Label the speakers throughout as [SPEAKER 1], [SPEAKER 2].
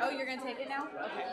[SPEAKER 1] Oh, you're gonna take it now? Okay.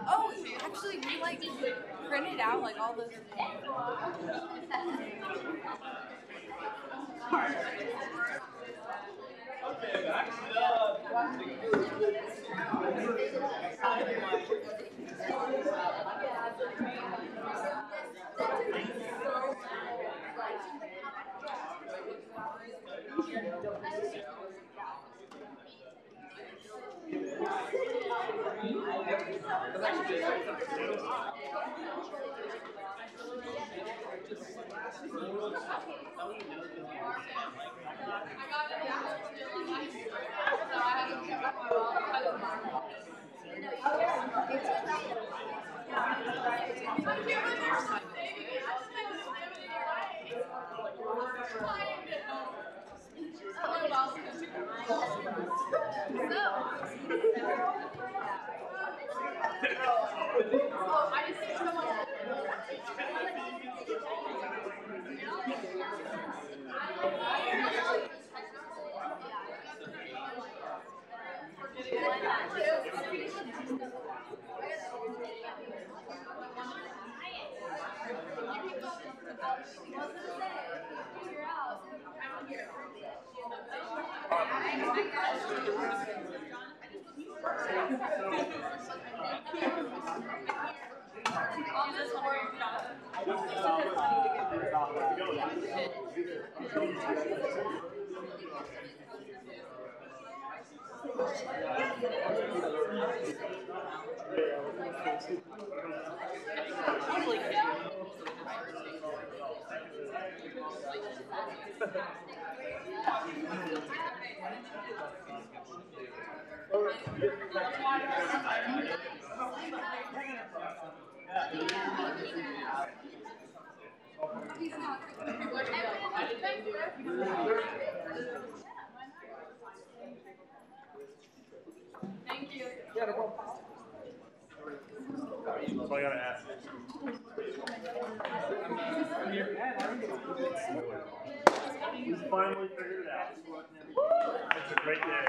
[SPEAKER 1] Oh, actually, we like printed out like all those. Thank you.
[SPEAKER 2] That's all I gotta ask. We finally figured it out. It's a great day.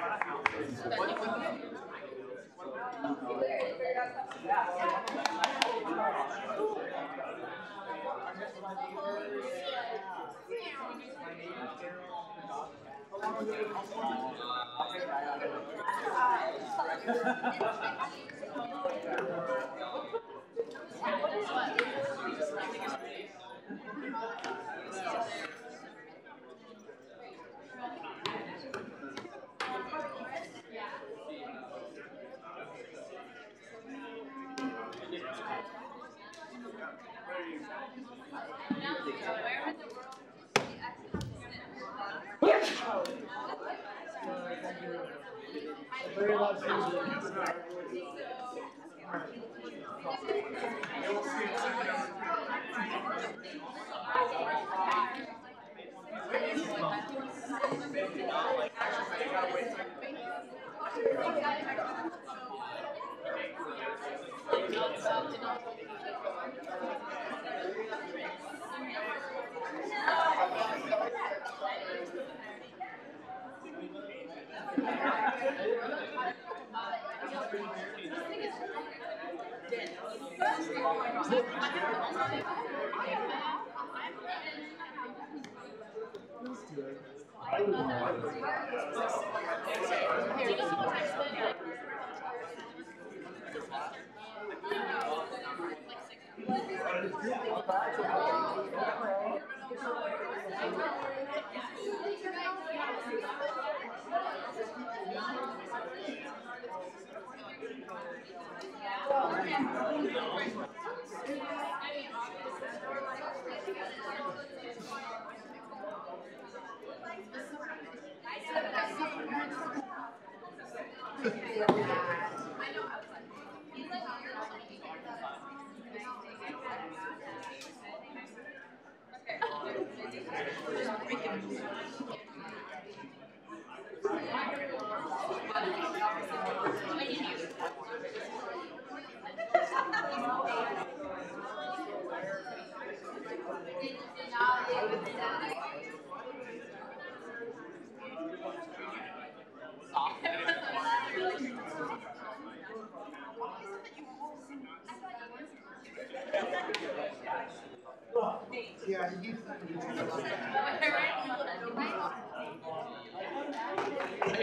[SPEAKER 3] Yeah,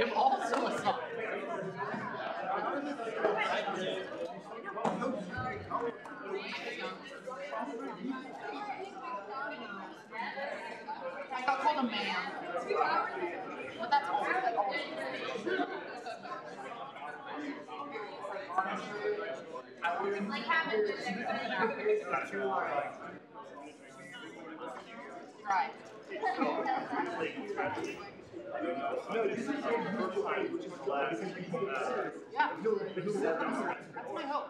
[SPEAKER 3] I'm also a song. I got called a man. But that's all. Like having right.
[SPEAKER 2] No, this is the first time, which is the last.
[SPEAKER 3] Yeah. That's my hope.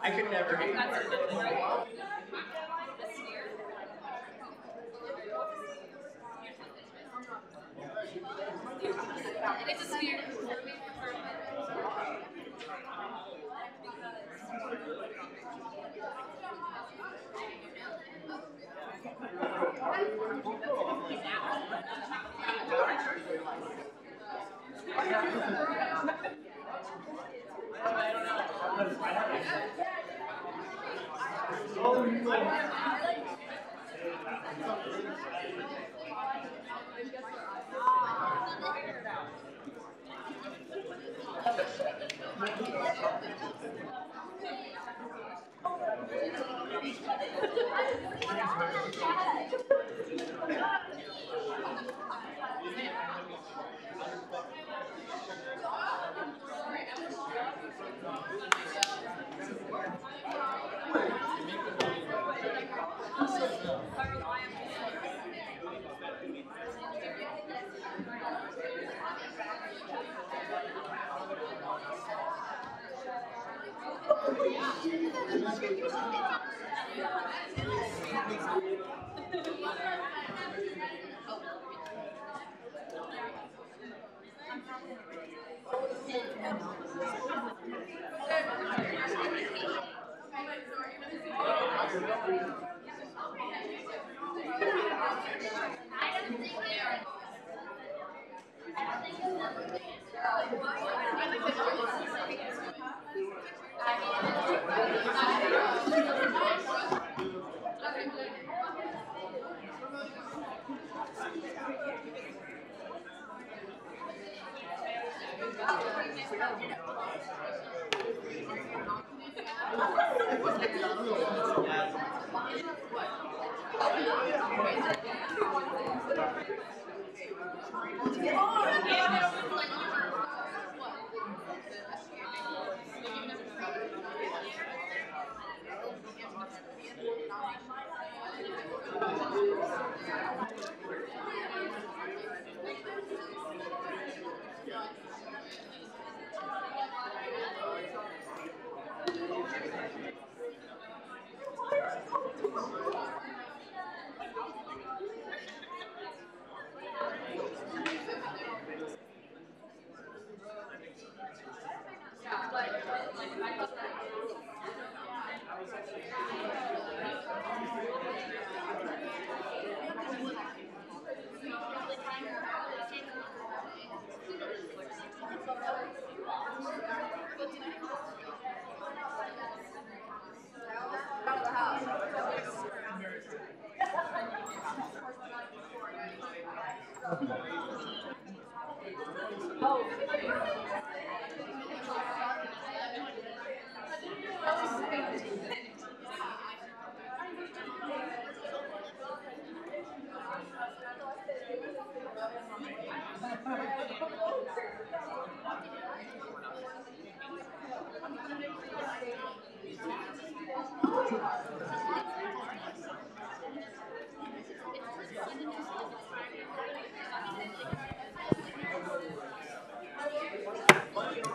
[SPEAKER 2] I could never hate
[SPEAKER 1] It's a sphere.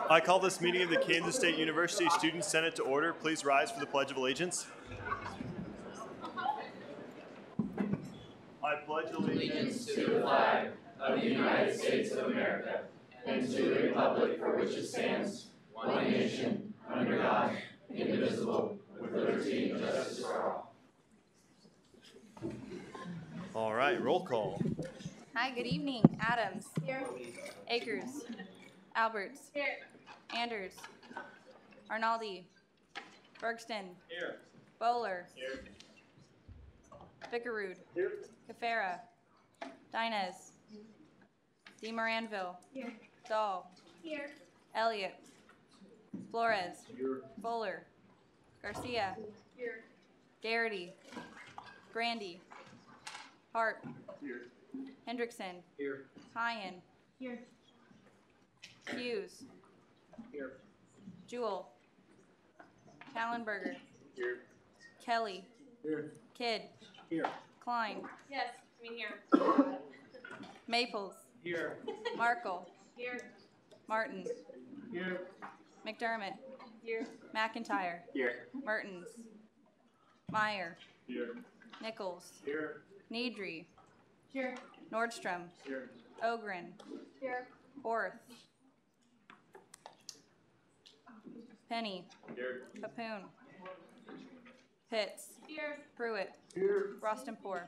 [SPEAKER 2] I call this meeting of the Kansas State University Student Senate to order. Please rise for the Pledge of Allegiance. I pledge allegiance
[SPEAKER 4] to the flag of the United States of America and to the republic for which it stands, one nation, under God, indivisible, with liberty and justice for all.
[SPEAKER 2] All right, roll call.
[SPEAKER 1] Hi, good evening. Adams. Here. Akers. Alberts. Here. Anders. Arnaldi. Bergston.
[SPEAKER 2] Here.
[SPEAKER 1] Bowler.
[SPEAKER 2] Here.
[SPEAKER 1] Bickerud.
[SPEAKER 2] Here.
[SPEAKER 1] Cafera. Dinez. DeMoranville.
[SPEAKER 3] Here.
[SPEAKER 1] Dahl.
[SPEAKER 3] Here.
[SPEAKER 1] Elliott. Flores.
[SPEAKER 2] Here.
[SPEAKER 1] Bowler. Garcia.
[SPEAKER 3] Here.
[SPEAKER 1] Garrity. Brandy. Hart.
[SPEAKER 2] Here.
[SPEAKER 1] Hendrickson.
[SPEAKER 2] Here.
[SPEAKER 1] Hyen.
[SPEAKER 3] Here.
[SPEAKER 1] Hughes.
[SPEAKER 2] Here.
[SPEAKER 1] Jewell. Kallenberger.
[SPEAKER 2] Here.
[SPEAKER 1] Kelly.
[SPEAKER 2] Here.
[SPEAKER 1] Kidd.
[SPEAKER 2] Here.
[SPEAKER 1] Klein.
[SPEAKER 3] Yes, I mean here.
[SPEAKER 1] Maples.
[SPEAKER 2] Here.
[SPEAKER 1] Markle.
[SPEAKER 3] Here.
[SPEAKER 1] Martin.
[SPEAKER 2] Here.
[SPEAKER 1] McDermott.
[SPEAKER 3] Here.
[SPEAKER 1] McIntyre.
[SPEAKER 2] Here.
[SPEAKER 1] Mertens. Meyer.
[SPEAKER 2] Here.
[SPEAKER 1] Nichols.
[SPEAKER 2] Here.
[SPEAKER 1] Needry.
[SPEAKER 3] Here.
[SPEAKER 1] Nordstrom.
[SPEAKER 2] Here.
[SPEAKER 1] Ogren.
[SPEAKER 3] Here.
[SPEAKER 1] Orth. Penny.
[SPEAKER 2] Here.
[SPEAKER 1] Capoon. Pitts.
[SPEAKER 3] Here.
[SPEAKER 1] Pruitt.
[SPEAKER 2] Here.
[SPEAKER 1] Rostenpour.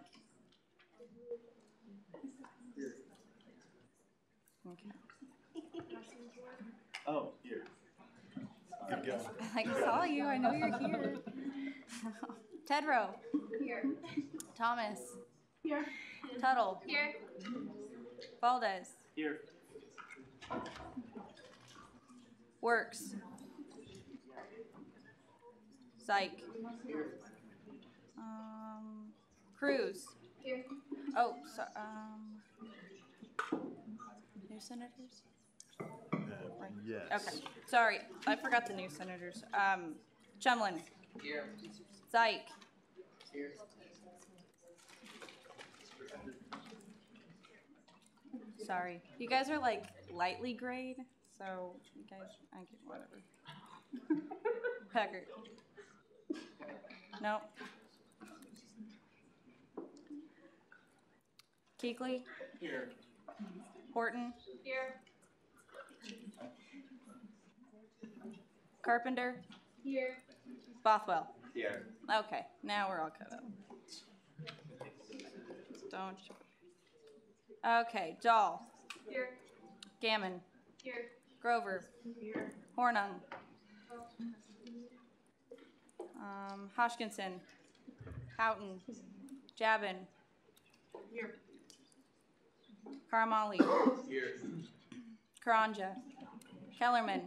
[SPEAKER 1] Okay.
[SPEAKER 2] Oh, here. Good go.
[SPEAKER 1] I saw you. I know you're here. Tedrow.
[SPEAKER 3] Here.
[SPEAKER 1] Thomas.
[SPEAKER 3] Here.
[SPEAKER 1] Tuttle.
[SPEAKER 3] Here.
[SPEAKER 1] Valdez.
[SPEAKER 2] Here.
[SPEAKER 1] Works. Zyke. Cruz.
[SPEAKER 3] Here.
[SPEAKER 1] Oh, so, new senators?
[SPEAKER 2] Yes.
[SPEAKER 1] Okay, sorry, I forgot the new senators. Chumlin.
[SPEAKER 4] Here.
[SPEAKER 1] Zyke.
[SPEAKER 4] Here.
[SPEAKER 1] Sorry. You guys are like lightly grade, so you guys, I get whatever. Packard. No. Keekly?
[SPEAKER 4] Here.
[SPEAKER 1] Horton?
[SPEAKER 3] Here.
[SPEAKER 1] Carpenter?
[SPEAKER 3] Here.
[SPEAKER 1] Bothwell?
[SPEAKER 4] Here.
[SPEAKER 1] Okay, now we're all caught up. Don't. Okay, Dahl.
[SPEAKER 3] Here.
[SPEAKER 1] Gammon.
[SPEAKER 3] Here.
[SPEAKER 1] Grover.
[SPEAKER 3] Here.
[SPEAKER 1] Hornung. Hodgkinson. Houghton. Jabin.
[SPEAKER 3] Here.
[SPEAKER 1] Karamali.
[SPEAKER 4] Here.
[SPEAKER 1] Karanja. Kellerman.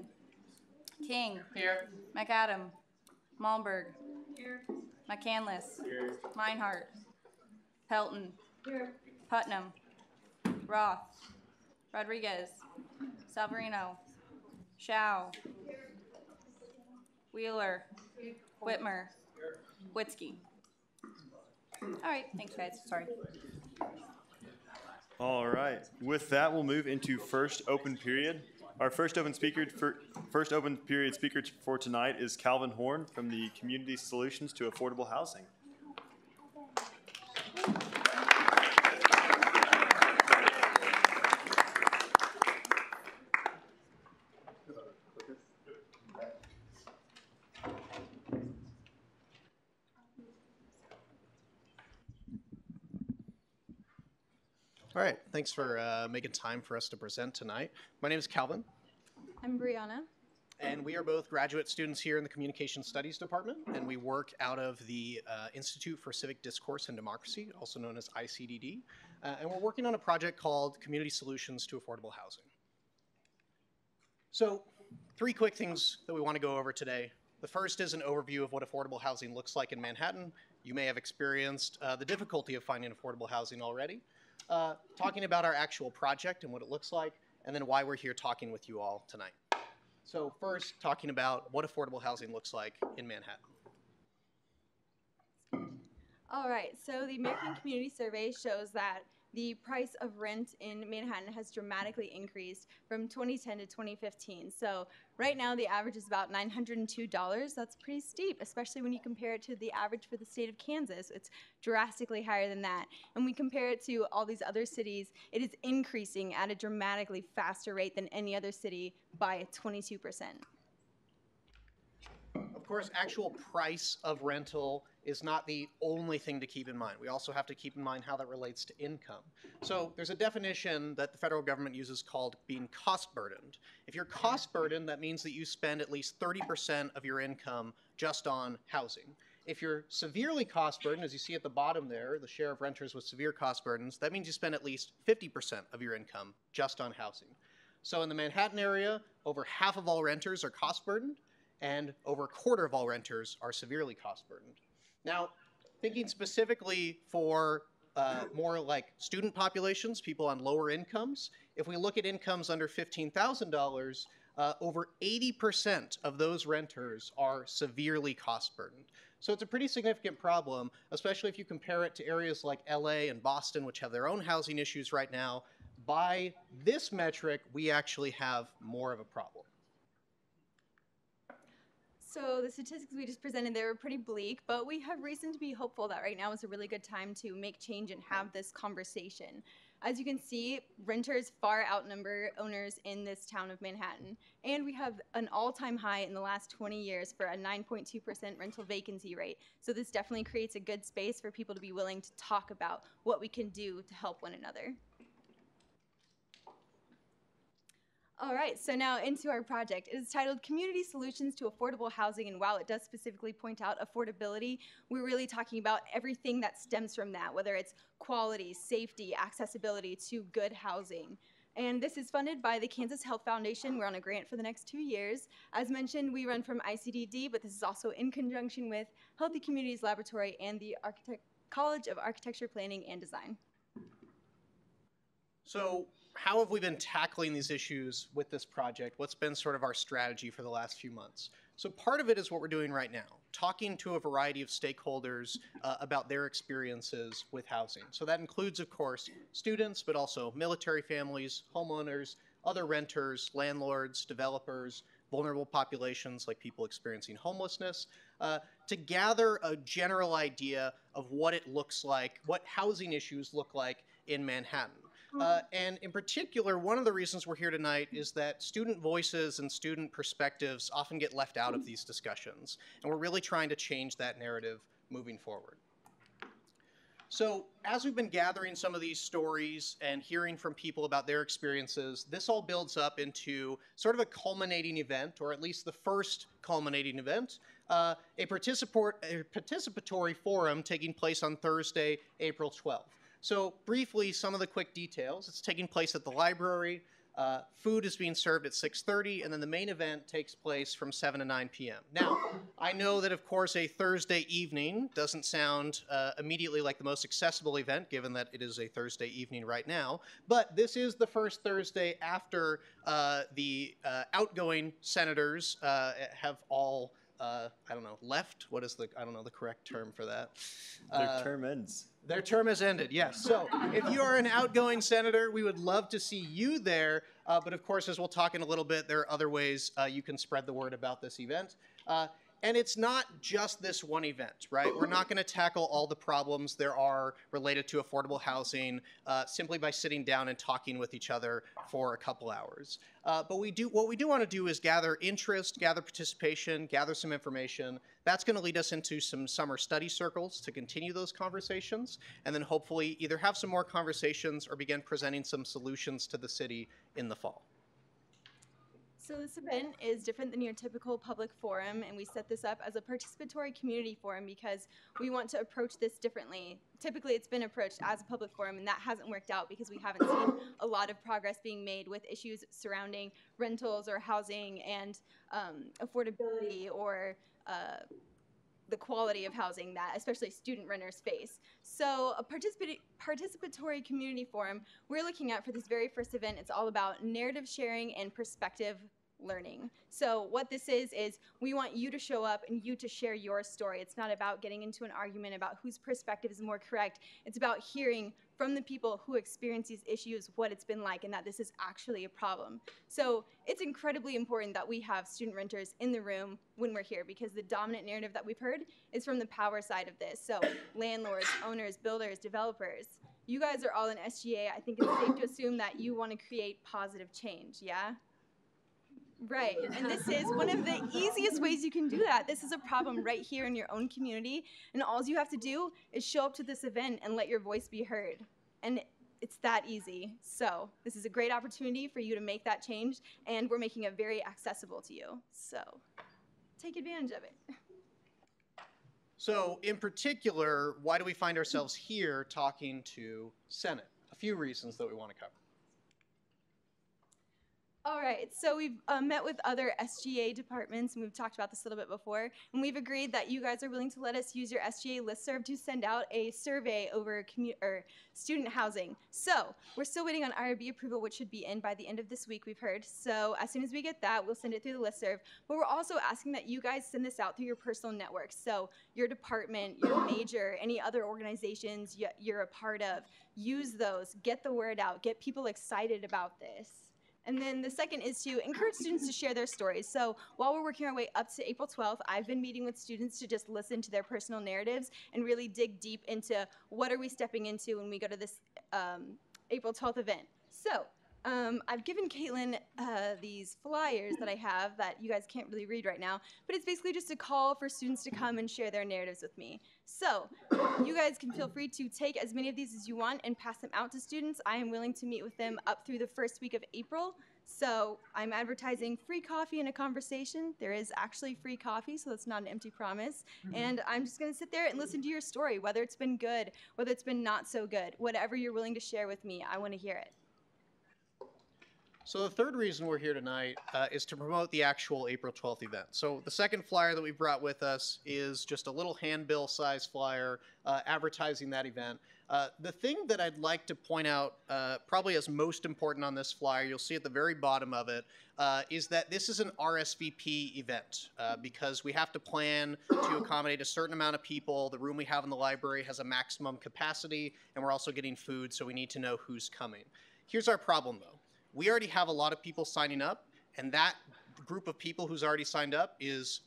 [SPEAKER 1] King.
[SPEAKER 4] Here.
[SPEAKER 1] McAdam. Malmberg.
[SPEAKER 3] Here.
[SPEAKER 1] McCandless.
[SPEAKER 4] Here.
[SPEAKER 1] Meinhardt. Pelton.
[SPEAKER 3] Here.
[SPEAKER 1] Putnam. Roth. Rodriguez. Salverino. Shao. Wheeler. Whitmer. Witzke. All right, thanks guys. Sorry.
[SPEAKER 2] All right. With that, we'll move into first open period. Our first open period speaker for tonight is Calvin Horn from the Community Solutions to Affordable Housing.
[SPEAKER 5] All right, thanks for making time for us to present tonight. My name is Calvin,
[SPEAKER 6] I'm Brianna.
[SPEAKER 5] and we are both graduate students here in the Communication Studies Department, and we work out of the Institute for Civic Discourse and Democracy, also known as ICDD, and we're working on a project called Community Solutions to Affordable Housing. So, 3 quick things that we want to go over today. The first is an overview of what affordable housing looks like in Manhattan. You may have experienced the difficulty of finding affordable housing already. Talking about our actual project and what it looks like, and then why we're here talking with you all tonight. So first, talking about what affordable housing looks like in Manhattan.
[SPEAKER 6] All right, so the American Community Survey shows that the price of rent in Manhattan has dramatically increased from 2010 to 2015. So right now the average is about $902. That's pretty steep, especially when you compare it to the average for the state of Kansas. It's drastically higher than that. And we compare it to all these other cities, it is increasing at a dramatically faster rate than any other city by 22%.
[SPEAKER 5] Of course, actual price of rental is not the only thing to keep in mind. We also have to keep in mind how that relates to income. So there's a definition that the federal government uses called being cost burdened. If you're cost burdened, that means that you spend at least 30% of your income just on housing. If you're severely cost burdened, as you see at the bottom there, the share of renters with severe cost burdens, that means you spend at least 50% of your income just on housing. So in the Manhattan area, over half of all renters are cost burdened, and over a quarter of all renters are severely cost burdened. Now, thinking specifically for more like student populations, people on lower incomes, if we look at incomes under $15,000, over 80% of those renters are severely cost burdened. So it's a pretty significant problem, especially if you compare it to areas like LA and Boston, which have their own housing issues right now. By this metric, we actually have more of a problem.
[SPEAKER 6] So the statistics we just presented there were pretty bleak, but we have reason to be hopeful that right now is a really good time to make change and have this conversation. As you can see, renters far outnumber owners in this town of Manhattan, and we have an all-time high in the last 20 years for a 9.2% rental vacancy rate. So this definitely creates a good space for people to be willing to talk about what we can do to help one another. All right, so now into our project. It is titled Community Solutions to Affordable Housing, and while it does specifically point out affordability, we're really talking about everything that stems from that, whether it's quality, safety, accessibility to good housing. And this is funded by the Kansas Health Foundation. We're on a grant for the next 2 years. As mentioned, we run from ICDD, but this is also in conjunction with Healthy Communities Laboratory and the College of Architecture, Planning, and Design.
[SPEAKER 5] So how have we been tackling these issues with this project? What's been sort of our strategy for the last few months? So part of it is what we're doing right now, talking to a variety of stakeholders about their experiences with housing. So that includes, of course, students, but also military families, homeowners, other renters, landlords, developers, vulnerable populations like people experiencing homelessness, to gather a general idea of what it looks like, what housing issues look like in Manhattan. And in particular, one of the reasons we're here tonight is that student voices and student perspectives often get left out of these discussions. And we're really trying to change that narrative moving forward. So as we've been gathering some of these stories and hearing from people about their experiences, this all builds up into sort of a culminating event, or at least the first culminating event, a participatory forum taking place on Thursday, April 12th. So briefly, some of the quick details. It's taking place at the library. Food is being served at 6:30, and then the main event takes place from 7 to 9 p.m. Now, I know that, of course, a Thursday evening doesn't sound immediately like the most accessible event, given that it is a Thursday evening right now, but this is the first Thursday after the outgoing senators have all left. What is the correct term for that?
[SPEAKER 2] Their term ends.
[SPEAKER 5] Their term has ended, yes. So if you are an outgoing senator, we would love to see you there. But of course, as we'll talk in a little bit, there are other ways you can spread the word about this event. And it's not just this one event, right? We're not going to tackle all the problems there are related to affordable housing simply by sitting down and talking with each other for a couple hours. But what we do want to do is gather interest, gather participation, gather some information. That's going to lead us into some summer study circles to continue those conversations, and then hopefully either have some more conversations or begin presenting some solutions to the city in the fall.
[SPEAKER 6] So this event is different than your typical public forum, and we set this up as a participatory community forum because we want to approach this differently. Typically, it's been approached as a public forum, and that hasn't worked out because we haven't seen a lot of progress being made with issues surrounding rentals or housing and affordability or the quality of housing that especially student renters face. So a participatory community forum we're looking at for this very first event, it's all about narrative sharing and perspective learning. So what this is we want you to show up and you to share your story. It's not about getting into an argument about whose perspective is more correct. It's about hearing from the people who experience these issues what it's been like and that this is actually a problem. So it's incredibly important that we have student renters in the room when we're here because the dominant narrative that we've heard is from the power side of this. So landlords, owners, builders, developers. You guys are all in SGA. I think it's safe to assume that you want to create positive change, yeah? Right, and this is one of the easiest ways you can do that. This is a problem right here in your own community, and all you have to do is show up to this event and let your voice be heard. And it's that easy. So this is a great opportunity for you to make that change, and we're making it very accessible to you. So take advantage of it.
[SPEAKER 5] So in particular, why do we find ourselves here talking to Senate? A few reasons that we want to cover.
[SPEAKER 6] All right, so we've met with other SGA departments, and we've talked about this a little bit before, and we've agreed that you guys are willing to let us use your SGA listserv to send out a survey over student housing. So we're still waiting on IRB approval, which should be in by the end of this week, we've heard. So as soon as we get that, we'll send it through the listserv. But we're also asking that you guys send this out through your personal networks. So your department, your major, any other organizations you're a part of, use those, get the word out, get people excited about this. And then the second is to encourage students to share their stories. So while we're working our way up to April 12th, I've been meeting with students to just listen to their personal narratives and really dig deep into what are we stepping into when we go to this April 12th event. So I've given Caitlin these flyers that I have that you guys can't really read right now, but it's basically just a call for students to come and share their narratives with me. So you guys can feel free to take as many of these as you want and pass them out to students. I am willing to meet with them up through the first week of April. So I'm advertising free coffee and a conversation. There is actually free coffee, so that's not an empty promise. And I'm just going to sit there and listen to your story, whether it's been good, whether it's been not so good, whatever you're willing to share with me, I want to hear it.
[SPEAKER 5] So the third reason we're here tonight is to promote the actual April 12th event. So the second flyer that we brought with us is just a little handbill size flyer advertising that event. The thing that I'd like to point out, probably as most important on this flyer, you'll see at the very bottom of it, is that this is an RSVP event because we have to plan to accommodate a certain amount of people. The room we have in the library has a maximum capacity, and we're also getting food, so we need to know who's coming. Here's our problem, though. we already have a lot of people signing up, and that group of people who's already signed up is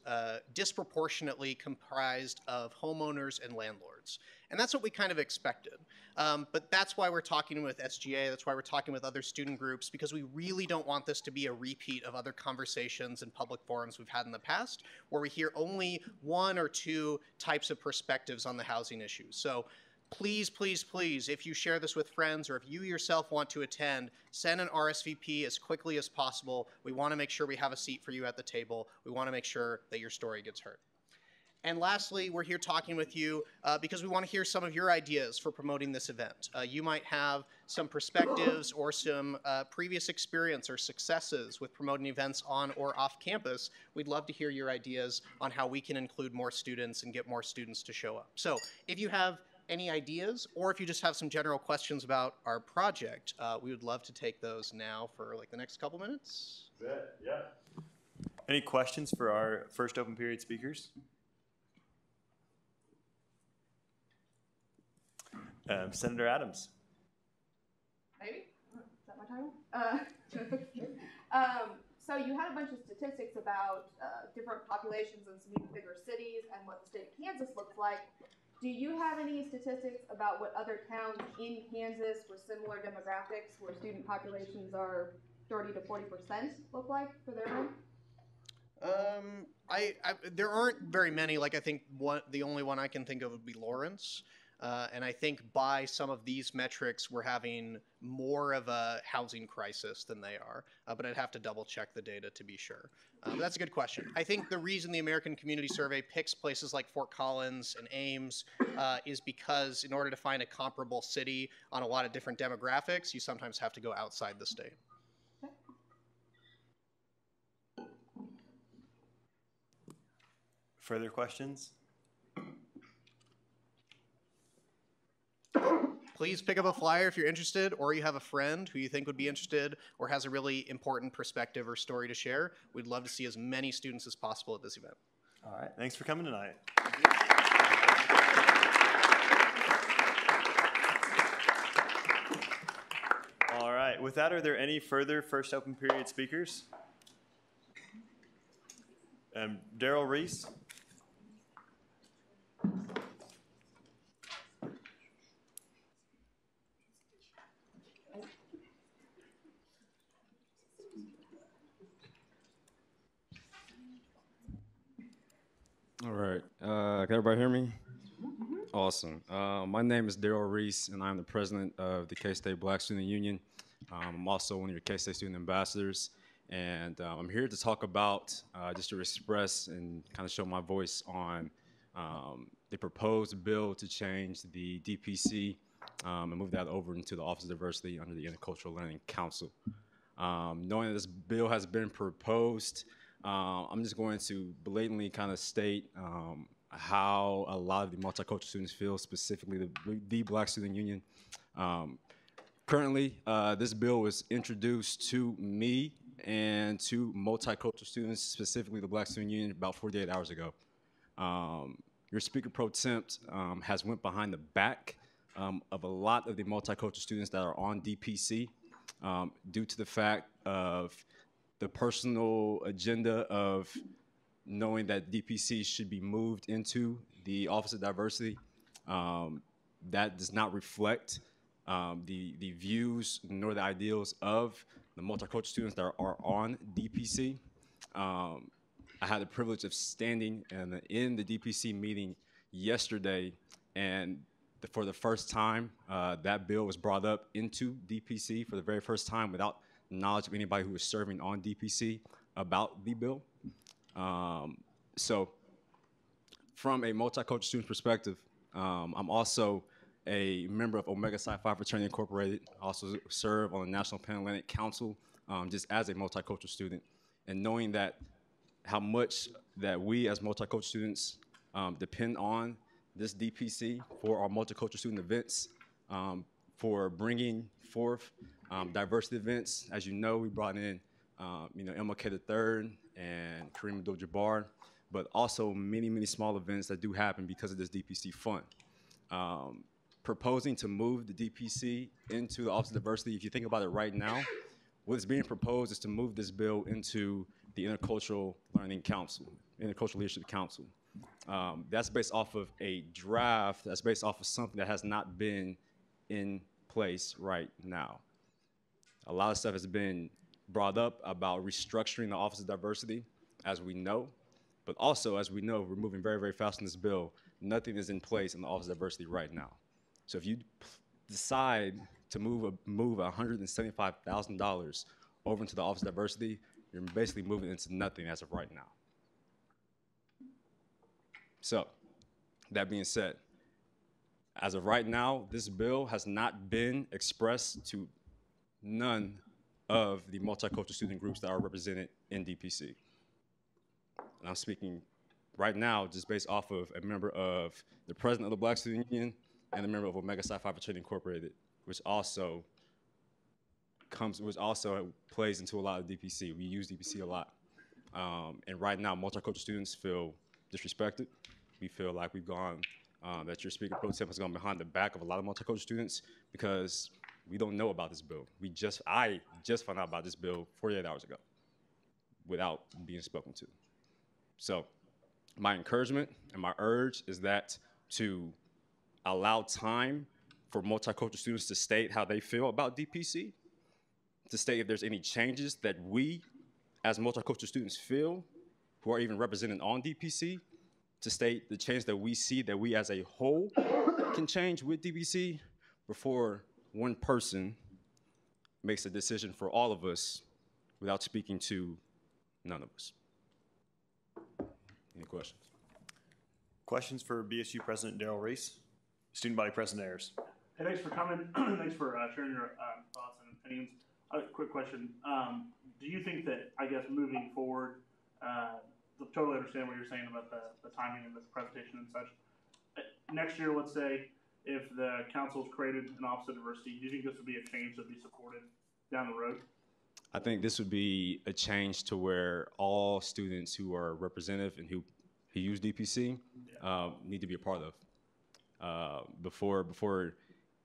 [SPEAKER 5] disproportionately comprised of homeowners and landlords. And that's what we kind of expected. But that's why we're talking with SGA, that's why we're talking with other student groups, because we really don't want this to be a repeat of other conversations and public forums we've had in the past, where we hear only one or two types of perspectives on the housing issues. So please, please, please, if you share this with friends or if you yourself want to attend, send an RSVP as quickly as possible. We want to make sure we have a seat for you at the table. We want to make sure that your story gets heard. And lastly, we're here talking with you because we want to hear some of your ideas for promoting this event. You might have some perspectives or some previous experience or successes with promoting events on or off campus. We'd love to hear your ideas on how we can include more students and get more students to show up. So if you have any ideas, or if you just have some general questions about our project, we would love to take those now for like the next couple minutes.
[SPEAKER 2] Yeah. Any questions for our first open period speakers? Senator Adams.
[SPEAKER 7] Maybe? Is that my title? So you had a bunch of statistics about different populations in some even bigger cities and what the state of Kansas looks like. Do you have any statistics about what other towns in Kansas with similar demographics, where student populations are 30 to 40% look like for their own?
[SPEAKER 5] There aren't very many. Like, I think the only one I can think of would be Lawrence. And I think by some of these metrics, we're having more of a housing crisis than they are. But I'd have to double check the data to be sure. But that's a good question. I think the reason the American Community Survey picks places like Fort Collins and Ames is because in order to find a comparable city on a lot of different demographics, you sometimes have to go outside the state.
[SPEAKER 2] Further questions?
[SPEAKER 5] Please pick up a flyer if you're interested, or you have a friend who you think would be interested or has a really important perspective or story to share. We'd love to see as many students as possible at this event.
[SPEAKER 2] All right. Thanks for coming tonight. All right. With that, are there any further first open period speakers? Daryl Reese.
[SPEAKER 8] All right. Can everybody hear me? Awesome. My name is Daryl Reese, and I'm the president of the K-State Black Student Union. I'm also one of your K-State student ambassadors, and I'm here to talk about, just to express and kind of show my voice on the proposed bill to change the DPC and move that over into the Office of Diversity under the Intercultural Learning Council. Knowing that this bill has been proposed, I'm just going to blatantly kind of state how a lot of the multicultural students feel, specifically the Black Student Union. Currently, this bill was introduced to me and to multicultural students, specifically the Black Student Union, about 48 hours ago. Your Speaker Pro Temp has went behind the back of a lot of the multicultural students that are on DPC due to the fact of the personal agenda of knowing that DPC should be moved into the Office of Diversity. That does not reflect the views nor the ideals of the multicultural students that are on DPC. I had the privilege of standing in the DPC meeting yesterday, and for the first time, that bill was brought up into DPC for the very first time without knowledge of anybody who was serving on DPC about the bill. So from a multicultural student perspective, I'm also a member of Omega Psi Phi Fraternity Incorporated. I also serve on the National Pan-Atlantic Council just as a multicultural student. And knowing that how much that we as multicultural students depend on this DPC for our multicultural student events, for bringing forth diversity events. As you know, we brought in MLK III and Kareem Abdul-Jabbar, but also many, many small events that do happen because of this DPC fund. Proposing to move the DPC into the Office of Diversity, if you think about it right now, What's being proposed is to move this bill into the Intercultural Learning Council, Intercultural Leadership Council. That's based off of a draft, that's based off of something that has not been in place right now. A lot of stuff has been brought up about restructuring the Office of Diversity, as we know, but also, as we know, we're moving very, very fast in this bill. Nothing is in place in the Office of Diversity right now. So if you decide to move $175,000 over into the Office of Diversity, you're basically moving into nothing as of right now. So, that being said, as of right now, this bill has not been expressed to none of the multicultural student groups that are represented in DPC. And I'm speaking right now just based off of a member of the president of the Black Student Union and a member of Omega Psi Phi Fraternity Incorporated, which also plays into a lot of DPC. We use DPC a lot. And right now, multicultural students feel disrespected. We feel like we've gone, that your speaker pro tem has gone behind the back of a lot of multicultural students because we don't know about this bill. I just found out about this bill 48 hours ago without being spoken to. So my encouragement and my urge is that to allow time for multicultural students to state how they feel about DPC, to state if there's any changes that we as multicultural students feel who are even represented on DPC, to state the change that we see that we as a whole can change with DPC before one person makes a decision for all of us without speaking to none of us. Any questions?
[SPEAKER 2] Questions for BSU President Darrell Reese? Student Body President Ayers.
[SPEAKER 9] Hey, thanks for coming. Thanks for sharing your thoughts and opinions. Quick question. Do you think that, I guess, moving forward, totally understand what you're saying about the timing and the presentation and such. Next year, let's say, if the council's created an Office of Diversity, do you think this would be a change that would be supported down the road?
[SPEAKER 8] I think this would be a change to where all students who are representative and who use DPC need to be a part of. Before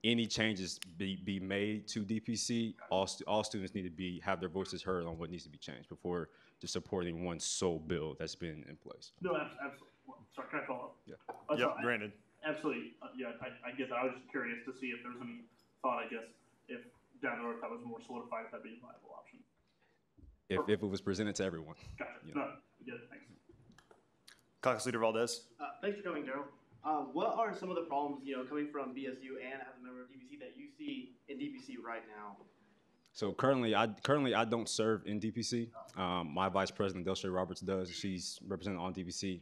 [SPEAKER 8] any changes be made to DPC, all students need to have their voices heard on what needs to be changed before just supporting one sole bill that's been in place.
[SPEAKER 9] No, absolutely. Sorry, can I follow up?
[SPEAKER 2] Yeah. Yep, granted.
[SPEAKER 9] Absolutely. Yeah, I get that. I was just curious to see if there's any thought, I guess, if down the road that was more solidified, if that'd be a viable option.
[SPEAKER 8] If it was presented to everyone.
[SPEAKER 9] Gotcha.
[SPEAKER 8] You know.
[SPEAKER 9] No, yeah, thanks.
[SPEAKER 2] Caucus Leader Valdez.
[SPEAKER 10] Thanks for coming, Darrell. What are some of the problems, coming from BSU and as a member of DPC that you see in DPC right now?
[SPEAKER 8] So currently I don't serve in DPC. My vice president, Delshea Roberts, does. She's represented on DPC.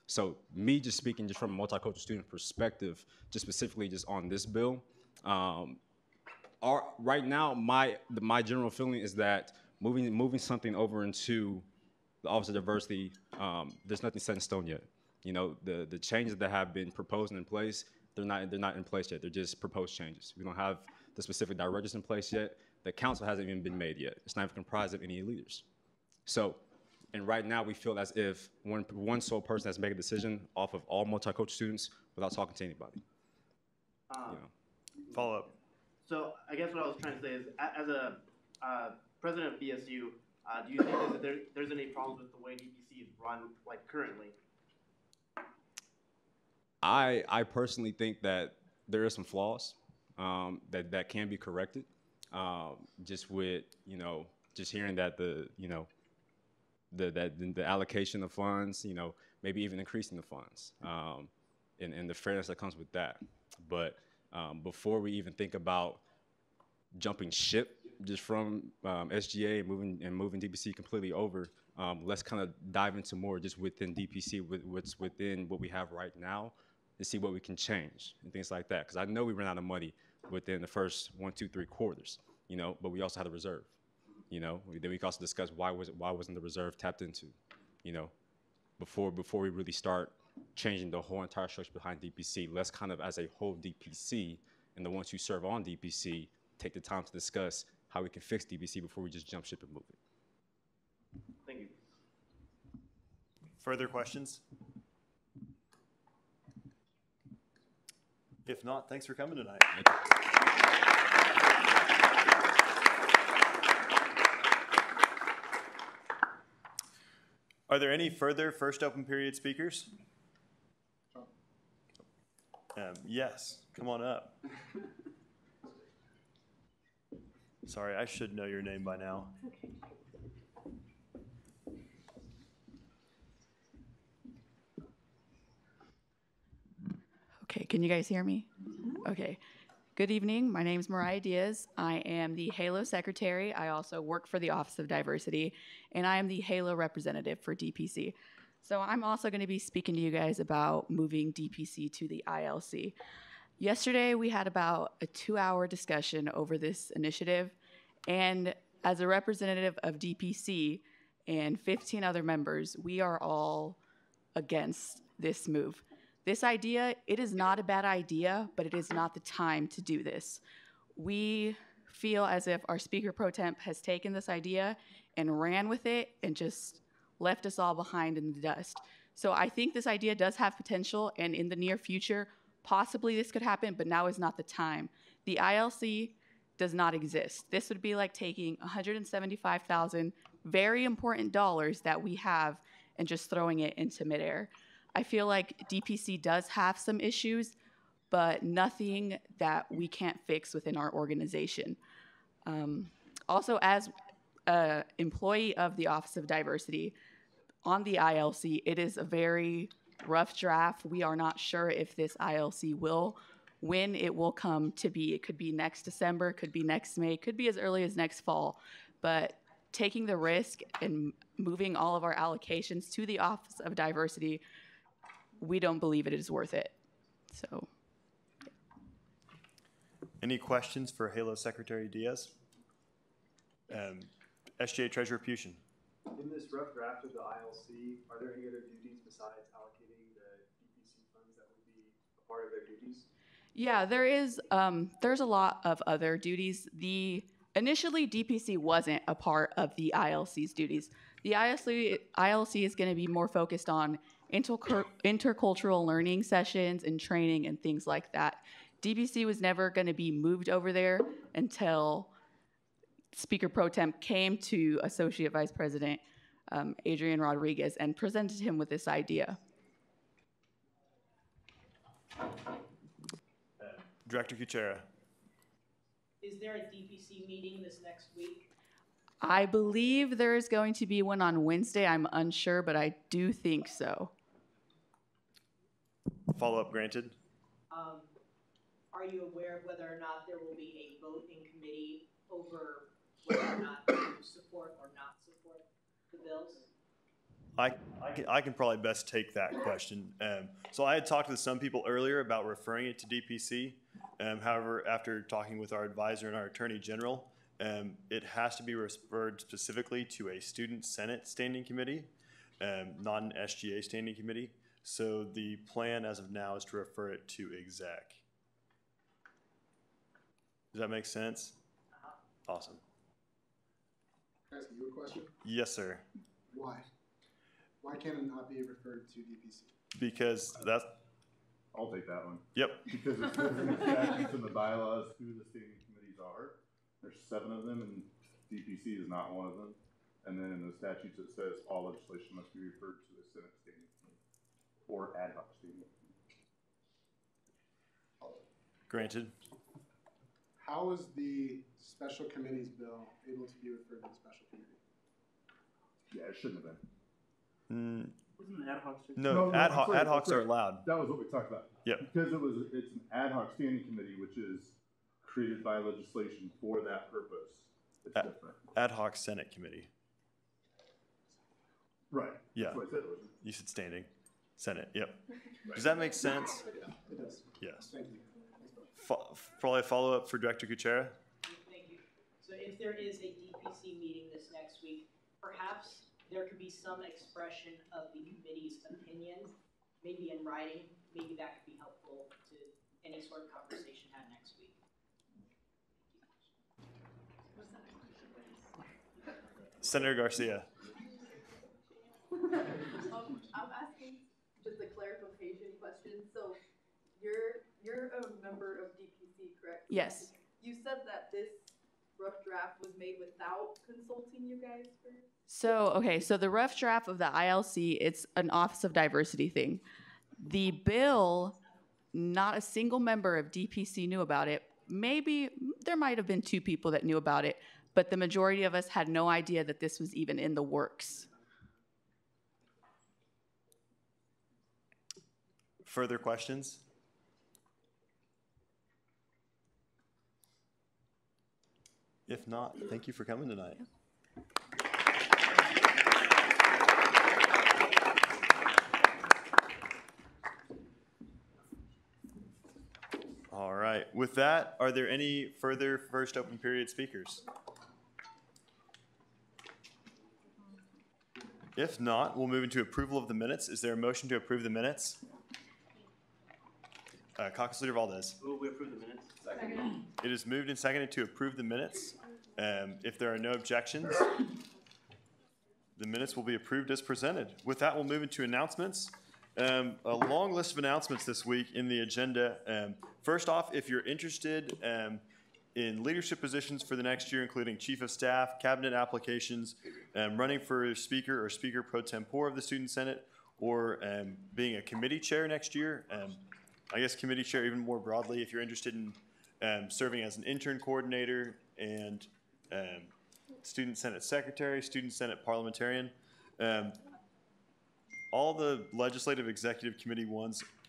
[SPEAKER 8] So me just speaking just from a multicultural student perspective, just specifically just on this bill, right now my general feeling is that moving something over into the Office of Diversity, there's nothing set in stone yet. You know, the changes that have been proposed and in place, they're not in place yet. They're just proposed changes. We don't have the specific directives in place yet. The council hasn't even been made yet. It's not even comprised of any leaders. So, and right now we feel as if one sole person has made a decision off of all multicultural students without talking to anybody.
[SPEAKER 2] Follow up.
[SPEAKER 10] So I guess what I was trying to say is, as a president of BSU, do you think that there's any problems with the way DPC is run, like currently?
[SPEAKER 8] I personally think that there are some flaws that can be corrected. Just with just hearing that the allocation of funds, maybe even increasing the funds, and the fairness that comes with that. But before we even think about jumping ship just from SGA and moving DPC completely over, let's kind of dive into more just within DPC, what's within what we have right now, to see what we can change and things like that. Because I know we ran out of money within the first 1, 2, 3 quarters, but we also had a reserve. Then we can also discuss why wasn't the reserve tapped into, before we really start changing the whole entire structure behind DPC. Let's kind of, as a whole DPC, and the ones who serve on DPC, take the time to discuss how we can fix DPC before we just jump ship and move it.
[SPEAKER 10] Thank you.
[SPEAKER 2] Further questions? If not, thanks for coming tonight.
[SPEAKER 8] Thank you.
[SPEAKER 2] Are there any further first open period speakers? Yes, come on up. Sorry, I should know your name by now.
[SPEAKER 11] Okay, can you guys hear me? Okay. Good evening. My name is Mariah Diaz. I am the HALO secretary. I also work for the Office of Diversity, and I am the HALO representative for DPC. So I'm also going to be speaking to you guys about moving DPC to the ILC. Yesterday, we had about a 2-hour discussion over this initiative, and as a representative of DPC and 15 other members, we are all against this move. This idea, it is not a bad idea, but it is not the time to do this. We feel as if our Speaker Pro Temp has taken this idea and ran with it and just left us all behind in the dust. So I think this idea does have potential, and in the near future, possibly this could happen, but now is not the time. The ILC does not exist. This would be like taking $175,000 very important dollars that we have and just throwing it into midair. I feel like DPC does have some issues, but nothing that we can't fix within our organization. Also, as an employee of the Office of Diversity on the ILC, it is a very rough draft. We are not sure if this ILC when it will come to be. It could be next December, could be next May, could be as early as next fall. But taking the risk and moving all of our allocations to the Office of Diversity, we don't believe it is worth it. So.
[SPEAKER 2] Any questions for HALO Secretary Diaz? SGA Treasurer Pushin.
[SPEAKER 12] In this rough draft of the ILC, are there any other duties besides allocating the DPC funds that would be a part of their duties?
[SPEAKER 11] Yeah, there is. There's a lot of other duties. Initially, DPC wasn't a part of the ILC's duties. The ILC is going to be more focused on intercultural learning sessions and training and things like that. DPC was never going to be moved over there until Speaker Pro Temp came to Associate Vice President Adrian Rodriguez and presented him with this idea.
[SPEAKER 2] Director Kuchera.
[SPEAKER 13] Is there a DPC meeting this next week?
[SPEAKER 11] I believe there is going to be one on Wednesday. I'm unsure, but I do think so.
[SPEAKER 2] Follow-up granted.
[SPEAKER 13] Are you aware of whether or not there will be a vote in committee over whether or not to support or not support the bills?
[SPEAKER 2] I can probably best take that question. So I had talked to some people earlier about referring it to DPC. However, after talking with our advisor and our Attorney General, it has to be referred specifically to a Student Senate Standing Committee, not an SGA Standing Committee. So the plan as of now is to refer it to exec. Does that make sense? Awesome.
[SPEAKER 12] Can I ask you a question?
[SPEAKER 2] Yes, sir.
[SPEAKER 12] Why? Why can't it not be referred to DPC?
[SPEAKER 2] Because that's...
[SPEAKER 14] I'll take that one.
[SPEAKER 2] Yep.
[SPEAKER 14] Because it says in the statutes and the bylaws who the standing committees are. There's 7 of them, and DPC is not one of them. And then in the statutes it says all legislation must be referred to a Senate standing committee or ad hoc standing committee.
[SPEAKER 2] Granted.
[SPEAKER 12] How is the special committees bill able to be referred to the special committee?
[SPEAKER 14] Yeah, it shouldn't have been.
[SPEAKER 9] Wasn't ad hoc?
[SPEAKER 2] No, ad hocs are allowed.
[SPEAKER 14] That was what we talked about.
[SPEAKER 2] Yeah.
[SPEAKER 14] Because it's an ad hoc standing committee, which is created by legislation for that purpose. It's different.
[SPEAKER 2] Ad hoc Senate Committee.
[SPEAKER 14] Right.
[SPEAKER 2] Yeah.
[SPEAKER 14] That's what I said, wasn't it?
[SPEAKER 2] You said standing. Senate, yep. Right. Does that make sense?
[SPEAKER 12] Yeah, it does.
[SPEAKER 2] Yes.
[SPEAKER 12] Thank you.
[SPEAKER 2] Probably a follow-up for Director Kuchera.
[SPEAKER 13] Thank you. So if there is a DPC meeting this next week, perhaps there could be some expression of the committee's opinion, maybe in writing. Maybe that could be helpful to any sort of conversation had next week.
[SPEAKER 2] Senator Garcia.
[SPEAKER 7] I'm asking just a clarification question. So you're a member of DPC, correct?
[SPEAKER 11] Yes.
[SPEAKER 7] You said that this rough draft was made without consulting you guys first?
[SPEAKER 11] So the rough draft of the ILC, it's an Office of Diversity thing. The bill, not a single member of DPC knew about it. Maybe there might have been 2 people that knew about it, but the majority of us had no idea that this was even in the works.
[SPEAKER 2] Further questions? If not, thank you for coming tonight. All right. With that, are there any further first open period speakers? If not, we'll move into approval of the minutes. Is there a motion to approve the minutes? Caucus Leader Valdez.
[SPEAKER 10] Move we approve the minutes.
[SPEAKER 3] Second.
[SPEAKER 2] It is moved and seconded to approve the minutes. If there are no objections, the minutes will be approved as presented. With that, we'll move into announcements. A long list of announcements this week in the agenda. First off, if you're interested in leadership positions for the next year, including Chief of Staff, Cabinet applications, running for Speaker or Speaker Pro Tempore of the Student Senate, or being a committee chair next year, I guess committee chair even more broadly, if you're interested in serving as an intern coordinator and Student Senate Secretary, Student Senate Parliamentarian. All the legislative executive committee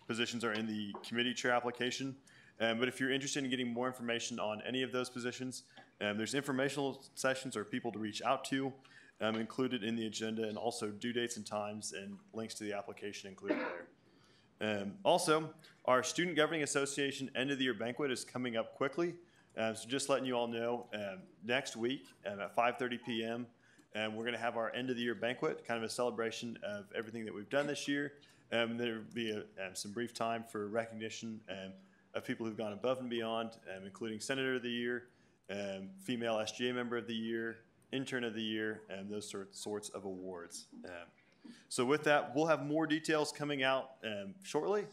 [SPEAKER 2] positions are in the committee chair application. But if you're interested in getting more information on any of those positions, there's informational sessions or people to reach out to included in the agenda, and also due dates and times and links to the application included there. Also, our Student Governing Association end of the year banquet is coming up quickly. So just letting you all know, next week at 5:30 p.m., we're going to have our end of the year banquet, kind of a celebration of everything that we've done this year. There will be some brief time for recognition of people who've gone above and beyond, including Senator of the Year, Female SGA Member of the Year, Intern of the Year, and those sorts of awards. So with that, we'll have more details coming out shortly,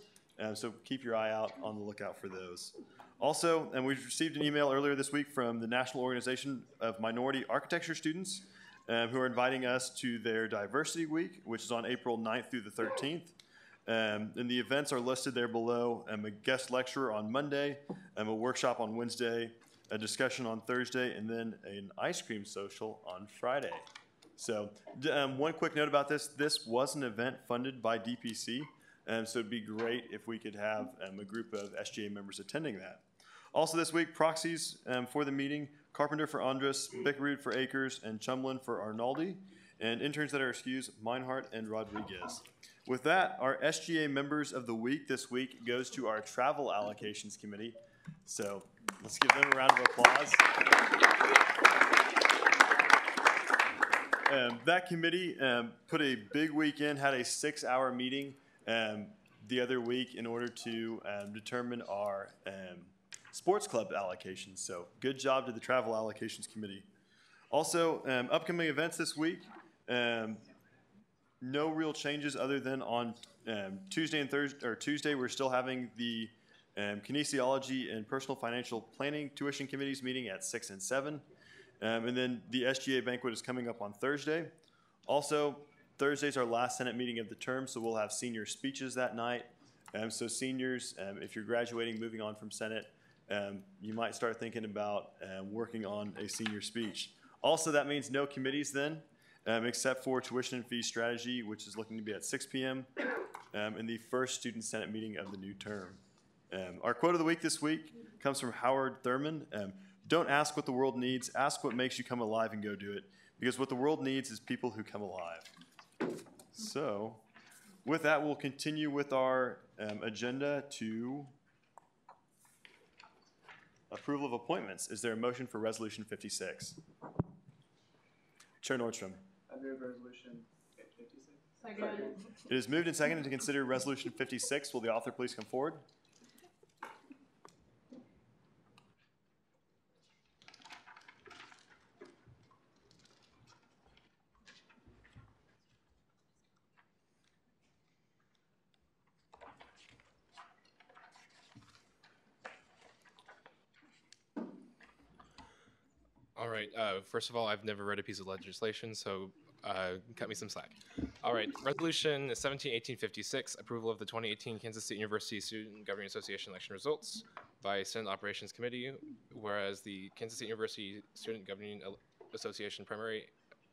[SPEAKER 2] so keep your eye out on the lookout for those. Also, we've received an email earlier this week from the National Organization of Minority Architecture Students, who are inviting us to their Diversity Week, which is on April 9th through the 13th. And the events are listed there below. A guest lecturer on Monday, a workshop on Wednesday, a discussion on Thursday, and then an ice cream social on Friday. So one quick note about this. This was an event funded by DPC, so it'd be great if we could have a group of SGA members attending that. Also this week, proxies for the meeting: Carpenter for Andres, Bickerud for Akers, and Chumlin for Arnaldi. And interns that are excused, Meinhardt and Rodriguez. With that, our SGA members of the week this week goes to our Travel Allocations Committee. So let's give them a round of applause. That committee put a big week in, had a 6-hour meeting the other week in order to determine our sports club allocations. So good job to the Travel Allocations Committee. Also, upcoming events this week. No real changes other than on Tuesday and Thursday, or Tuesday, we're still having the Kinesiology and Personal Financial Planning Tuition Committees meeting at 6 and 7. And then the SGA banquet is coming up on Thursday. Also, Thursday's our last Senate meeting of the term, so we'll have senior speeches that night. So seniors, if you're graduating, moving on from Senate, you might start thinking about working on a senior speech. Also, that means no committees then, except for tuition and fee strategy, which is looking to be at 6 p.m. In the first Student Senate meeting of the new term. Our quote of the week this week comes from Howard Thurman. Don't ask what the world needs, ask what makes you come alive and go do it. Because what the world needs is people who come alive. So, with that, we'll continue with our agenda to approval of appointments. Is there a motion for Resolution 56? Chair Nordstrom.
[SPEAKER 12] I move Resolution 56.
[SPEAKER 3] Second.
[SPEAKER 2] It is moved and seconded to consider Resolution 56. Will the author please come forward?
[SPEAKER 15] All right. First of all, I've never read a piece of legislation, so cut me some slack. All right. Resolution 17-1856, approval of the 2018 Kansas State University Student Governing Association election results by Senate Operations Committee, whereas the Kansas State University Student Governing Association primary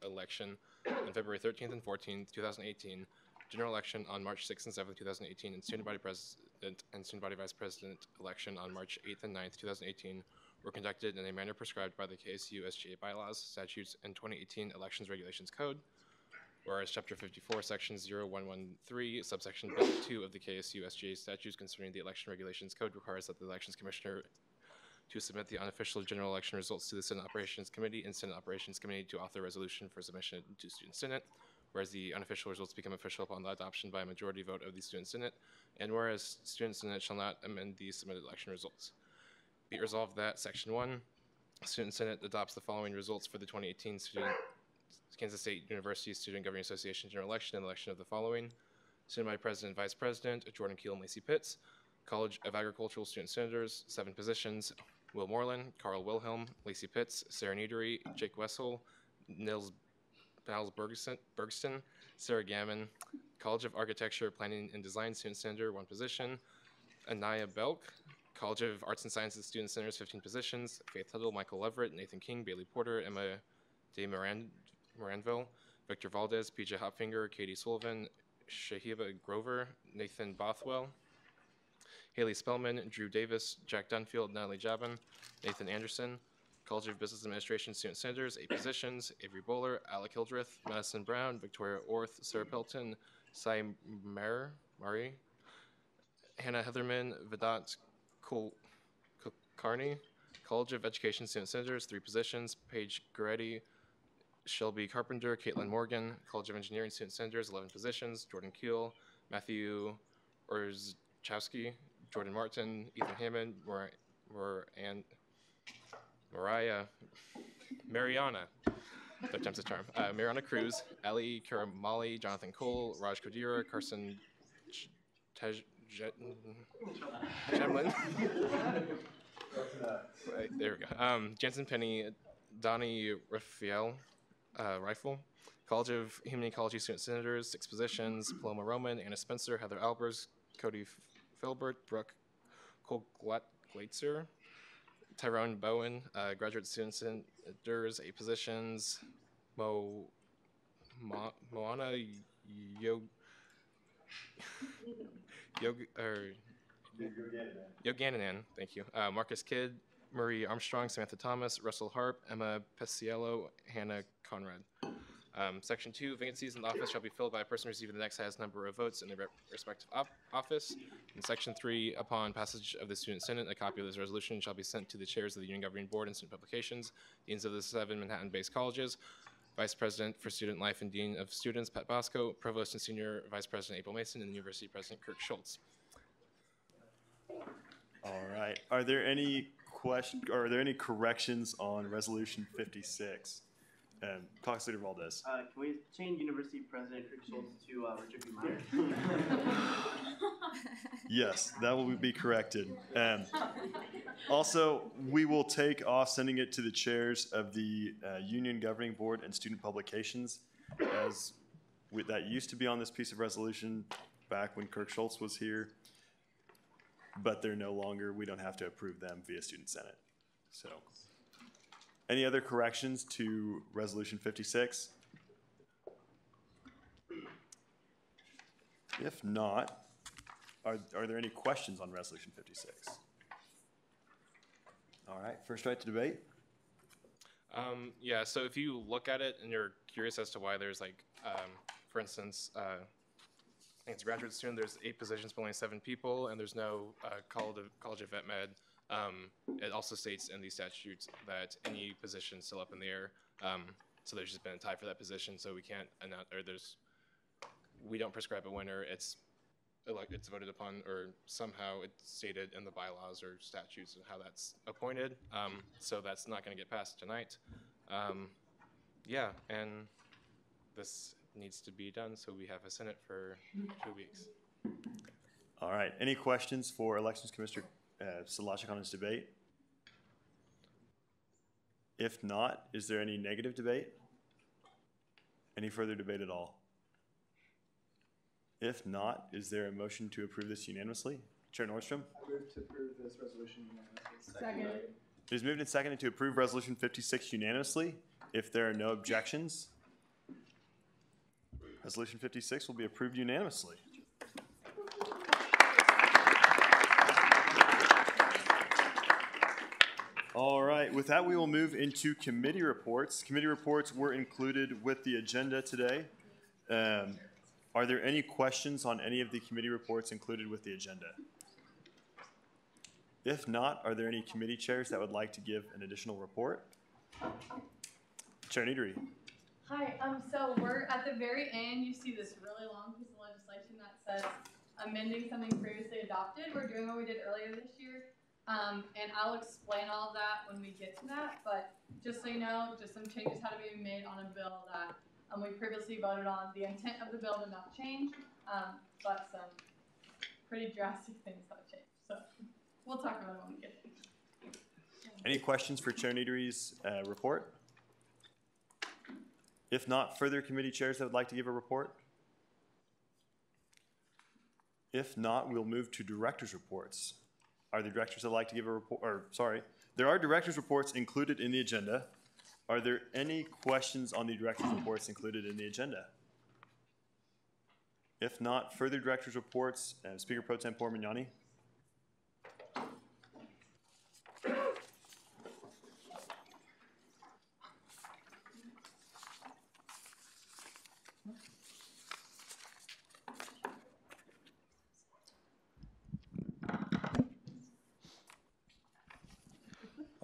[SPEAKER 15] election on February 13th and 14th, 2018, general election on March 6th and 7th, 2018, and student body president and student body vice president election on March 8th and 9th, 2018, were conducted in a manner prescribed by the KSU SGA bylaws, statutes, and 2018 Elections Regulations Code, whereas Chapter 54, Section 0113, subsection B2 of the KSU SGA statutes concerning the Election Regulations Code requires that the Elections Commissioner to submit the unofficial general election results to the Senate Operations Committee and Senate Operations Committee to author a resolution for submission to Student Senate, whereas the unofficial results become official upon the adoption by a majority vote of the Student Senate, and whereas Student Senate shall not amend the submitted election results. Be it resolved that Section 1, Student Senate adopts the following results for the 2018 Kansas State University Student Governing Association general election and election of the following: Student Body President and Vice President, Jordan Keel and Lacey Pitts. College of Agricultural Student Senators, 7 positions: Will Moreland, Carl Wilhelm, Lacey Pitts, Sarah Needery, Jake Wessel, Nils Bergston, Sarah Gammon. College of Architecture, Planning and Design Student Senator, 1 position: Anaya Belk. College of Arts and Sciences Student Senators, 15 positions: Faith Tuttle, Michael Leverett, Nathan King, Bailey Porter, Emma De Moranville, Victor Valdez, PJ Hopfinger, Katie Sullivan, Shahiba Grover, Nathan Bothwell, Haley Spellman, Drew Davis, Jack Dunfield, Natalie Jabin, Nathan Anderson. College of Business Administration Student Senators, 8 positions: Avery Bowler, Alec Hildreth, Madison Brown, Victoria Orth, Sarah Pelton, Sai Mari, Hannah Heatherman, Vedant Kulkarni. College of Education Student Senators, 3 positions: Paige Goretti, Shelby Carpenter, Caitlin Morgan. College of Engineering Student Senators, 11 positions: Jordan Keel, Matthew Orzechowski, Jordan Martin, Ethan Hammond, Mariana, third time's a charm, Mariana Cruz, Ali Karamali, Jonathan Cole, Raj Kodira, Carson Chemlin. Right, there we go. Jensen Penny, Donnie Raphael, Rifle. College of Human Ecology Student Senators, 6 positions: Paloma Roman, Anna Spencer, Heather Albers, Cody Filbert, Brooke Cole-Glatzer, Tyrone Bowen, Graduate Student Senators, 8 positions: Moana Yogananan, thank you. Marcus Kidd, Marie Armstrong, Samantha Thomas, Russell Harp, Emma Pesiello, Hannah Conrad. Section 2, vacancies in the office shall be filled by a person receiving the next highest number of votes in their respective office. In Section 3, upon passage of the Student Senate, a copy of this resolution shall be sent to the chairs of the Union Governing Board and Student Publications, deans of the 7 Manhattan-based colleges, Vice President for Student Life and Dean of Students, Pat Bosco, Provost and Senior Vice President, April Mason, and the University President, Kirk Schultz.
[SPEAKER 2] All right. Are there any corrections on Resolution 56? Caucus Leader Valdez.
[SPEAKER 10] Can we change University President Kirk Schultz to Richard B. Meyer?
[SPEAKER 2] Yes, that will be corrected. Also, we will take off sending it to the chairs of the Union Governing Board and Student Publications, as that used to be on this piece of resolution back when Kirk Schultz was here, but they're no longer. We don't have to approve them via Student Senate. So, any other corrections to Resolution 56? If not, are there any questions on Resolution 56? All right, first right to debate.
[SPEAKER 15] Yeah, so if you look at it and you're curious as to why there's like, for instance, I think it's a graduate student, there's 8 positions but only 7 people, and there's no College of Vet Med. It also states in the statutes that any position still up in the air. So there's just been a tie for that position, so we can't announce, or we don't prescribe a winner. It's voted upon, or somehow it's stated in the bylaws or statutes of how that's appointed. So that's not going to get passed tonight. Yeah, and this needs to be done, so we have a Senate for 2 weeks.
[SPEAKER 2] All right. Any questions for Elections Commissioner Sedlacek on his debate? If not, is there any negative debate? Any further debate at all? If not, is there a motion to approve this unanimously? Chair Nordstrom?
[SPEAKER 12] I move to approve this resolution unanimously.
[SPEAKER 1] Second.
[SPEAKER 2] It is moved and seconded to approve Resolution 56 unanimously. If there are no objections, Resolution 56 will be approved unanimously. All right, with that, we will move into committee reports. Committee reports were included with the agenda today. Are there any questions on any of the committee reports included with the agenda? If not, are there any committee chairs that would like to give an additional report? Chair Neadery.
[SPEAKER 16] Hi, so we're at the very end. You see this really long piece of legislation that says amending something previously adopted. We're doing what we did earlier this year. And I'll explain all of that when we get to that, but just so you know, just some changes had to be made on a bill that we previously voted on. The intent of the bill did not change, but some pretty drastic things have changed. So we'll talk about it when we get there.
[SPEAKER 2] Any questions for Chair Neadery's report? If not, further committee chairs that would like to give a report? If not, we'll move to directors' reports. Are there directors that would like to give a report? Or, sorry, there are directors' reports included in the agenda. Are there any questions on the director's reports included in the agenda? If not, further director's reports, Speaker Pro Tempore Mignani.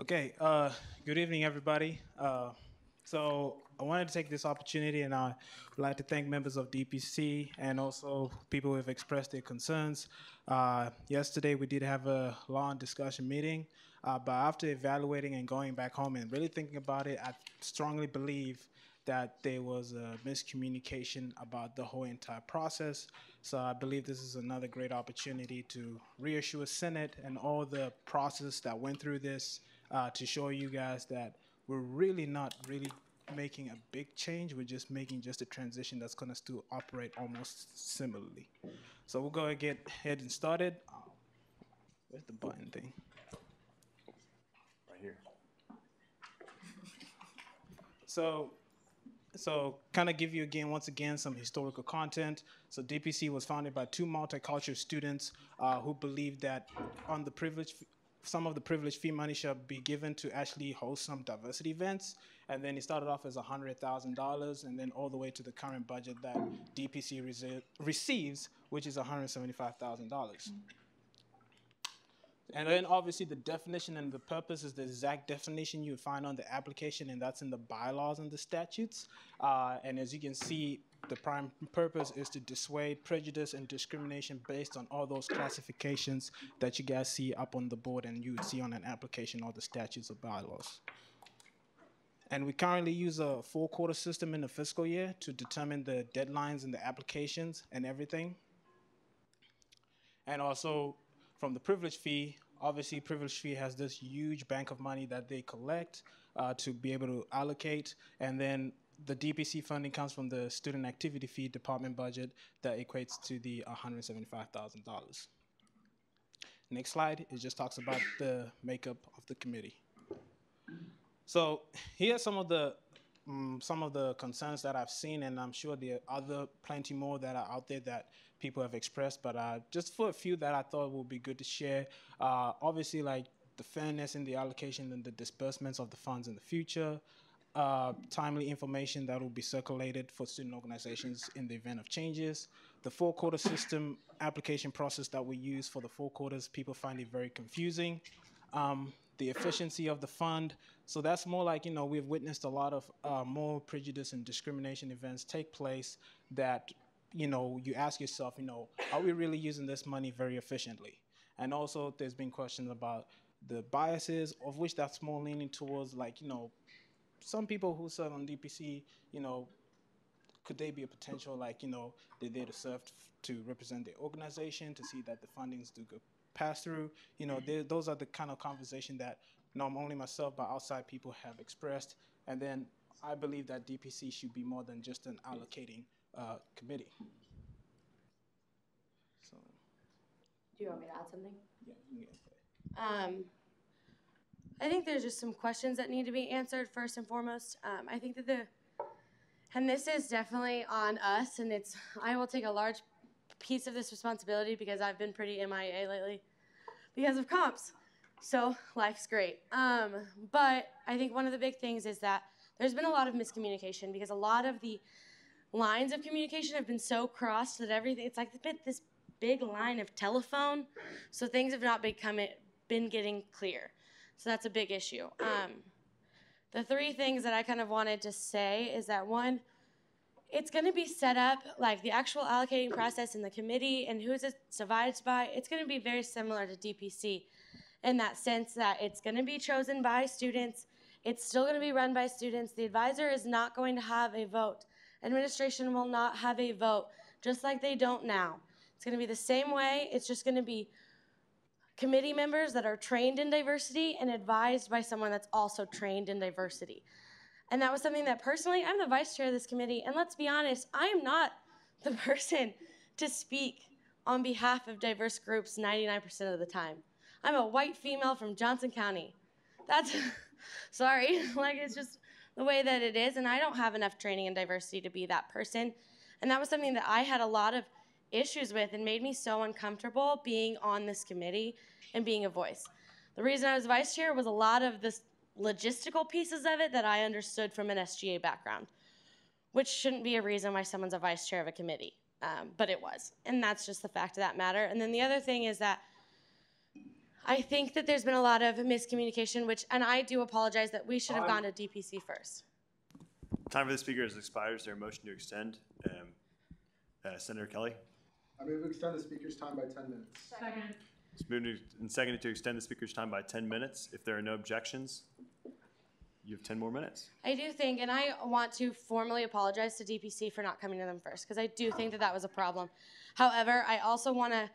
[SPEAKER 17] Okay, good evening, everybody. So I wanted to take this opportunity, and I would like to thank members of DPC and also people who have expressed their concerns. Yesterday, we did have a long discussion meeting, but after evaluating and going back home and really thinking about it, I strongly believe that there was a miscommunication about the whole entire process. So I believe this is another great opportunity to reassure Senate and all the process that went through this, to show you guys that we're really not making a big change. We're just making just a transition that's going to still operate almost similarly. So we'll go and get ahead and started. Where's the button thing?
[SPEAKER 2] Right here.
[SPEAKER 17] So kind of give you once again, some historical content. So DPC was founded by two multicultural students who believed that on the some of the privilege fee money should be given to actually host some diversity events. And then it started off as $100,000 and then all the way to the current budget that DPC receives, which is $175,000. And then obviously the definition and the purpose is the exact definition you would find on the application, and that's in the bylaws and the statutes. And as you can see, the prime purpose is to dissuade prejudice and discrimination based on all those classifications that you guys see up on the board and you would see on an application or the statutes or bylaws. And we currently use a 4-quarter system in the fiscal year to determine the deadlines and the applications and everything. And also from the privilege fee, obviously privilege fee has this huge bank of money that they collect to be able to allocate. And then the DPC funding comes from the student activity fee department budget that equates to the $175,000. Next slide, it just talks about the makeup of the committee. So here are some of the concerns that I've seen, and I'm sure there are plenty more that are out there that people have expressed, but just for a few that I thought would be good to share. Obviously, like the fairness in the allocation and the disbursements of the funds in the future, timely information that will be circulated for student organizations in the event of changes, the 4-quarter system application process that we use for the 4 quarters, people find it very confusing. The efficiency of the fund. So that's more like, we've witnessed a lot of more prejudice and discrimination events take place that, you ask yourself, are we really using this money very efficiently? And also there's been questions about the biases, of which that's more leaning towards like, some people who serve on DPC, could they be a potential, like, they're there to serve to represent their organization, to see that the fundings do go pass through. Those are the kind of conversation that not only myself, but outside people have expressed. And then I believe that DPC should be more than just an allocating committee. So,
[SPEAKER 18] Do you want me to add something?
[SPEAKER 17] yeah, you can say.
[SPEAKER 18] I think there's just some questions that need to be answered first and foremost. I think that and this is definitely on us, and I will take a large piece of this responsibility because I've been pretty MIA lately because of comps. So life's great. But I think one of the big things is that there's been a lot of miscommunication because a lot of the lines of communication have been so crossed that it's like this big line of telephone, so things have not been getting clear. So that's a big issue. The three things that I kind of wanted to say is that one, it's going to be set up like the actual allocating process in the committee and who's it divided by. It's going to be very similar to DPC in that sense that it's going to be chosen by students. It's still going to be run by students. The advisor is not going to have a vote. Administration will not have a vote, just like they don't now. It's going to be the same way. It's just going to be committee members that are trained in diversity and advised by someone that's also trained in diversity. And that was something that personally, I'm the vice chair of this committee, and let's be honest, I am not the person to speak on behalf of diverse groups 99% of the time. I'm a white female from Johnson County. That's, sorry, like it's just the way that it is, and I don't have enough training in diversity to be that person. And that was something that I had a lot of issues with and made me so uncomfortable being on this committee and being a voice. The reason I was vice chair was a lot of the logistical pieces of it that I understood from an SGA background, which shouldn't be a reason why someone's a vice chair of a committee, but it was. And that's just the fact of that matter. And then the other thing is that I think that there's been a lot of miscommunication, and I do apologize that we should have gone to DPC first.
[SPEAKER 2] Time for the speaker has expired. Is there a motion to extend? Senator Kelly?
[SPEAKER 19] I move to extend the speaker's time by 10 minutes.
[SPEAKER 16] Second.
[SPEAKER 2] It's moved and seconded to extend the speaker's time by 10 minutes. If there are no objections, you have 10 more minutes.
[SPEAKER 18] I do think, and I want to formally apologize to DPC for not coming to them first, because I do think that that was a problem. However, I also want to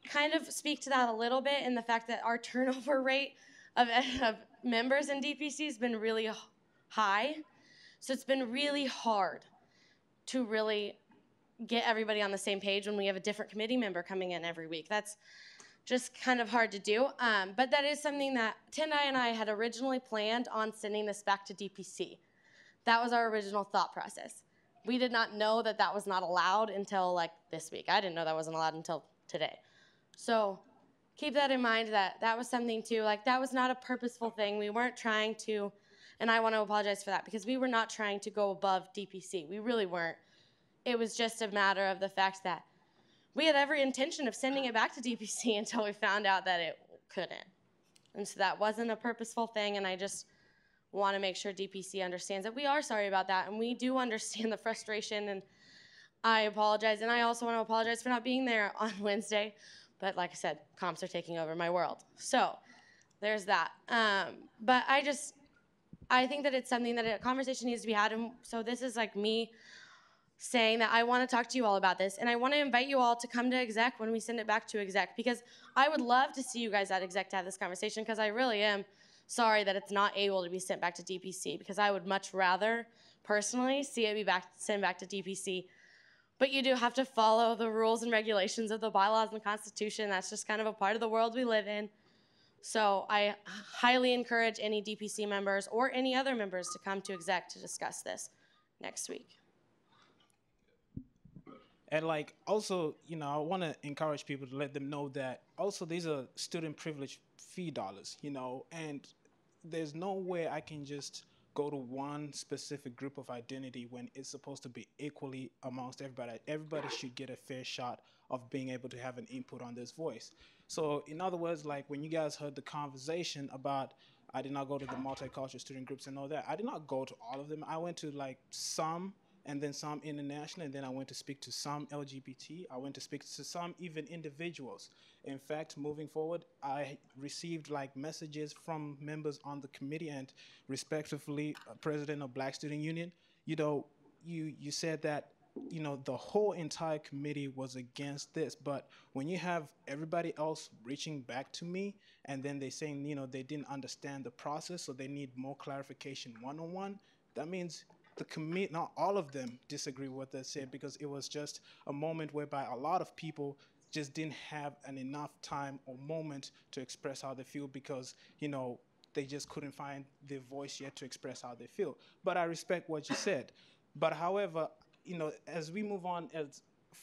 [SPEAKER 18] kind of speak to that a little bit in the fact that our turnover rate of members in DPC has been really high. So it's been really hard to really get everybody on the same page when we have a different committee member coming in every week. That's just kind of hard to do. But that is something that Tendai and I had originally planned on sending this back to DPC. That was our original thought process. We did not know that that was not allowed until like this week. I didn't know that wasn't allowed until today. So keep that in mind that that was something too, like that was not a purposeful thing. We weren't trying to, and I want to apologize for that because we were not trying to go above DPC. We really weren't. It was just a matter of the fact that we had every intention of sending it back to DPC until we found out that it couldn't. And so that wasn't a purposeful thing, and I just want to make sure DPC understands that we are sorry about that, and we do understand the frustration, and I apologize. And I also want to apologize for not being there on Wednesday. But like I said, comps are taking over my world. So there's that. But I think that it's something that a conversation needs to be had. And so this is like me saying that I want to talk to you all about this. And I want to invite you all to come to exec when we send it back to exec. Because I would love to see you guys at exec to have this conversation. Because I really am sorry that it's not able to be sent back to DPC. Because I would much rather, personally, see it be sent back to DPC. But you do have to follow the rules and regulations of the bylaws and the Constitution. That's just kind of a part of the world we live in. So I highly encourage any DPC members or any other members to come to exec to discuss this next week.
[SPEAKER 17] And like also, I want to encourage people to let them know that also these are student privilege fee dollars, and there's no way I can just go to one specific group of identity when it's supposed to be equally amongst everybody. Everybody should get a fair shot of being able to have an input on this voice. So in other words, like when you guys heard the conversation about I did not go to the multicultural student groups and all that, I did not go to all of them. I went to like some and then some international, and then I went to speak to some LGBT. I went to speak to some even individuals. In fact, moving forward, I received like messages from members on the committee and respectively president of Black Student Union. You said that the whole entire committee was against this. But when you have everybody else reaching back to me and then they saying, they didn't understand the process, so they need more clarification one-on-one, that means the committee, not all of them disagree with what they said, because it was just a moment whereby a lot of people just didn't have enough time or moment to express how they feel, because, they just couldn't find their voice yet to express how they feel. But I respect what you said. But however, as we move on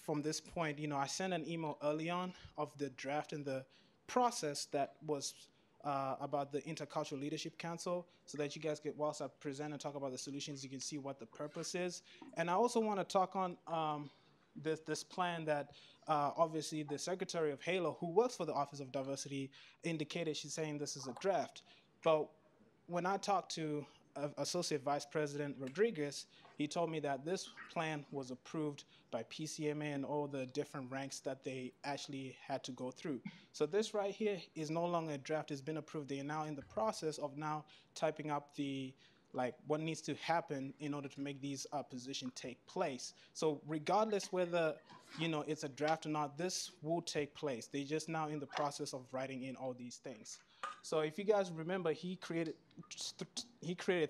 [SPEAKER 17] from this point, I sent an email early on of the draft and the process that was about the Intercultural Leadership Council, so that you guys get, whilst I present and talk about the solutions, you can see what the purpose is. And I also want to talk on this plan that obviously the Secretary of HALO, who works for the Office of Diversity, indicated. She's saying this is a draft. But when I talked to Associate Vice President Rodriguez, he told me that this plan was approved by PCMA and all the different ranks that they actually had to go through. So this right here is no longer a draft. It's been approved. They are now in the process of now typing up what needs to happen in order to make these positions take place. So regardless whether it's a draft or not, this will take place. They're just now in the process of writing in all these things. So if you guys remember, he created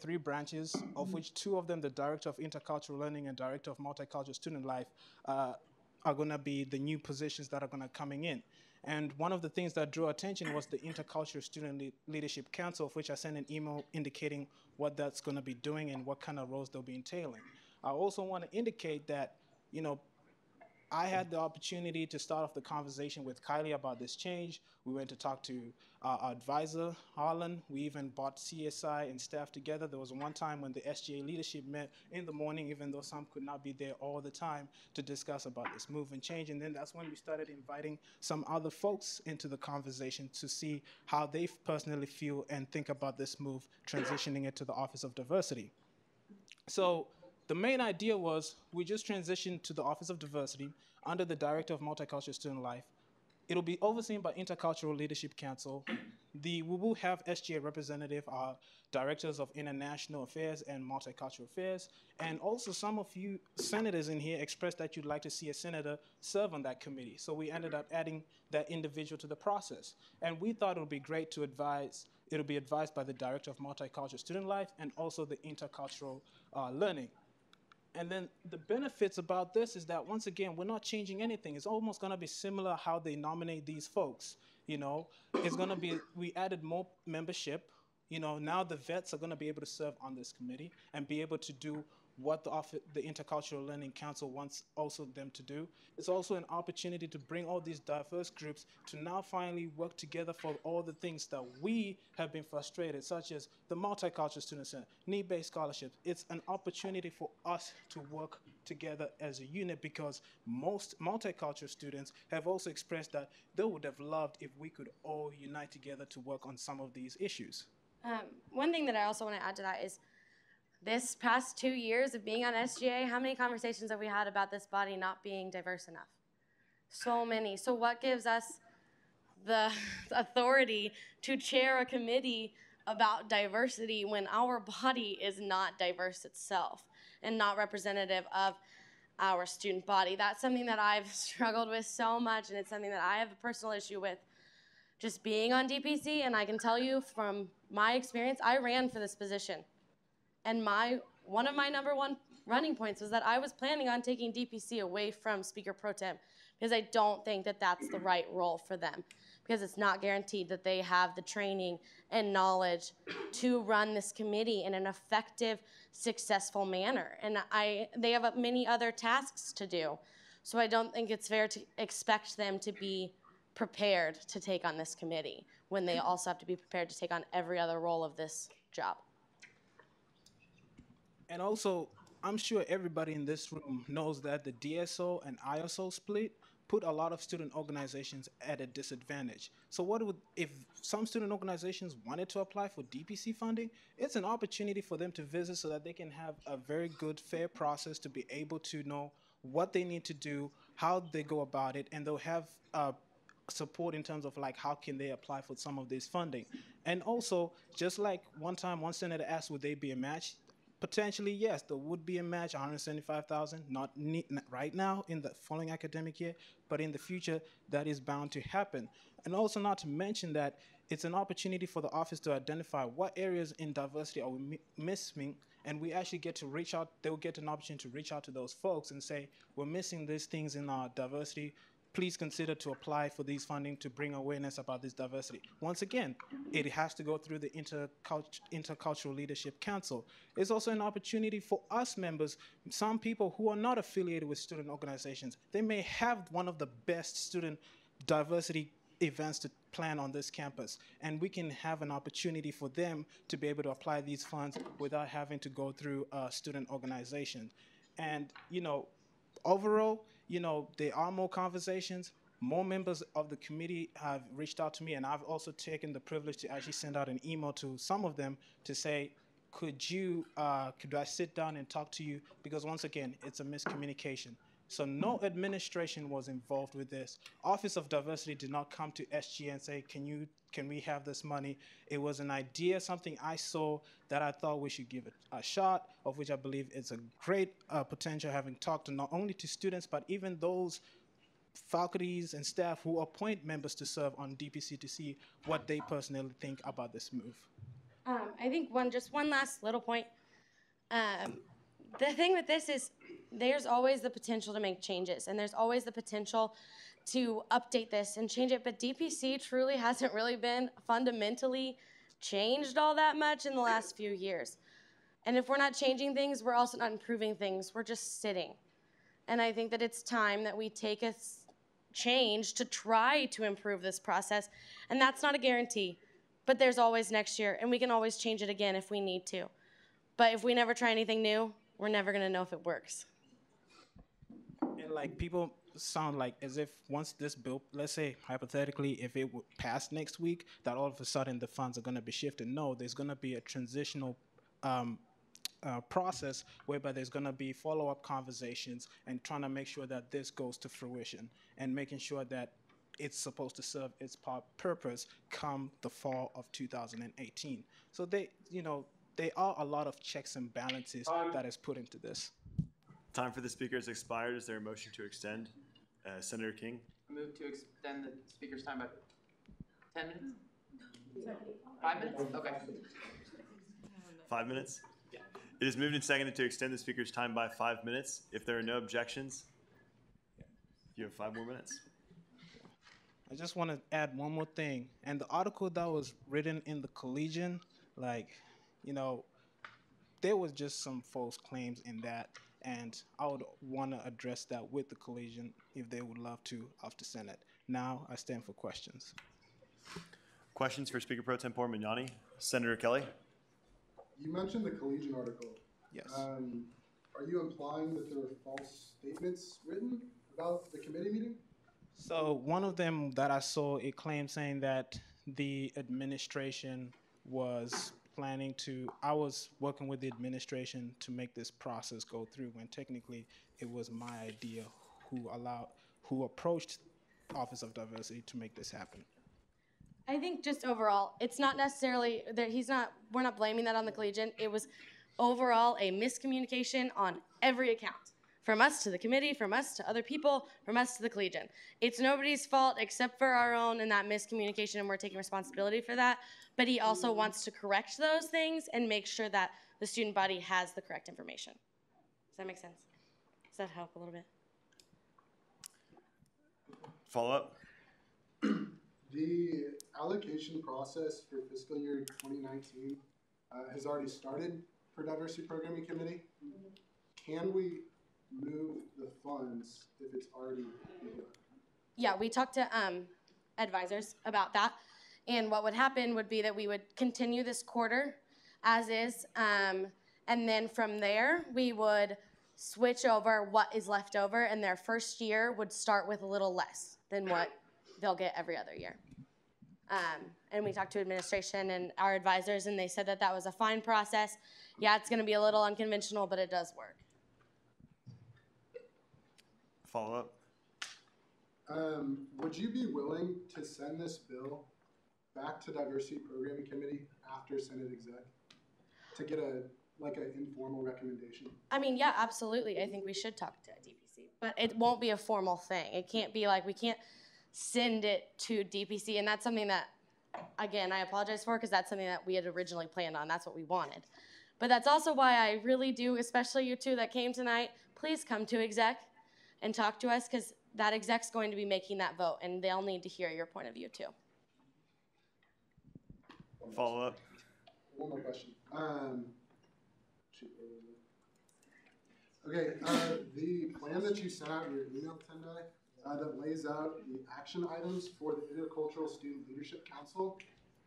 [SPEAKER 17] 3 branches, of which 2 of them, the Director of Intercultural Learning and Director of Multicultural Student Life, are going to be the new positions that are going to coming in. And one of the things that drew attention was the Intercultural Student Leadership Council, of which I sent an email indicating what that's going to be doing and what kind of roles they'll be entailing. I also want to indicate that, I had the opportunity to start off the conversation with Kylie about this change. We went to talk to our advisor, Harlan. We even brought CSI and staff together. There was one time when the SGA leadership met in the morning, even though some could not be there all the time, to discuss about this move and change. And then that's when we started inviting some other folks into the conversation to see how they personally feel and think about this move, transitioning it to the Office of Diversity. So the main idea was we just transitioned to the Office of Diversity under the Director of Multicultural Student Life. It'll be overseen by Intercultural Leadership Council. We will have SGA representative, our Directors of International Affairs and Multicultural Affairs, and also some of you senators in here expressed that you'd like to see a senator serve on that committee. So we ended up adding that individual to the process. And we thought it would be great to advise, it'll be advised by the Director of Multicultural Student Life and also the Intercultural Learning. And then the benefits about this is that, once again, we're not changing anything. It's almost going to be similar how they nominate these folks. It's going to be, we added more membership. Now the vets are going to be able to serve on this committee and be able to do what the Intercultural Learning Council wants also them to do. It's also an opportunity to bring all these diverse groups to now finally work together for all the things that we have been frustrated, such as the Multicultural Student Center, need-based scholarships. It's an opportunity for us to work together as a unit, because most multicultural students have also expressed that they would have loved if we could all unite together to work on some of these issues.
[SPEAKER 18] One thing that I also want to add to that is, this past 2 years of being on SGA, how many conversations have we had about this body not being diverse enough? So many. So what gives us the authority to chair a committee about diversity when our body is not diverse itself and not representative of our student body? That's something that I've struggled with so much, and it's something that I have a personal issue with just being on DPC. And I can tell you from my experience, I ran for this position. And one of my number 1 running points was that I was planning on taking DPC away from Speaker Pro Tem, because I don't think that that's the right role for them, because it's not guaranteed that they have the training and knowledge to run this committee in an effective, successful manner. And they have many other tasks to do. So I don't think it's fair to expect them to be prepared to take on this committee when they also have to be prepared to take on every other role of this job.
[SPEAKER 17] And also, I'm sure everybody in this room knows that the DSO and ISO split put a lot of student organizations at a disadvantage. So if some student organizations wanted to apply for DPC funding, it's an opportunity for them to visit so that they can have a very good, fair process to be able to know what they need to do, how they go about it, and they'll have support in terms of how can they apply for some of this funding. And also, just like one time one senator asked would they be a match, potentially, yes, there would be a match, 175,000, not right now in the following academic year, but in the future, that is bound to happen. And also not to mention that it's an opportunity for the office to identify what areas in diversity are we missing, and we actually get to reach out, they'll get an opportunity to reach out to those folks and say, we're missing these things in our diversity. Please consider to apply for these funding to bring awareness about this diversity. Once again, it has to go through the Intercultural Leadership Council. It's also an opportunity for us members, some people who are not affiliated with student organizations. They may have one of the best student diversity events to plan on this campus, and we can have an opportunity for them to be able to apply these funds without having to go through a student organization. And, you know, overall, you know, there are more conversations. More members of the committee have reached out to me, and I've also taken the privilege to actually send out an email to some of them to say, could I sit down and talk to you? Because once again, it's a miscommunication. So no administration was involved with this. Office of Diversity did not come to SG and say, can we have this money? It was an idea, something I saw that I thought we should give it a shot, of which I believe it's a great potential, having talked to not only to students, but even those faculties and staff who appoint members to serve on DPC to see what they personally think about this move.
[SPEAKER 18] I think just one last little point. The thing with this is there's always the potential to make changes, and there's always the potential to update this and change it, but DPC truly hasn't really been fundamentally changed all that much in the last few years. And if we're not changing things, we're also not improving things. We're just sitting. And I think that it's time that we take a change to try to improve this process, and that's not a guarantee, but there's always next year, and we can always change it again if we need to. But if we never try anything new, we're never going to know if it works.
[SPEAKER 17] And like people sound like as if once this bill, let's say hypothetically, if it would pass next week, that all of a sudden the funds are going to be shifted. No, there's going to be a transitional process whereby there's going to be follow-up conversations and trying to make sure that this goes to fruition and making sure that it's supposed to serve its purpose come the fall of 2018. So there are a lot of checks and balances that is put into this.
[SPEAKER 2] Time for the speaker has expired. Is there a motion to extend? Senator King.
[SPEAKER 20] Move to extend the speaker's time by 10 minutes? 5 minutes? Okay.
[SPEAKER 2] 5 minutes? Yeah. It is moved and seconded to extend the speaker's time by 5 minutes. If there are no objections, you have 5 more minutes.
[SPEAKER 17] I just want to add one more thing. And the article that was written in the Collegian, there was just some false claims in that, and I would want to address that with the Collegian if they would love to after Senate. Now I stand for questions.
[SPEAKER 2] Questions for Speaker Pro Tempore Magnani? Senator Kelly?
[SPEAKER 19] You mentioned the Collegian article.
[SPEAKER 17] Yes.
[SPEAKER 19] Are you implying that there were false statements written about the committee meeting?
[SPEAKER 17] So one of them that I saw, it claimed saying that the administration was I was working with the administration to make this process go through, when technically it was my idea who approached Office of Diversity to make this happen.
[SPEAKER 18] I think just overall, it's not necessarily that we're not blaming that on the Collegian. It was overall a miscommunication on every account. From us to the committee, from us to other people, from us to the Collegian. It's nobody's fault except for our own and that miscommunication, and we're taking responsibility for that. But he also wants to correct those things and make sure that the student body has the correct information. Does that make sense? Does that help a little bit?
[SPEAKER 2] Follow up?
[SPEAKER 19] The allocation process for fiscal year 2019 has already started for Diversity Programming Committee. Can we move the funds if it's already begun?
[SPEAKER 18] Yeah, we talked to advisors about that, and what would happen would be that we would continue this quarter as is, and then from there we would switch over what is left over, and their first year would start with a little less than what they'll get every other year. And we talked to administration and our advisors, and they said that that was a fine process. Yeah, it's going to be a little unconventional, but it does work.
[SPEAKER 2] Follow up?
[SPEAKER 19] Would you be willing to send this bill back to Diversity Programming Committee after Senate Exec to get a like an informal recommendation?
[SPEAKER 18] I mean, yeah, absolutely. I think we should talk to DPC, but it won't be a formal thing. It can't be like, we can't send it to DPC, and that's something that, again, I apologize for, because that's something that we had originally planned on. That's what we wanted. But that's also why I really do, especially you two that came tonight, please come to exec and talk to us, because that exec's going to be making that vote, and they'll need to hear your point of view too.
[SPEAKER 2] Follow up.
[SPEAKER 19] One more question. Okay, the plan that you sent out in your email, Tendai, that lays out the action items for the Intercultural Student Leadership Council,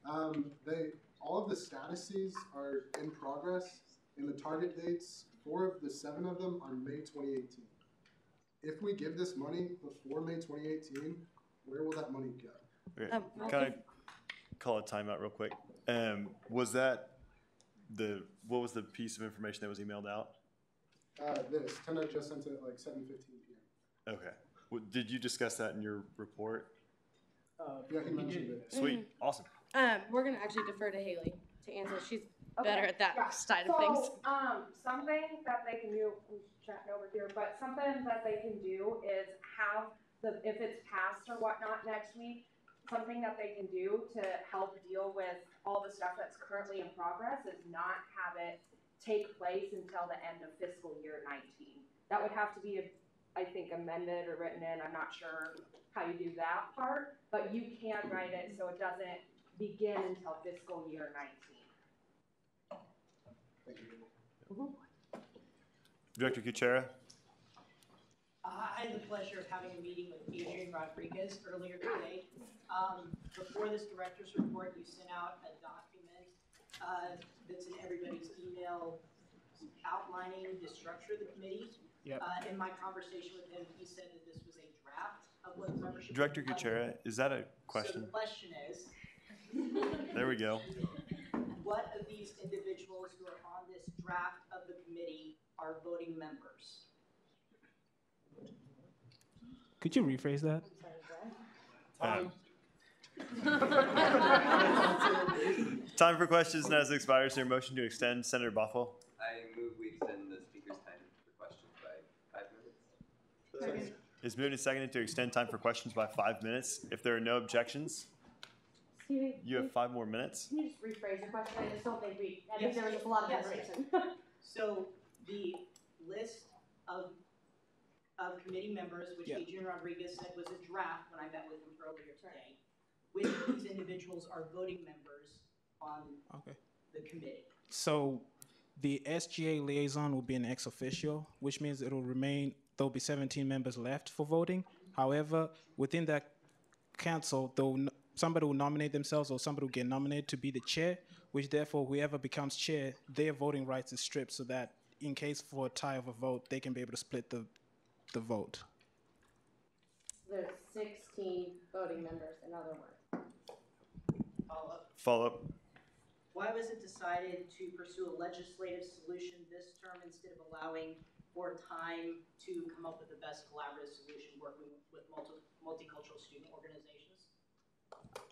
[SPEAKER 19] all of the statuses are in progress, and the target dates, 4 of the 7 of them are May 2018. If we give this money before May 2018, where will that money go?
[SPEAKER 2] Okay. Can I call a timeout real quick? Was that what was the piece of information that was emailed out?
[SPEAKER 19] This, Tendai just sent it at like 7:15 p.m.
[SPEAKER 2] Okay. Did you discuss that in your report?
[SPEAKER 19] Yeah, he mentioned it.
[SPEAKER 2] Sweet. Awesome.
[SPEAKER 18] We're going to actually defer to Haley to answer. She's
[SPEAKER 21] Okay,
[SPEAKER 18] better at that
[SPEAKER 21] yeah.
[SPEAKER 18] side of things.
[SPEAKER 21] Something that they can do, I'm chatting over here, but something that they can do is have if it's passed or whatnot next week, something that they can do to help deal with all the stuff that's currently in progress is not have it take place until the end of fiscal year 19. That would have to be, I think, amended or written in. I'm not sure how you do that part, but you can write it so it doesn't begin until fiscal year 19.
[SPEAKER 2] Director Kuchera?
[SPEAKER 13] I had the pleasure of having a meeting with Adrian Rodriguez earlier today. Before this director's report, you sent out a document that's in everybody's email outlining the structure of the committee.
[SPEAKER 17] Yep.
[SPEAKER 13] In my conversation with him, he said that this was a draft of what the membership.
[SPEAKER 2] Director Kuchera, is that a question?
[SPEAKER 13] So the question is.
[SPEAKER 2] There we go.
[SPEAKER 13] What of these individuals who are on this draft of the committee are voting members?
[SPEAKER 17] Could you rephrase that?
[SPEAKER 2] Time for questions now expires. Is there a motion to extend? Senator Bothwell?
[SPEAKER 22] I move we extend the speaker's time for questions by 5 minutes.
[SPEAKER 2] It's moved and seconded to extend time for questions by 5 minutes. If there are no objections, you have 5 more minutes.
[SPEAKER 18] Can you just rephrase your question? I just don't think I think there was just a lot of information.
[SPEAKER 13] So the list of committee members, which Adrian Rodriguez said was a draft when I met with him earlier today, which of these individuals are voting members on the committee?
[SPEAKER 17] So the SGA liaison will be an ex officio, which means it will remain, there'll be 17 members left for voting. However, within that council, somebody will nominate themselves or somebody will get nominated to be the chair, which therefore whoever becomes chair, their voting rights is stripped so that in case for a tie of a vote, they can be able to split the vote.
[SPEAKER 18] There's 16 voting members, in other words.
[SPEAKER 2] Follow up.
[SPEAKER 13] Why was it decided to pursue a legislative solution this term instead of allowing for time to come up with the best collaborative solution working with multicultural student organizations?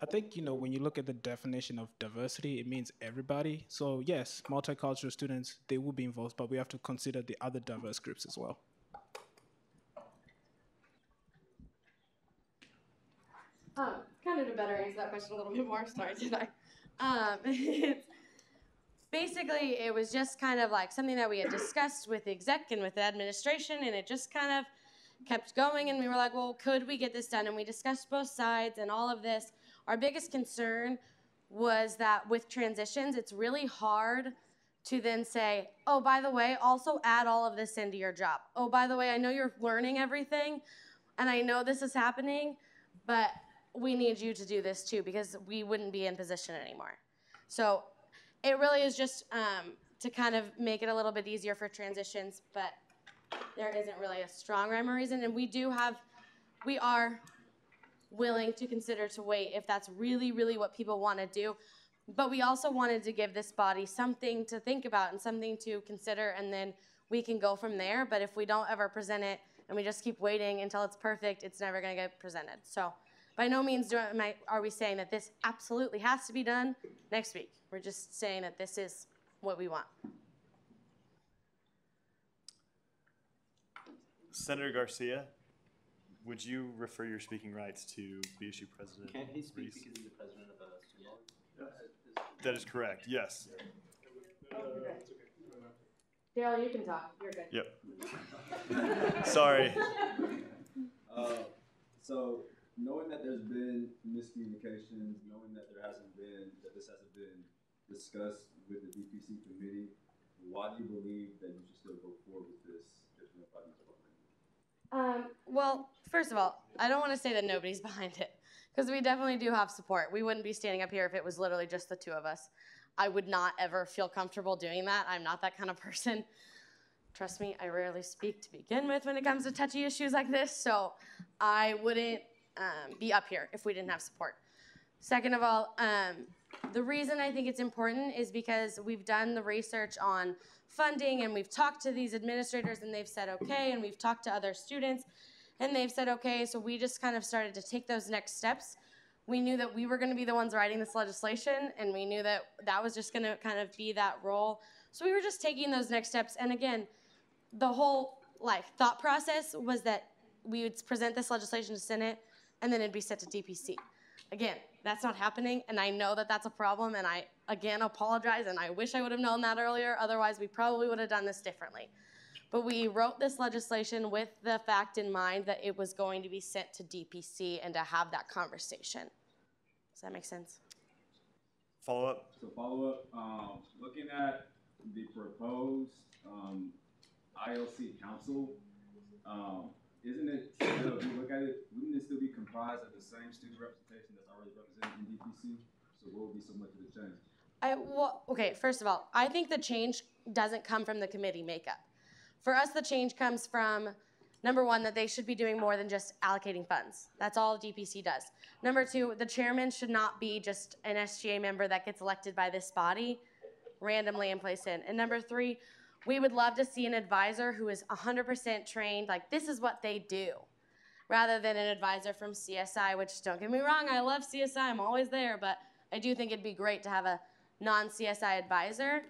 [SPEAKER 17] I think, when you look at the definition of diversity, it means everybody. So yes, multicultural students, they will be involved, but we have to consider the other diverse groups as well.
[SPEAKER 18] Kind of to better answer that question a little bit more, sorry, did I? Basically, it was just kind of like something that we had discussed with the exec and with the administration, and it just kind of kept going, and we were like, well, could we get this done? And we discussed both sides and all of this. Our biggest concern was that with transitions, it's really hard to then say, oh, by the way, also add all of this into your job. Oh, by the way, I know you're learning everything, and I know this is happening, but we need you to do this too, because we wouldn't be in position anymore. So it really is just to kind of make it a little bit easier for transitions, but there isn't really a strong rhyme or reason. And we are willing to consider to wait if that's really, really what people want to do. But we also wanted to give this body something to think about and something to consider, and then we can go from there. But if we don't ever present it and we just keep waiting until it's perfect, it's never going to get presented. So by no means are we saying that this absolutely has to be done next week. We're just saying that this is what we want.
[SPEAKER 2] Senator Garcia, would you refer your speaking rights to BSU President
[SPEAKER 10] Can't he speak
[SPEAKER 2] Reese?
[SPEAKER 10] because he's the president of a student body?
[SPEAKER 2] That is correct, yes.
[SPEAKER 7] Dale, you can talk. You're good.
[SPEAKER 2] Yep. Sorry.
[SPEAKER 4] So knowing that there's been miscommunications, knowing that this hasn't been discussed with the DPC committee, why do you believe that you should still go forward with this if you're not fighting?
[SPEAKER 18] Well, first of all, I don't want to say that nobody's behind it, because we definitely do have support. We wouldn't be standing up here if it was literally just the two of us. I would not ever feel comfortable doing that. I'm not that kind of person. Trust me, I rarely speak to begin with when it comes to touchy issues like this, so I wouldn't be up here if we didn't have support. Second of all, the reason I think it's important is because we've done the research on funding, and we've talked to these administrators, and they've said okay, and we've talked to other students, and they've said okay, so we just kind of started to take those next steps. We knew that we were going to be the ones writing this legislation, and we knew that that was just going to kind of be that role. So we were just taking those next steps, and again, the whole thought process was that we would present this legislation to Senate, and then it'd be sent to DPC. Again, that's not happening, and I know that that's a problem, and I, again, apologize, and I wish I would have known that earlier. Otherwise, we probably would have done this differently. But we wrote this legislation with the fact in mind that it was going to be sent to DPC and to have that conversation. Does that make sense?
[SPEAKER 2] Follow up?
[SPEAKER 4] So follow up, looking at the proposed ILC council, isn't it, if you look at it, wouldn't it still be comprised of the same student representation that's already represented in DPC? So what would be so much of the change?
[SPEAKER 18] Well, okay, first of all, I think the change doesn't come from the committee makeup. For us, the change comes from, number one, that they should be doing more than just allocating funds. That's all DPC does. Number two, the chairman should not be just an SGA member that gets elected by this body randomly and placed in. And number three, we would love to see an advisor who is 100% trained, like this is what they do, rather than an advisor from CSI, which don't get me wrong, I love CSI, I'm always there, but I do think it'd be great to have a non-CSI advisor.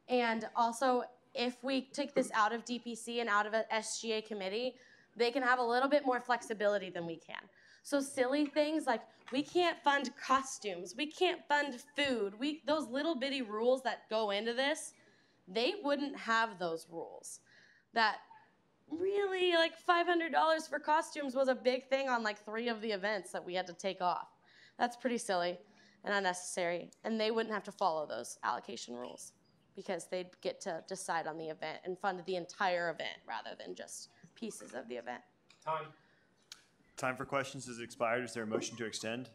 [SPEAKER 18] And also, if we take this out of DPC and out of an SGA committee, they can have a little bit more flexibility than we can. So silly things like we can't fund costumes, we can't fund food, those little bitty rules that go into this, they wouldn't have those rules. That really, like $500 for costumes was a big thing on like 3 of the events that we had to take off. That's pretty silly and unnecessary, and they wouldn't have to follow those allocation rules because they'd get to decide on the event and fund the entire event rather than just pieces of the event.
[SPEAKER 15] Time.
[SPEAKER 2] Time for questions is expired. Is there a motion to extend?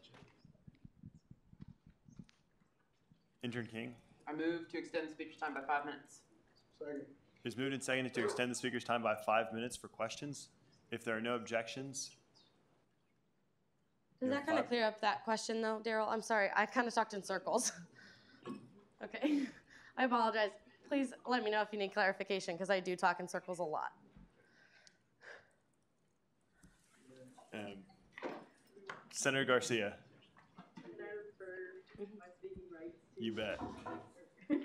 [SPEAKER 2] Intern King.
[SPEAKER 20] I move to extend the speaker's time by 5 minutes.
[SPEAKER 19] Second.
[SPEAKER 2] It's moved and seconded to extend the speaker's time by 5 minutes for questions. If there are no objections.
[SPEAKER 18] Does that kind of clear up that question though, Daryl? I'm sorry, I kind of talked in circles. Okay, I apologize. Please let me know if you need clarification because I do talk in circles a lot.
[SPEAKER 2] Senator Garcia.
[SPEAKER 1] Can I refer my speaking rights to?
[SPEAKER 2] You bet.
[SPEAKER 1] So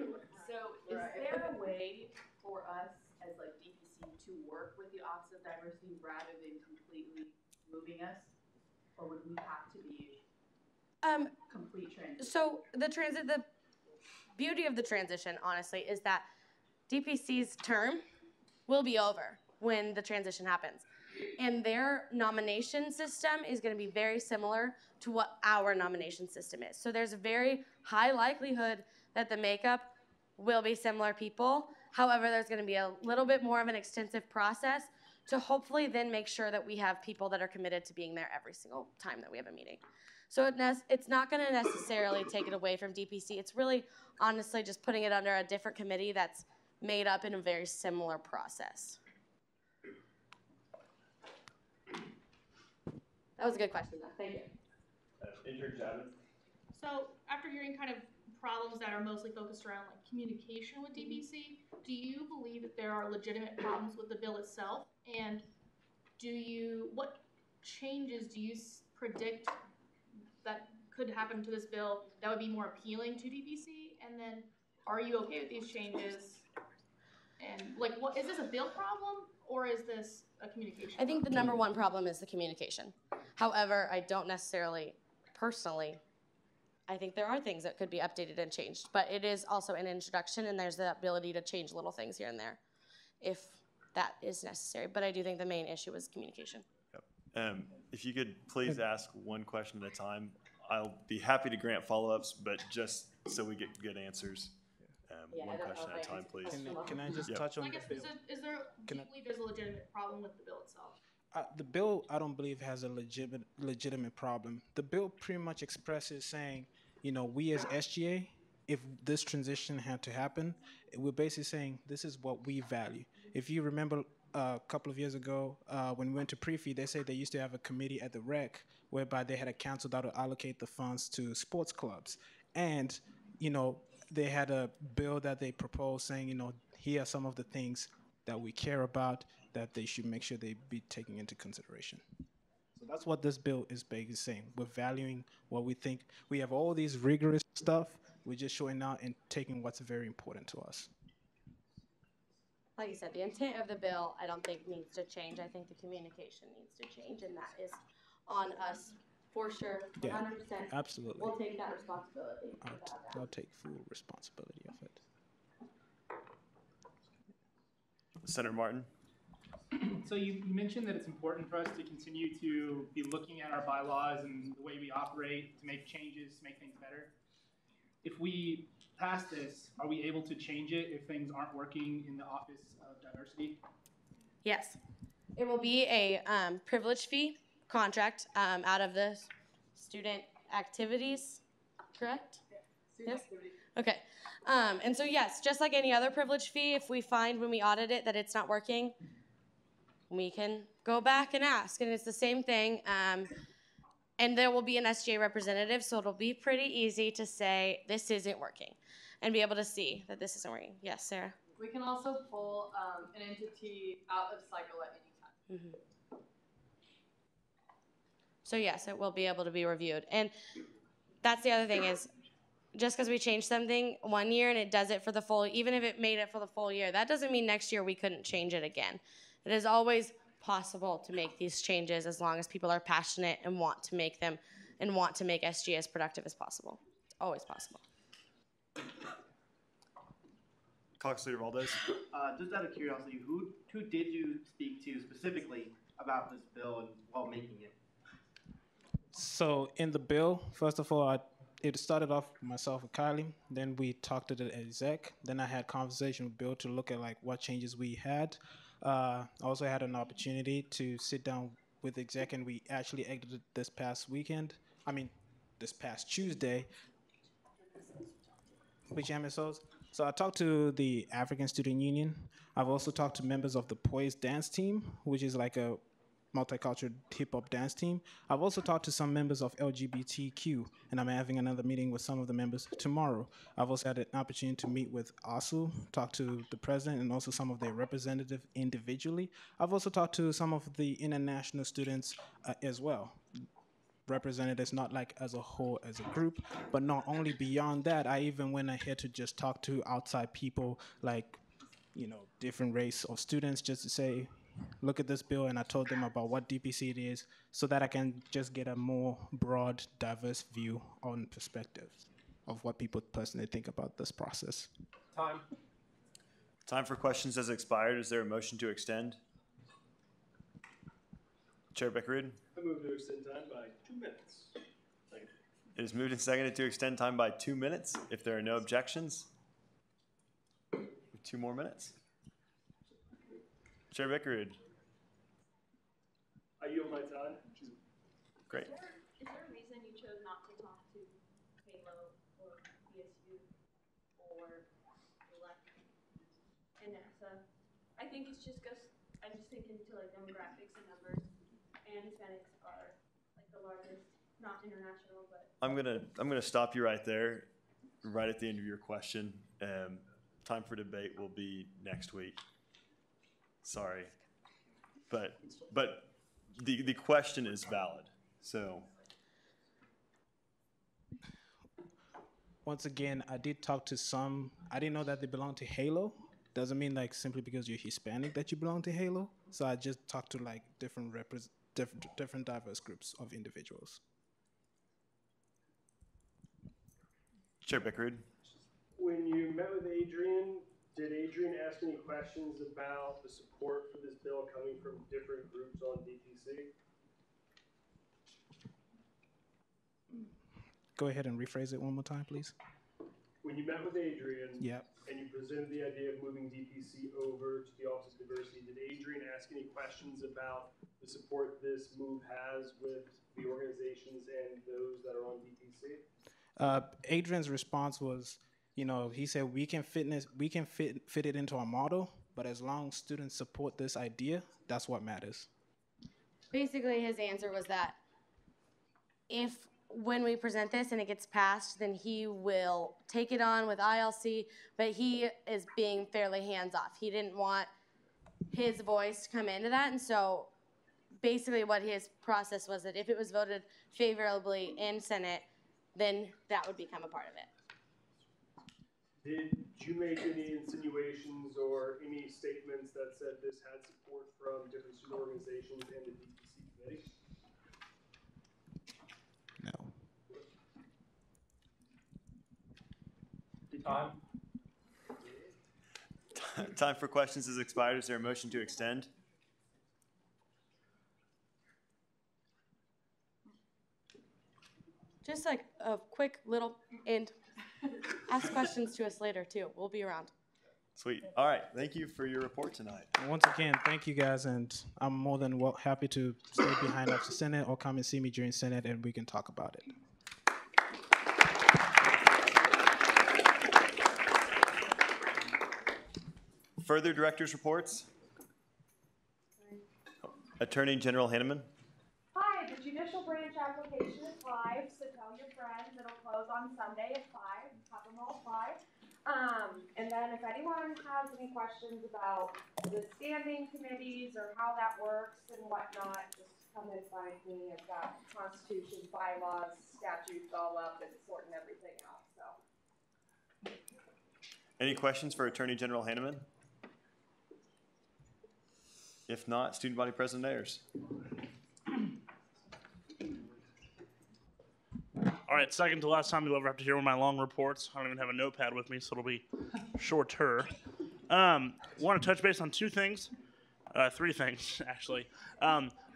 [SPEAKER 1] is there a way for us as like DPC to work with the Office of Diversity rather than completely moving us? Or would we have to be complete transition?
[SPEAKER 18] So the beauty of the transition, honestly, is that DPC's term will be over when the transition happens. And their nomination system is going to be very similar to what our nomination system is. So there's a very high likelihood that the makeup will be similar people. However, there's going to be a little bit more of an extensive process to hopefully then make sure that we have people that are committed to being there every single time that we have a meeting. So it's not going to necessarily take it away from DPC. It's really, honestly, just putting it under a different committee that's made up in a very similar process. That was a good question, though. Thank you.
[SPEAKER 2] Intern Javin.
[SPEAKER 3] So after hearing kind of problems that are mostly focused around like communication with DPC, do you believe that there are legitimate problems with the bill itself? And what changes do you predict that could happen to this bill that would be more appealing to DPC? And then are you okay with these changes? And like, what is this a bill problem or is this a communication.
[SPEAKER 18] I think the
[SPEAKER 3] problem.
[SPEAKER 18] number one problem is the communication. However, I don't necessarily, personally, I think there are things that could be updated and changed, but it is also an introduction, and there's the ability to change little things here and there if that is necessary. But I do think the main issue is communication.
[SPEAKER 2] If you could please ask one question at a time, I'll be happy to grant follow-ups, but just so we get good answers. One question at a time, please.
[SPEAKER 17] Can I just touch on
[SPEAKER 3] I guess,
[SPEAKER 17] the bill?
[SPEAKER 3] is there, do you believe there's a legitimate problem with the bill itself?
[SPEAKER 17] The bill, I don't believe, has a legitimate problem. The bill pretty much expresses saying, you know, we as SGA, if this transition had to happen, we're basically saying this is what we value. If you remember a couple of years ago, when we went to pre-fee, they said they used to have a committee at the rec whereby they had a council that would allocate the funds to sports clubs. And, you know, they had a bill that they proposed saying, you know, here are some of the things that we care about that they should make sure they be taking into consideration. So that's what this bill is basically saying. We're valuing what we think. We have all these rigorous stuff. We're just showing out and taking what's very important to us.
[SPEAKER 18] Like you said, the intent of the bill, I don't think needs to change. I think the communication needs to change, and that is on us for sure, 100%.
[SPEAKER 17] Yeah, absolutely.
[SPEAKER 18] We'll take that responsibility.
[SPEAKER 17] I'll take full responsibility of it.
[SPEAKER 2] Senator Martin.
[SPEAKER 5] So you mentioned that it's important for us to continue to be looking at our bylaws and the way we operate to make changes, to make things better. If we pass this, are we able to change it if things aren't working in the Office of Diversity?
[SPEAKER 18] Yes. It will be a privilege fee contract out of the student activities, correct? Yes? Okay. And so, yes, just like any other privilege fee, if we find when we audit it that it's not working, we can go back and ask. And it's the same thing. And there will be an SGA representative, so it'll be pretty easy to say this isn't working and be able to see that this isn't working. Yes, Sarah?
[SPEAKER 16] We can also pull an entity out of cycle at any time.
[SPEAKER 18] Mm-hmm. So yes, it will be able to be reviewed. And that's the other thing is, just because we change something one year and it does it for the full, even if it made it for the full year, that doesn't mean next year we couldn't change it again. It is always possible to make these changes as long as people are passionate and want to make them and want to make SG as productive as possible. It's always possible.
[SPEAKER 2] Caucus Leader Valdez.
[SPEAKER 10] Just out of curiosity, who did you speak to specifically about this bill and while making it?
[SPEAKER 17] So in the bill, first of all, it started off with myself and Kylie. Then we talked to the exec. Then I had conversation with Bill to look at like what changes we had. I also had an opportunity to sit down with the exec, and we actually exited this past Tuesday. Which MSOs? So I talked to the African Student Union. I've also talked to members of the Poise dance team, which is like a multicultural hip-hop dance team. I've also talked to some members of LGBTQ, and I'm having another meeting with some of the members tomorrow. I've also had an opportunity to meet with ASU, talk to the president and also some of their representatives individually. I've also talked to some of the international students as well, representatives not like as a whole, as a group, but not only beyond that, I even went ahead to just talk to outside people like, you know, different race of students just to say, look at this bill, and I told them about what DPC it is so that I can just get a more broad, diverse view on perspectives of what people personally think about this process.
[SPEAKER 2] Time for questions has expired. Is there a motion to extend? Chair Beckerud?
[SPEAKER 12] I move to extend time by 2 minutes. Second.
[SPEAKER 2] It is moved and seconded to extend time by 2 minutes. If there are no objections, 2 more minutes. Chair Beckerud.
[SPEAKER 12] I yield my time.
[SPEAKER 2] Great.
[SPEAKER 1] Is there a reason you chose not to talk to Halo or BSU or NASA? I think it's just because I'm just thinking to like demographics and numbers, and Hispanics are like the largest, not international, but.
[SPEAKER 2] I'm gonna stop you right there, right at the end of your question. Time for debate will be next week. Sorry, but the question is valid. So
[SPEAKER 17] once again, I did talk to some. I didn't know that they belong to Halo. Doesn't mean like simply because you're Hispanic that you belong to Halo. So I just talked to like different diverse groups of individuals.
[SPEAKER 2] Chair Bickerud.
[SPEAKER 6] When you met with Adrian, did Adrian ask any questions about the support for this bill coming from different groups on DPC?
[SPEAKER 17] Go ahead and rephrase it one more time, please.
[SPEAKER 6] When you met with Adrian,
[SPEAKER 17] Yep.
[SPEAKER 6] and you presented the idea of moving DPC over to the Office of Diversity, did Adrian ask any questions about the support this move has with the organizations and those that are on DPC?
[SPEAKER 17] Adrian's response was, you know, he said we can fit it into our model, but as long as students support this idea, that's what matters.
[SPEAKER 18] Basically, his answer was that when we present this and it gets passed, then he will take it on with ILC, but he is being fairly hands-off. He didn't want his voice to come into that, and so basically what his process was that if it was voted favorably in Senate, then that would become a part of it.
[SPEAKER 6] Did you make any insinuations or any statements that said this had support from different student organizations and the DPC committee?
[SPEAKER 17] No.
[SPEAKER 6] Time.
[SPEAKER 2] Time for questions has expired. Is there a motion to extend?
[SPEAKER 18] Just like a quick little and ask questions to us later too. We'll be around.
[SPEAKER 2] Sweet. All right. Thank you for your report tonight.
[SPEAKER 17] Once again, thank you guys, and I'm more than happy to stay behind after Senate or come and see me during Senate, and we can talk about it.
[SPEAKER 2] Further director's reports? Attorney General Hanneman.
[SPEAKER 21] Hi, the judicial branch application is live, so tell your friends. It'll close on Sunday at 5. Have them all apply. And then if anyone has any questions about the standing committees or how that works and whatnot, just come and find me. I've got constitution, bylaws, statutes all up and sorting everything out. So.
[SPEAKER 2] Any questions for Attorney General Hanneman? If not, Student Body President Ayers.
[SPEAKER 9] All right, second to last time you'll ever have to hear one of my long reports. I don't even have a notepad with me, so it'll be shorter. Want to touch base on 3 things, actually.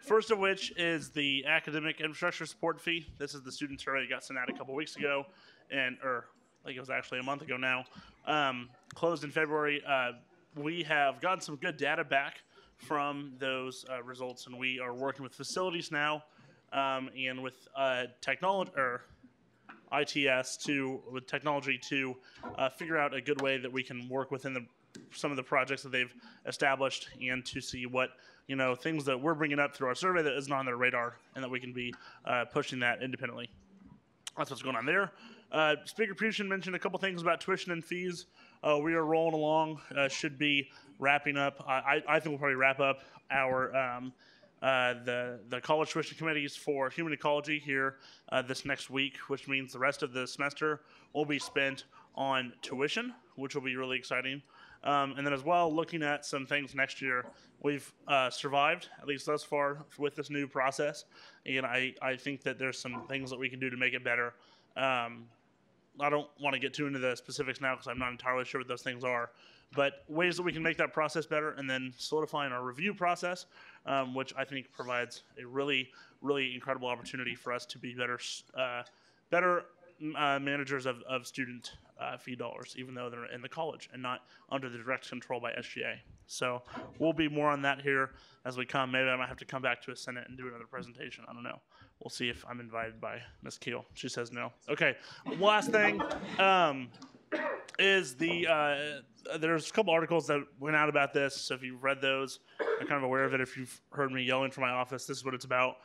[SPEAKER 9] First of which is the academic infrastructure support fee. This is the student survey that got sent out a couple weeks ago, or I think it was actually a month ago now. Closed in February. We have gotten some good data back from those results, and we are working with facilities now and with technology or ITS with technology to figure out a good way that we can work within some of the projects that they've established, and to see what things that we're bringing up through our survey that isn't on their radar, and that we can be pushing that independently. That's what's going on there. Speaker Pushin mentioned a couple things about tuition and fees. We are rolling along. Should be wrapping up. I think we'll probably wrap up our the college tuition committees for human ecology here this next week, which means the rest of the semester will be spent on tuition, which will be really exciting. And then as well, looking at some things next year. We've survived, at least thus far, with this new process, and I think that there's some things that we can do to make it better. I don't want to get too into the specifics now because I'm not entirely sure what those things are, but ways that we can make that process better, and then solidifying our review process, which I think provides a really, really incredible opportunity for us to be better managers of student fee dollars, even though they're in the college and not under the direct control by SGA. So we'll be more on that here as we come. Maybe I might have to come back to a Senate and do another presentation. I don't know. We'll see if I'm invited by Ms. Keel. She says no. Okay. Last thing is there's a couple articles that went out about this. So if you've read those, I'm kind of aware of it. If you've heard me yelling from my office, this is what it's about.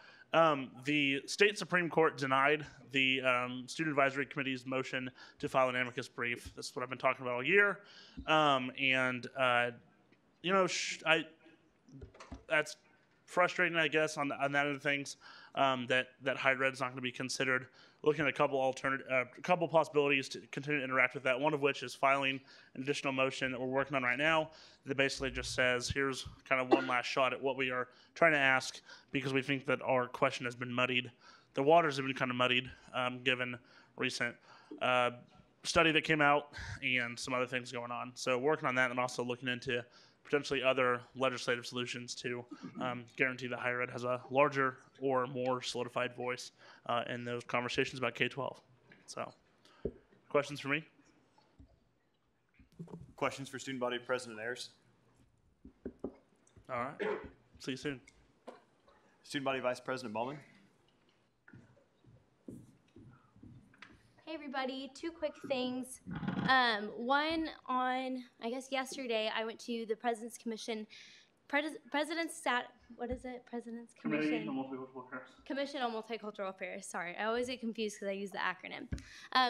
[SPEAKER 9] The state Supreme Court denied the Student Advisory Committee's motion to file an amicus brief. This is what I've been talking about all year. That's frustrating, I guess, on that end of things. that higher ed is not going to be considered. Looking at a couple possibilities to continue to interact with that. One of which is filing an additional motion that we're working on right now that basically just says, here's kind of one last shot at what we are trying to ask, because we think that our question has been muddied. The waters have been kind of muddied given recent study that came out and some other things going on. So working on that and also looking into potentially other legislative solutions to guarantee that higher ed has a larger or more solidified voice in those conversations about K-12. So, questions for me?
[SPEAKER 2] Questions for Student Body President Ayers?
[SPEAKER 9] All right. See you soon.
[SPEAKER 2] Student Body Vice President Ballman?
[SPEAKER 8] Hey everybody, two quick things. One on, I guess yesterday, I went to the President's Commission, President's Commission on Multicultural Affairs. Sorry, I always get confused because I use the acronym.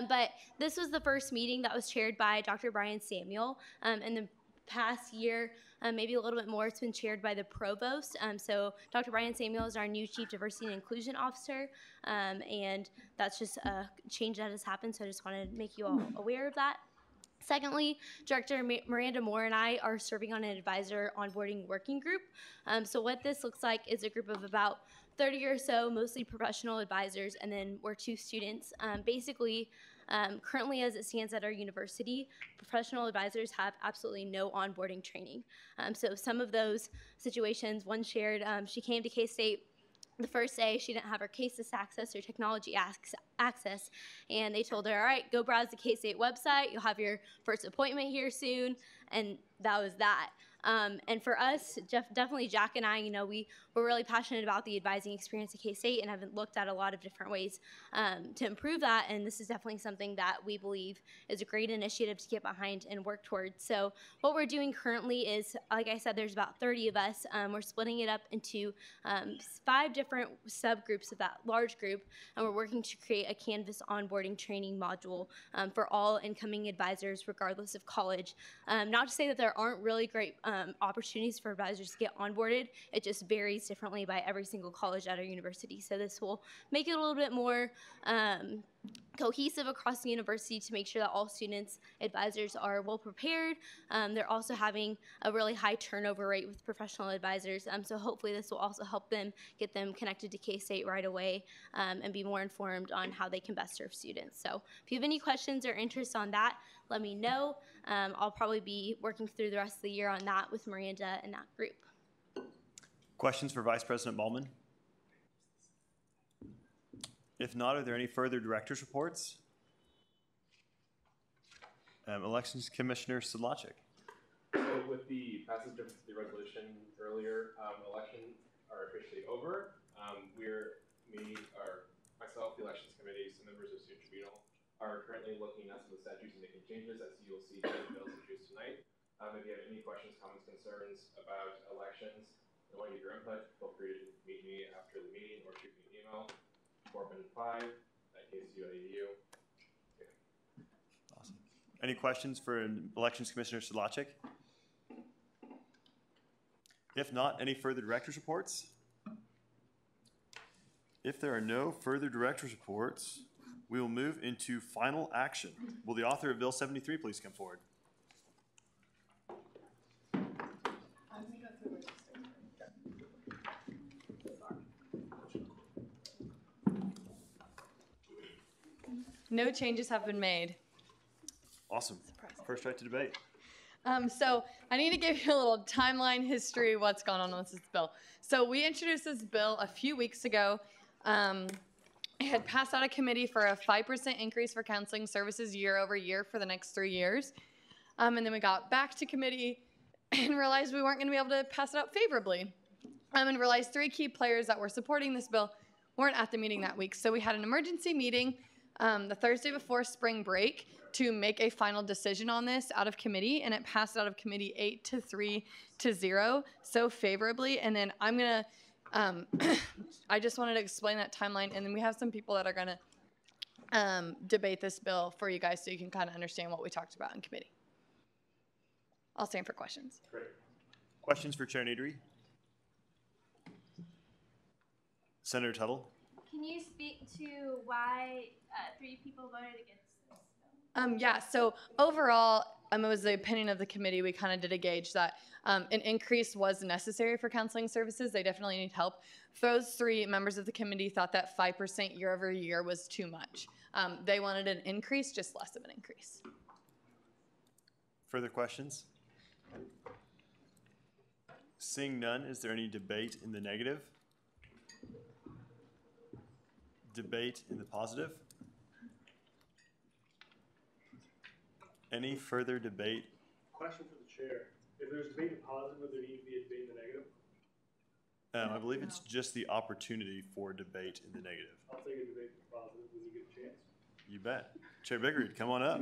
[SPEAKER 8] But this was the first meeting that was chaired by Dr. Brian Samuel. In the past year, maybe a little bit more, it's been chaired by the provost. So Dr. Brian Samuel is our new Chief Diversity and Inclusion Officer, and that's just a change that has happened, so I just wanted to make you all aware of that. Secondly, Director Miranda Moore and I are serving on an advisor onboarding working group. So what this looks like is a group of about 30 or so, mostly professional advisors, and then we're 2 students. Currently, as it stands at our university, professional advisors have absolutely no onboarding training. So some of those situations, one shared, she came to K-State the first day, she didn't have her K-Sys access or technology access, and they told her, all right, go browse the K-State website, you'll have your first appointment here soon, and that was that. And for us, definitely Jack and I, we're really passionate about the advising experience at K-State and have looked at a lot of different ways to improve that, and this is definitely something that we believe is a great initiative to get behind and work towards. So what we're doing currently is, like I said, there's about 30 of us. We're splitting it up into 5 different subgroups of that large group, and we're working to create a Canvas onboarding training module for all incoming advisors, regardless of college. Not to say that there aren't really great opportunities for advisors to get onboarded. It just varies differently by every single college at our university. So this will make it a little bit more cohesive across the university to make sure that all students, advisors are well prepared. They're also having a really high turnover rate with professional advisors. So hopefully this will also help them get them connected to K-State right away and be more informed on how they can best serve students. So if you have any questions or interest on that, let me know. I'll probably be working through the rest of the year on that with Miranda and that group.
[SPEAKER 2] Questions for Vice President Ballman? If not, are there any further director's reports? Elections Commissioner Sedlacek.
[SPEAKER 15] So with the passage of the resolution earlier, elections are officially over. Myself, the Elections Committee, some members of Student Tribunal are currently looking at some of the statutes and making changes, as you'll see in the bills introduced tonight. If you have any questions, comments, concerns about elections, and want to give your input, feel free to meet me after the meeting or shoot me an email, foreman5@kcu.edu.
[SPEAKER 2] Awesome. Any questions for Elections Commissioner Sedlacek? If not, any further director's reports? If there are no further director's reports, we will move into final action. Will the author of Bill 73 please come forward?
[SPEAKER 14] No changes have been made.
[SPEAKER 2] Awesome. First right to debate.
[SPEAKER 14] So I need to give you a little timeline history, what's gone on with this bill. So we introduced this bill a few weeks ago. It had passed out of committee for a 5% increase for counseling services year over year for the next 3 years. And then we got back to committee and realized we weren't going to be able to pass it out favorably. And realized 3 key players that were supporting this bill weren't at the meeting that week. So we had an emergency meeting the Thursday before spring break to make a final decision on this out of committee, and it passed out of committee 8-3-0, so favorably. And then I'm gonna, I just wanted to explain that timeline, and then we have some people that are gonna debate this bill for you guys so you can kind of understand what we talked about in committee. I'll stand for questions.
[SPEAKER 2] Great. Questions for Chair Needry? Senator Tuttle.
[SPEAKER 11] Can you speak to why 3 people voted against this?
[SPEAKER 14] Yeah, so overall, it was the opinion of the committee. We kind of did a gauge that an increase was necessary for counseling services. They definitely need help. Those 3 members of the committee thought that 5% year over year was too much. They wanted an increase, just less of an increase.
[SPEAKER 2] Further questions? Seeing none, is there any debate in the negative? Debate in the positive? Any further debate?
[SPEAKER 6] Question for the chair. If there's debate in the positive, would there need to be a debate in the negative?
[SPEAKER 2] I believe it's just the opportunity for debate in the negative.
[SPEAKER 6] I'll take a debate in the positive when you get a chance.
[SPEAKER 2] You bet. Chair Bickard, come on up.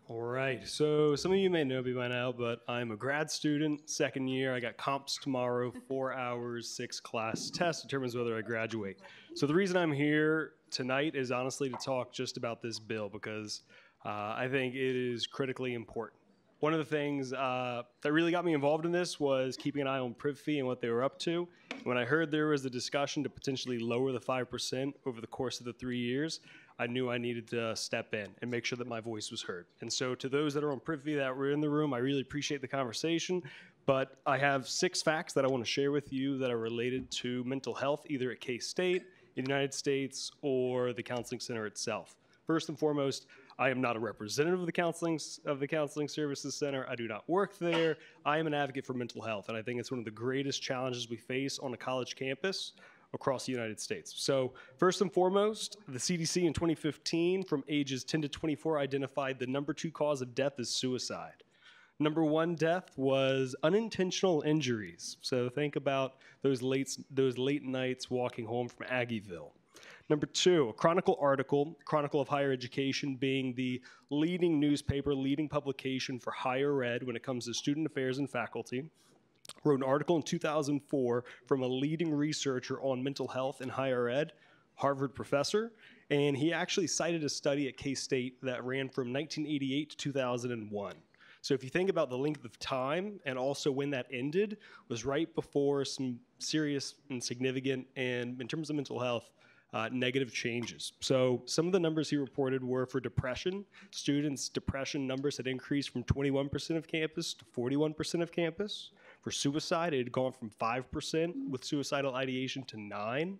[SPEAKER 22] All right, so some of you may know me by now, but I'm a grad student, second year. I got comps tomorrow, 4 hours, 6 class test, determines whether I graduate. So the reason I'm here tonight is honestly to talk just about this bill because I think it is critically important. One of the things that really got me involved in this was keeping an eye on Privy and what they were up to. When I heard there was a discussion to potentially lower the 5% over the course of the 3 years, I knew I needed to step in and make sure that my voice was heard. And so to those that are on Privy that were in the room, I really appreciate the conversation, but I have 6 facts that I want to share with you that are related to mental health, either at K-State, in the United States, or the counseling center itself. First and foremost, I am not a representative of the Counseling Services Center. I do not work there. I am an advocate for mental health, and I think it's one of the greatest challenges we face on a college campus across the United States. So first and foremost, the CDC in 2015 from ages 10 to 24 identified the number 2 cause of death as suicide. Number 1 death was unintentional injuries. So think about those late nights walking home from Aggieville. Number 2, a Chronicle article, Chronicle of Higher Education being the leading newspaper, leading publication for higher ed when it comes to student affairs and faculty, wrote an article in 2004 from a leading researcher on mental health in higher ed, Harvard professor, and he actually cited a study at K-State that ran from 1988 to 2001. So if you think about the length of time and also when that ended, was right before some serious and significant, and in terms of mental health, negative changes. So some of the numbers he reported were for depression. Students' depression numbers had increased from 21% of campus to 41% of campus. For suicide, it had gone from 5% with suicidal ideation to 9%.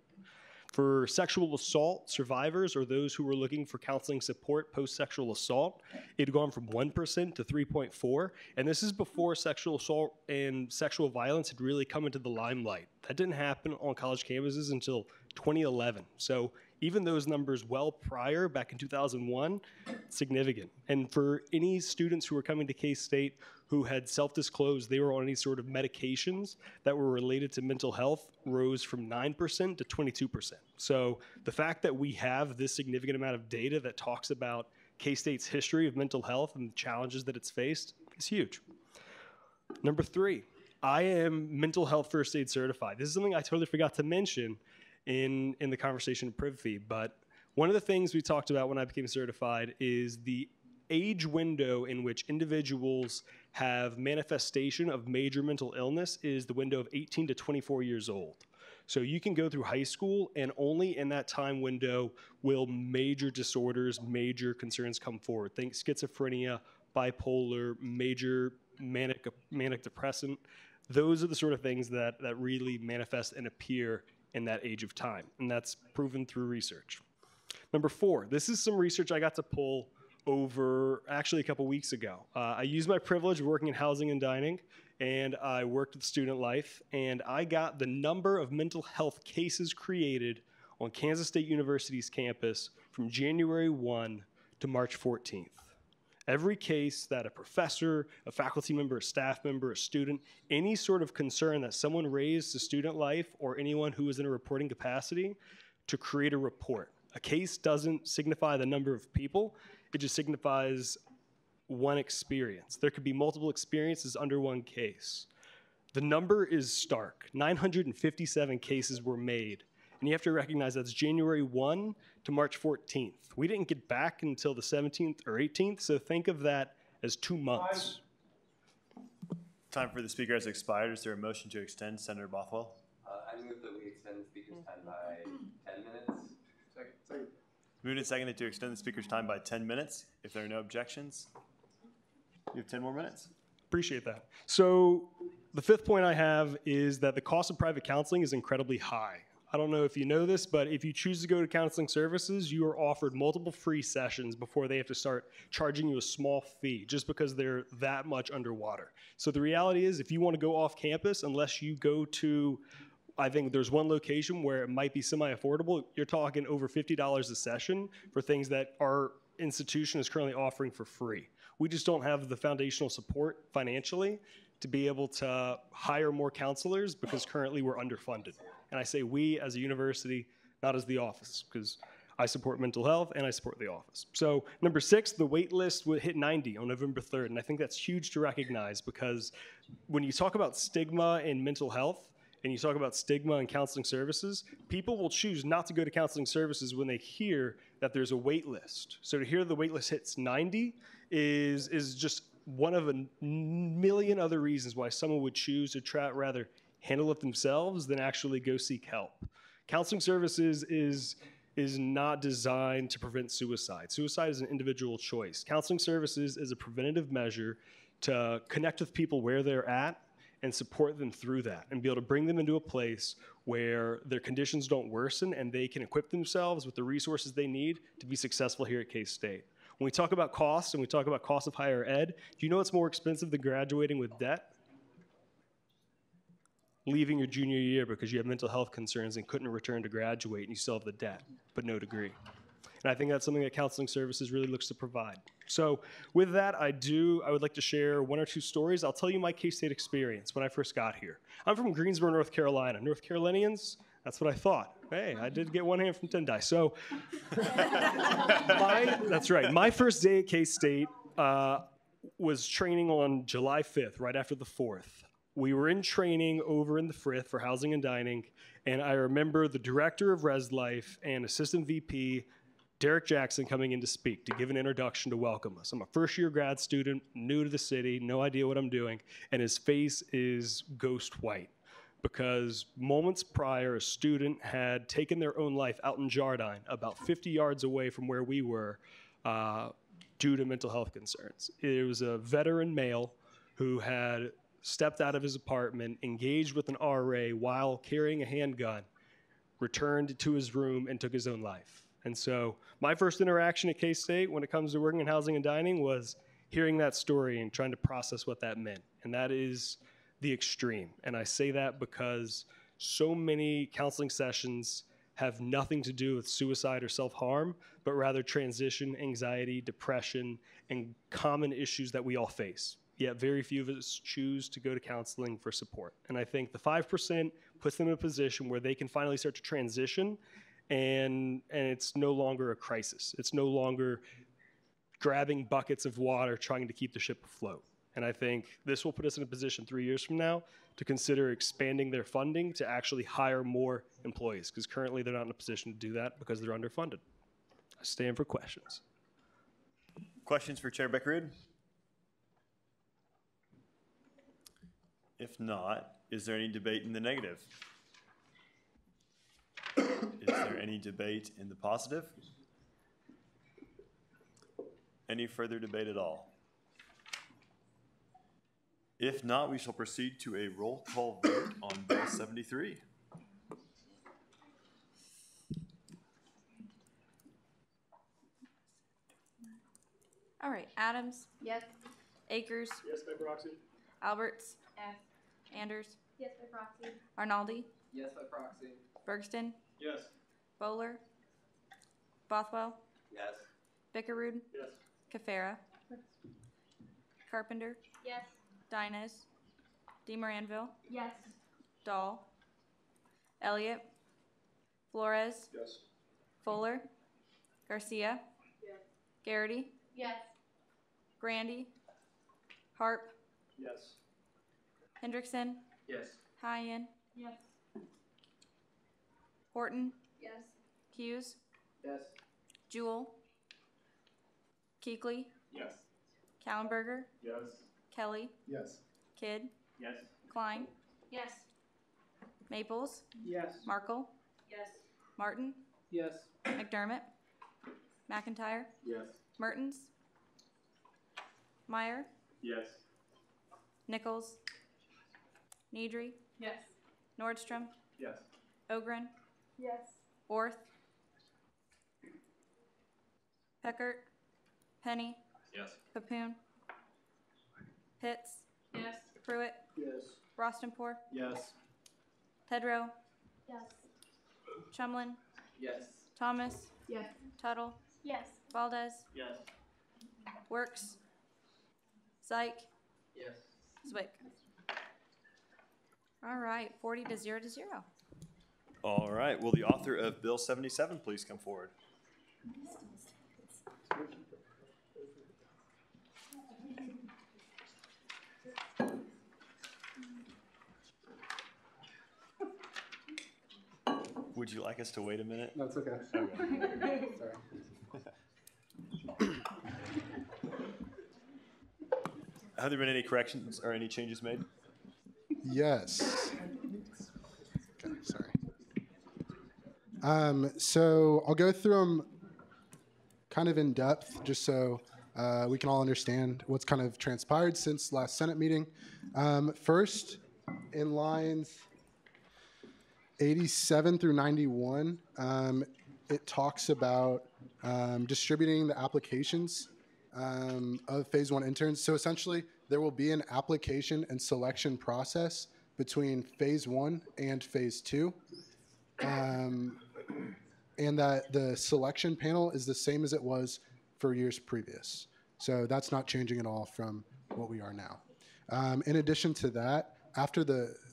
[SPEAKER 22] For sexual assault survivors or those who were looking for counseling support post-sexual assault, it had gone from 1% to 3.4%. And this is before sexual assault and sexual violence had really come into the limelight. That didn't happen on college campuses until 2011. So even those numbers well prior, back in 2001, significant. And for any students who were coming to K-State who had self-disclosed they were on any sort of medications that were related to mental health rose from 9% to 22%. So the fact that we have this significant amount of data that talks about K-State's history of mental health and the challenges that it's faced is huge. Number 3, I am mental health first aid certified. This is something I totally forgot to mention in the conversation at Privy, but one of the things we talked about when I became certified is the age window in which individuals have manifestation of major mental illness is the window of 18 to 24 years old. So you can go through high school, and only in that time window will major disorders, major concerns come forward. Think schizophrenia, bipolar, major manic depressant. Those are the sort of things that really manifest and appear in that age of time, and that's proven through research. Number 4, this is some research I got to pull over actually a couple weeks ago. I used my privilege of working in housing and dining, and I worked with student life, and I got the number of mental health cases created on Kansas State University's campus from January 1 to March 14th. Every case that a professor, a faculty member, a staff member, a student, any sort of concern that someone raised to student life or anyone who is in a reporting capacity to create a report. A case doesn't signify the number of people, it just signifies one experience. There could be multiple experiences under one case. The number is stark. 957 cases were made And you have to recognize that's January 1 to March 14th. We didn't get back until the 17th or 18th, so think of that as 2 months.
[SPEAKER 2] Time for the speaker has expired. Is there a motion to extend, Senator Bothwell?
[SPEAKER 7] I move that we extend the speaker's time by 10 minutes.
[SPEAKER 12] Second.
[SPEAKER 2] Moved and seconded to extend the speaker's time by 10 minutes. If there are no objections, you have 10 more minutes.
[SPEAKER 22] Appreciate that. So the fifth point I have is that the cost of private counseling is incredibly high. I don't know if you know this, but if you choose to go to counseling services, you are offered multiple free sessions before they have to start charging you a small fee just because they're that much underwater. So the reality is if you want to go off campus, unless you go to, I think there's one location where it might be semi-affordable, you're talking over $50 a session for things that our institution is currently offering for free. We just don't have the foundational support financially to be able to hire more counselors because currently we're underfunded. And I say we as a university, not as the office, because I support mental health and I support the office. So number 6, the wait list would hit 90 on November 3rd. And I think that's huge to recognize because when you talk about stigma in mental health and you talk about stigma in counseling services, people will choose not to go to counseling services when they hear that there's a wait list. So to hear the wait list hits 90 is just one of a million other reasons why someone would choose to rather handle it themselves than actually go seek help. Counseling services is not designed to prevent suicide. Suicide is an individual choice. Counseling services is a preventative measure to connect with people where they're at and support them through that and be able to bring them into a place where their conditions don't worsen and they can equip themselves with the resources they need to be successful here at K-State. When we talk about costs and we talk about cost of higher ed, do you know what's more expensive than graduating with debt? Leaving your junior year because you have mental health concerns and couldn't return to graduate and you still have the debt, but no degree. And I think that's something that counseling services really looks to provide. So with that, I would like to share 1 or 2 stories. I'll tell you my K-State experience when I first got here. I'm from Greensboro, North Carolina. North Carolinians, that's what I thought. Hey, I did get one hand from Tendai. So that's right. My first day at K-State was training on July 5th, right after the 4th. We were in training over in the Frith for housing and dining, and I remember the director of Res Life and assistant VP, Derek Jackson, coming in to speak, to give an introduction to welcome us. I'm a first-year grad student, new to the city, no idea what I'm doing, and his face is ghost white because moments prior, a student had taken their own life out in Jardine, about 50 yards away from where we were, due to mental health concerns. It was a veteran male who had stepped out of his apartment, engaged with an RA while carrying a handgun, returned to his room, and took his own life. And so my first interaction at K-State when it comes to working in housing and dining was hearing that story and trying to process what that meant. And that is the extreme. And I say that because so many counseling sessions have nothing to do with suicide or self-harm, but rather transition, anxiety, depression, and common issues that we all face. Yet very few of us choose to go to counseling for support. And I think the 5% puts them in a position where they can finally start to transition and it's no longer a crisis. It's no longer grabbing buckets of water trying to keep the ship afloat. And I think this will put us in a position 3 years from now to consider expanding their funding to actually hire more employees because currently they're not in a position to do that because they're underfunded. I stand for questions.
[SPEAKER 2] Questions for Chair Beckerud? If not, is there any debate in the negative? Is there any debate in the positive? Any further debate at all? If not, we shall proceed to a roll call vote on Bill 73.
[SPEAKER 13] All right, Adams?
[SPEAKER 11] Yes.
[SPEAKER 13] Akers?
[SPEAKER 6] Yes, by proxy.
[SPEAKER 13] Alberts?
[SPEAKER 11] Yes.
[SPEAKER 13] Anders?
[SPEAKER 11] Yes, by proxy.
[SPEAKER 13] Arnaldi?
[SPEAKER 20] Yes, by proxy.
[SPEAKER 13] Bergston?
[SPEAKER 6] Yes.
[SPEAKER 13] Bowler? Bothwell?
[SPEAKER 20] Yes.
[SPEAKER 13] Bickerud?
[SPEAKER 6] Yes.
[SPEAKER 13] Cafera? Carpenter?
[SPEAKER 11] Yes.
[SPEAKER 13] Dinez? DeMoranville?
[SPEAKER 11] Yes.
[SPEAKER 13] Dahl? Elliott? Flores?
[SPEAKER 6] Yes.
[SPEAKER 13] Fuller? Garcia?
[SPEAKER 11] Yes.
[SPEAKER 13] Garrity?
[SPEAKER 11] Yes.
[SPEAKER 13] Grandy? Harp?
[SPEAKER 6] Yes.
[SPEAKER 13] Hendrickson?
[SPEAKER 20] Yes.
[SPEAKER 13] Hyen?
[SPEAKER 11] Yes.
[SPEAKER 13] Horton,
[SPEAKER 11] Yes.
[SPEAKER 13] Hughes,
[SPEAKER 20] Yes.
[SPEAKER 13] Jewel, Keekly,
[SPEAKER 6] Yes.
[SPEAKER 13] Kallenberger,
[SPEAKER 6] Yes.
[SPEAKER 13] Kelly,
[SPEAKER 12] Yes.
[SPEAKER 13] Kidd,
[SPEAKER 6] Yes.
[SPEAKER 13] Klein,
[SPEAKER 3] Yes.
[SPEAKER 13] Maples,
[SPEAKER 5] Yes.
[SPEAKER 13] Markle,
[SPEAKER 11] Yes.
[SPEAKER 13] Martin,
[SPEAKER 5] Yes.
[SPEAKER 13] McDermott, McIntyre,
[SPEAKER 6] Yes.
[SPEAKER 13] Mertens, Meyer,
[SPEAKER 6] Yes.
[SPEAKER 13] Nichols, Nedry,
[SPEAKER 16] Yes.
[SPEAKER 13] Nordstrom,
[SPEAKER 6] Yes.
[SPEAKER 13] Ogren,
[SPEAKER 11] Yes.
[SPEAKER 13] Orth, Peckert, Penny,
[SPEAKER 6] Yes.
[SPEAKER 13] Papoon, Pitts,
[SPEAKER 16] Yes.
[SPEAKER 13] Pruitt,
[SPEAKER 6] Yes.
[SPEAKER 13] Rostenpour,
[SPEAKER 6] Yes.
[SPEAKER 13] Tedrow,
[SPEAKER 11] Yes.
[SPEAKER 13] Chumlin,
[SPEAKER 20] Yes.
[SPEAKER 13] Thomas,
[SPEAKER 11] Yes.
[SPEAKER 13] Tuttle,
[SPEAKER 11] Yes.
[SPEAKER 13] Valdez,
[SPEAKER 20] Yes.
[SPEAKER 13] Works, Zyke,
[SPEAKER 20] Yes.
[SPEAKER 13] Zwick. All right, 40 to 0 to 0.
[SPEAKER 2] All right. Will the author of Bill 77 please come forward? Would you like us to wait a minute?
[SPEAKER 12] No, it's okay.
[SPEAKER 2] Okay.
[SPEAKER 12] Sorry.
[SPEAKER 2] Have there been any corrections or any changes made?
[SPEAKER 4] Yes. Okay, sorry. So I'll go through them kind of in depth, just so we can all understand what's kind of transpired since last Senate meeting. First, in lines 87 through 91, it talks about distributing the applications of Phase 1 interns. So essentially, there will be an application and selection process between Phase 1 and Phase 2. And that the selection panel is the same as it was for years previous. So that's not changing at all from what we are now. In addition to that,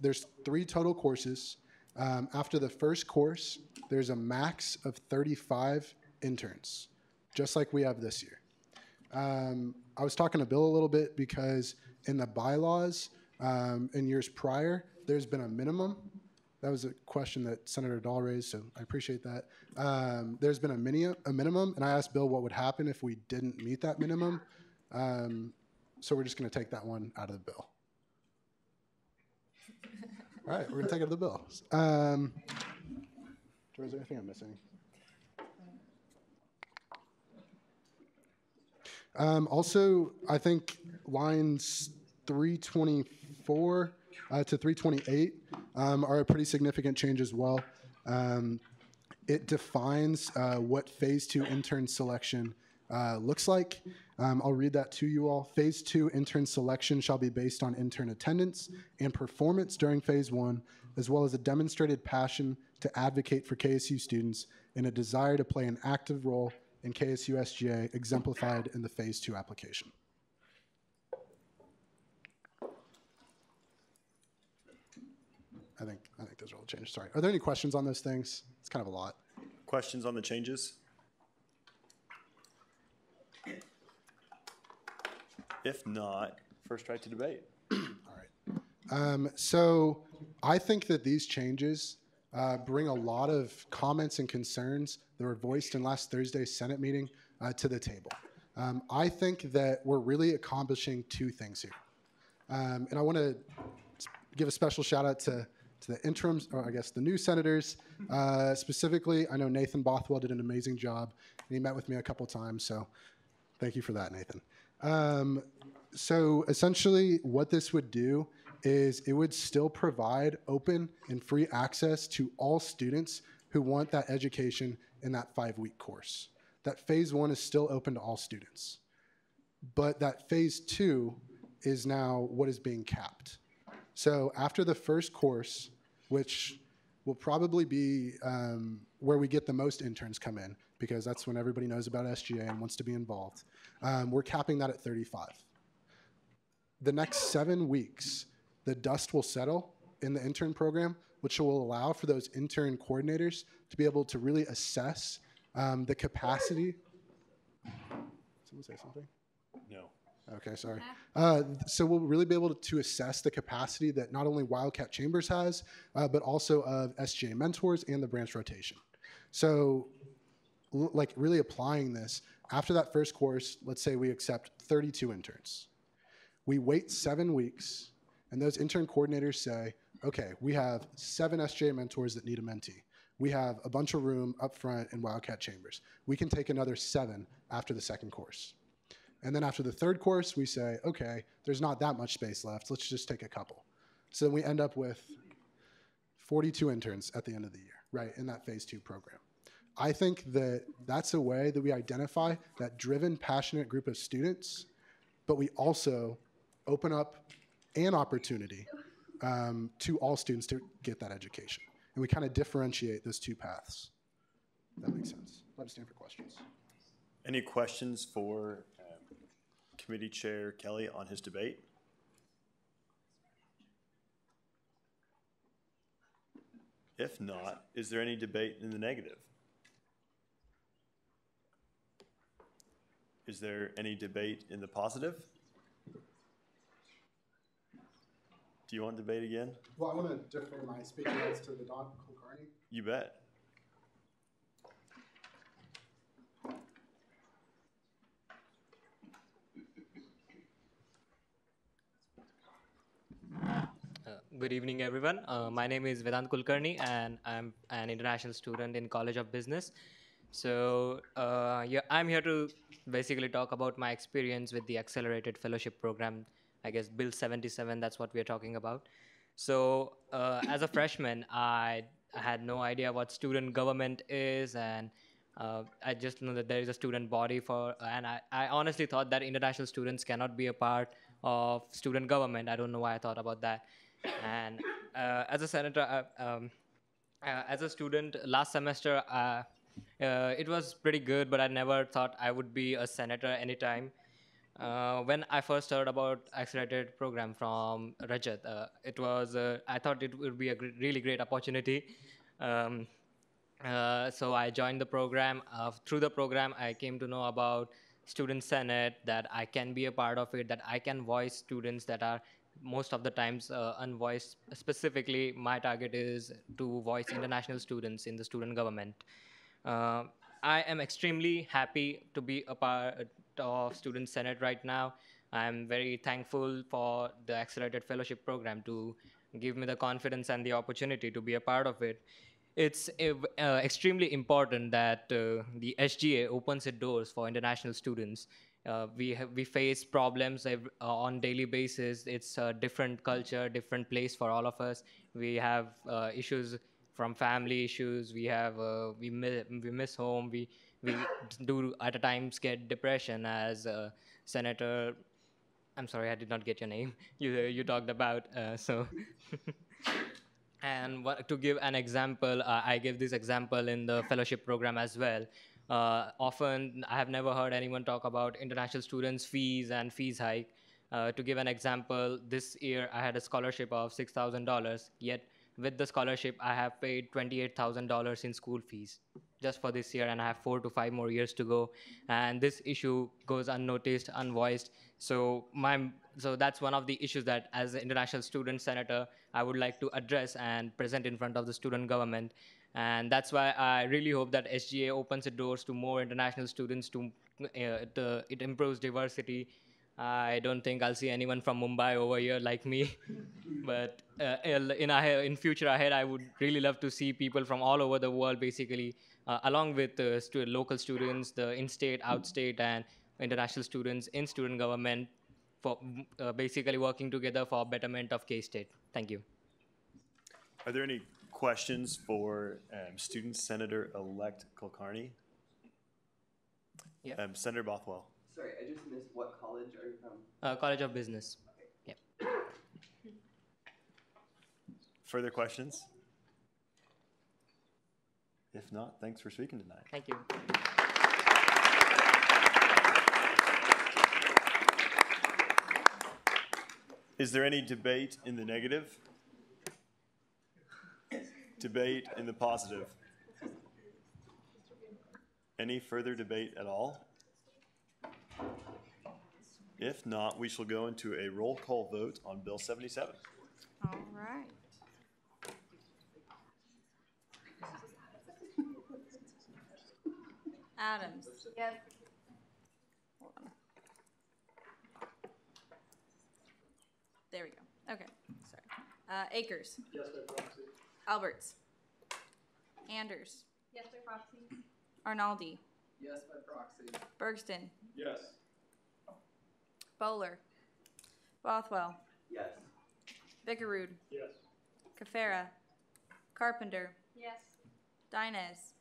[SPEAKER 4] there's 3 total courses. After the first course, there's a max of 35 interns, just like we have this year. I was talking to Bill a little bit because in the bylaws in years prior, there's been a minimum. That was a question that Senator Dahl raised, so I appreciate that. There's been a minimum, and I asked Bill what would happen if we didn't meet that minimum. So we're just going to take that one out of the bill. All right, we're going to take it out of the bill. Is there anything I'm missing? Also, I think lines 324 to 328 are a pretty significant change as well. It defines what Phase 2 intern selection looks like. I'll read that to you all. Phase 2 intern selection shall be based on intern attendance and performance during Phase 1, as well as a demonstrated passion to advocate for KSU students and a desire to play an active role in KSU SGA exemplified in the Phase 2 application. I think those are all changes. Sorry. Are there any questions on those things? It's kind of a lot.
[SPEAKER 2] Questions on the changes? If not, first right to debate.
[SPEAKER 4] So I think that these changes bring a lot of comments and concerns that were voiced in last Thursday's Senate meeting to the table. I think that we're really accomplishing 2 things here. And I want to give a special shout out to the interims, or I guess the new senators. Specifically, I know Nathan Bothwell did an amazing job, and he met with me a couple times, so thank you for that, Nathan. So essentially what this would do is it would still provide open and free access to all students who want that education in that 5-week course. That Phase 1 is still open to all students. But that Phase 2 is now what is being capped. So after the first course, which will probably be where we get the most interns come in, because that's when everybody knows about SGA and wants to be involved, we're capping that at 35. The next 7 weeks, the dust will settle in the intern program, which will allow for those intern coordinators to be able to really assess the capacity. Someone say something?
[SPEAKER 2] No.
[SPEAKER 4] Okay, sorry. So we'll really be able to assess the capacity that not only Wildcat Chambers has, but also of SGA Mentors and the branch rotation. So like really applying this, after that first course, let's say we accept 32 interns. We wait 7 weeks, and those intern coordinators say, okay, we have 7 SGA Mentors that need a mentee. We have a bunch of room up front in Wildcat Chambers. We can take another 7 after the second course. And then after the third course, we say, okay, there's not that much space left. Let's just take a couple. So then we end up with 42 interns at the end of the year, right, in that phase 2 program. I think that that's a way that we identify that driven, passionate group of students, but we also open up an opportunity to all students to get that education. And we kind of differentiate those 2 paths. If that makes sense. Let us stand for questions.
[SPEAKER 2] Any questions for Committee Chair Kelly on his debate? If not, is there any debate in the negative? Is there any debate in the positive? Do you want debate again?
[SPEAKER 4] Well, I want to defer my speaking rights to Vedant Kulkarni.
[SPEAKER 2] You bet.
[SPEAKER 10] Good evening, everyone. My name is Vedant Kulkarni, and I'm an international student in College of Business. So yeah, I'm here to basically talk about my experience with the Accelerated Fellowship Program. I guess Bill 77, that's what we're talking about. So as a freshman, I had no idea what student government is, and I just know that there is a student body and I honestly thought that international students cannot be a part of student government. I don't know why I thought about that. And as a senator, as a student, last semester, it was pretty good, but I never thought I would be a senator anytime. When I first heard about Accelerated Program from Rajat, I thought it would be a really great opportunity. So I joined the program. Through the program, I came to know about Student Senate, that I can be a part of it, that I can voice students that are most of the times unvoiced. Specifically, my target is to voice international students in the student government. I am extremely happy to be a part of Student Senate right now. I'm very thankful for the Accelerated Fellowship Program to give me the confidence and the opportunity to be a part of it. It's extremely important that the SGA opens its doors for international students. We face problems on daily basis. It's a different culture, different place for all of us. We have issues from family issues. We miss home. We do at times get depression. As Senator, I'm sorry, I did not get your name. You talked about so. And to give an example, I give this example in the fellowship program as well. Often, I have never heard anyone talk about international students' fees and fees hike. To give an example, this year I had a scholarship of $6,000, yet with the scholarship, I have paid $28,000 in school fees just for this year, and I have 4 to 5 more years to go. And this issue goes unnoticed, unvoiced. So that's one of the issues that, as an international student senator, I would like to address and present in front of the student government. And that's why I really hope that SGA opens its doors to more international students. It improves diversity. I don't think I'll see anyone from Mumbai over here like me. But in future ahead, I would really love to see people from all over the world, basically, along with local students, the in-state, out-state, and international students in student government, for basically working together for betterment of K-State. Thank you.
[SPEAKER 2] Are there any questions for Student Senator-elect Kulkarni?
[SPEAKER 10] Yeah.
[SPEAKER 2] Senator Bothwell.
[SPEAKER 7] Sorry, I just missed. What college are you from?
[SPEAKER 10] College of Business.
[SPEAKER 7] Okay.
[SPEAKER 10] Yep.
[SPEAKER 2] Further questions? If not, thanks for speaking tonight.
[SPEAKER 10] Thank you.
[SPEAKER 2] Is there any debate in the negative? Debate in the positive? Any further debate at all? If not, we shall go into a roll call vote on Bill 77.
[SPEAKER 13] All right. Adams.
[SPEAKER 11] Yes.
[SPEAKER 13] Hold on. There we go. Okay, sorry. Akers.
[SPEAKER 6] Yes, by proxy.
[SPEAKER 13] Alberts. Anders.
[SPEAKER 11] Yes, by proxy.
[SPEAKER 13] Arnaldi.
[SPEAKER 20] Yes, by proxy.
[SPEAKER 13] Bergston.
[SPEAKER 6] Yes.
[SPEAKER 13] Bowler. Bothwell.
[SPEAKER 7] Yes.
[SPEAKER 13] Vickerood.
[SPEAKER 6] Yes.
[SPEAKER 13] Cafera. Carpenter.
[SPEAKER 11] Yes.
[SPEAKER 13] Dinez.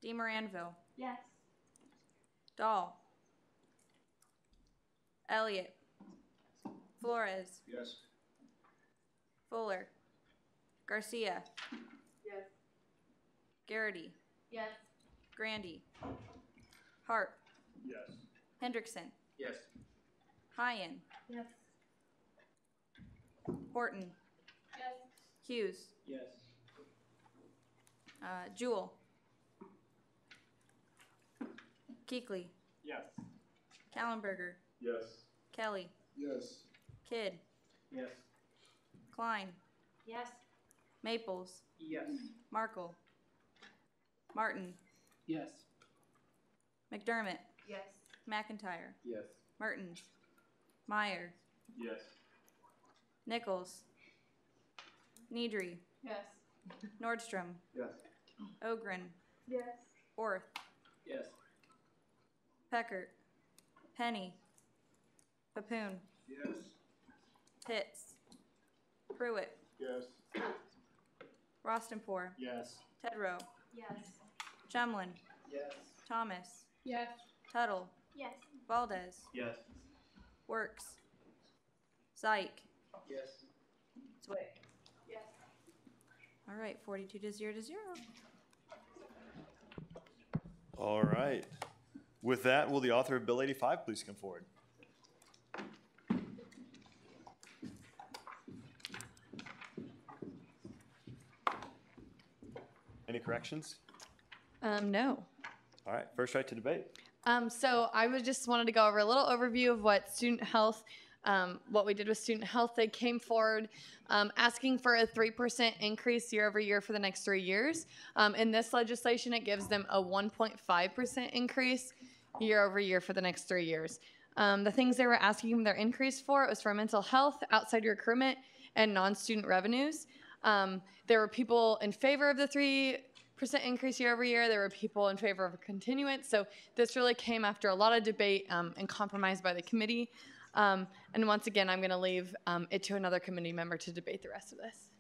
[SPEAKER 13] DeMoranville.
[SPEAKER 11] Yes.
[SPEAKER 13] Dahl. Elliott. Flores.
[SPEAKER 6] Yes.
[SPEAKER 13] Fuller. Garcia.
[SPEAKER 11] Yes.
[SPEAKER 13] Garrity.
[SPEAKER 11] Yes.
[SPEAKER 13] Grandy. Hart.
[SPEAKER 6] Yes.
[SPEAKER 13] Hendrickson.
[SPEAKER 20] Yes.
[SPEAKER 13] Hyen.
[SPEAKER 11] Yes.
[SPEAKER 13] Horton.
[SPEAKER 11] Yes.
[SPEAKER 13] Hughes.
[SPEAKER 6] Yes.
[SPEAKER 13] Jewell. Keekly.
[SPEAKER 6] Yes.
[SPEAKER 13] Kallenberger.
[SPEAKER 6] Yes.
[SPEAKER 13] Kelly.
[SPEAKER 6] Yes.
[SPEAKER 13] Kidd.
[SPEAKER 6] Yes.
[SPEAKER 13] Klein.
[SPEAKER 11] Yes.
[SPEAKER 13] Maples.
[SPEAKER 5] Yes.
[SPEAKER 13] Markle. Martin.
[SPEAKER 5] Yes.
[SPEAKER 13] McDermott.
[SPEAKER 11] Yes.
[SPEAKER 13] McIntyre.
[SPEAKER 6] Yes.
[SPEAKER 13] Mertens. Meyer.
[SPEAKER 6] Yes.
[SPEAKER 13] Nichols. Needry.
[SPEAKER 11] Yes.
[SPEAKER 13] Nordstrom.
[SPEAKER 6] Yes.
[SPEAKER 13] Ogren.
[SPEAKER 11] Yes.
[SPEAKER 13] Orth.
[SPEAKER 6] Yes.
[SPEAKER 13] Peckert. Penny. Papoon.
[SPEAKER 6] Yes.
[SPEAKER 13] Pitts. Pruitt.
[SPEAKER 6] Yes.
[SPEAKER 13] Rostenpour.
[SPEAKER 6] Yes.
[SPEAKER 13] Tedrow.
[SPEAKER 11] Yes.
[SPEAKER 13] Chumlin.
[SPEAKER 6] Yes.
[SPEAKER 13] Thomas.
[SPEAKER 11] Yes.
[SPEAKER 13] Tuttle.
[SPEAKER 11] Yes.
[SPEAKER 13] Valdez.
[SPEAKER 6] Yes.
[SPEAKER 13] Works. Zyke.
[SPEAKER 6] Yes.
[SPEAKER 13] Zwick.
[SPEAKER 11] Yes.
[SPEAKER 13] All right, 42 to 0 to 0.
[SPEAKER 2] All right. With that, will the author of Bill 85 please come forward? Any corrections?
[SPEAKER 14] No.
[SPEAKER 2] All right, first right to debate.
[SPEAKER 14] So I just wanted to go over a little overview of what student health, what we did with student health. They came forward asking for a 3% increase year over year for the next 3 years. In this legislation, it gives them a 1.5% increase year over year for the next 3 years. The things they were asking their increase for, it was for mental health, outside recruitment, and non-student revenues. There were people in favor of the 3% increase year over year. There were people in favor of a continuance. So this really came after a lot of debate and compromise by the committee. And once again, I'm going to leave it to another committee member to debate the rest of this.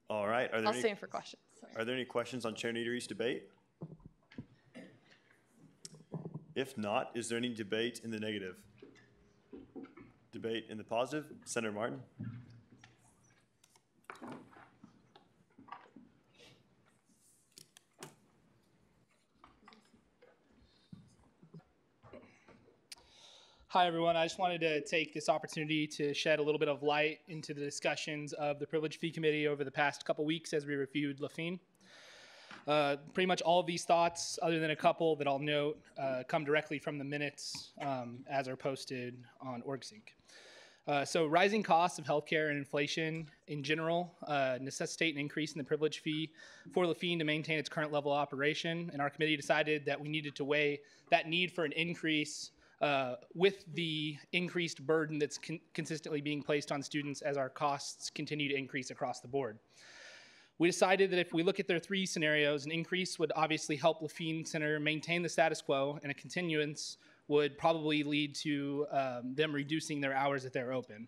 [SPEAKER 2] All right.
[SPEAKER 14] I'll stay in for questions. Sorry.
[SPEAKER 2] Are there any questions on Chair Neadery's debate? If not, is there any debate in the negative? Debate in the positive? Senator Martin?
[SPEAKER 5] Hi, everyone. I just wanted to take this opportunity to shed a little bit of light into the discussions of the Privilege Fee Committee over the past couple weeks as we reviewed Lafine. Pretty much all of these thoughts, other than a couple that I'll note, come directly from the minutes as are posted on OrgSync. So rising costs of healthcare and inflation in general necessitate an increase in the privilege fee for Lafine to maintain its current level of operation, and our committee decided that we needed to weigh that need for an increase with the increased burden that's consistently being placed on students as our costs continue to increase across the board. We decided that if we look at their three scenarios, an increase would obviously help Lafine Center maintain the status quo, and a continuance would probably lead to them reducing their hours that they're open.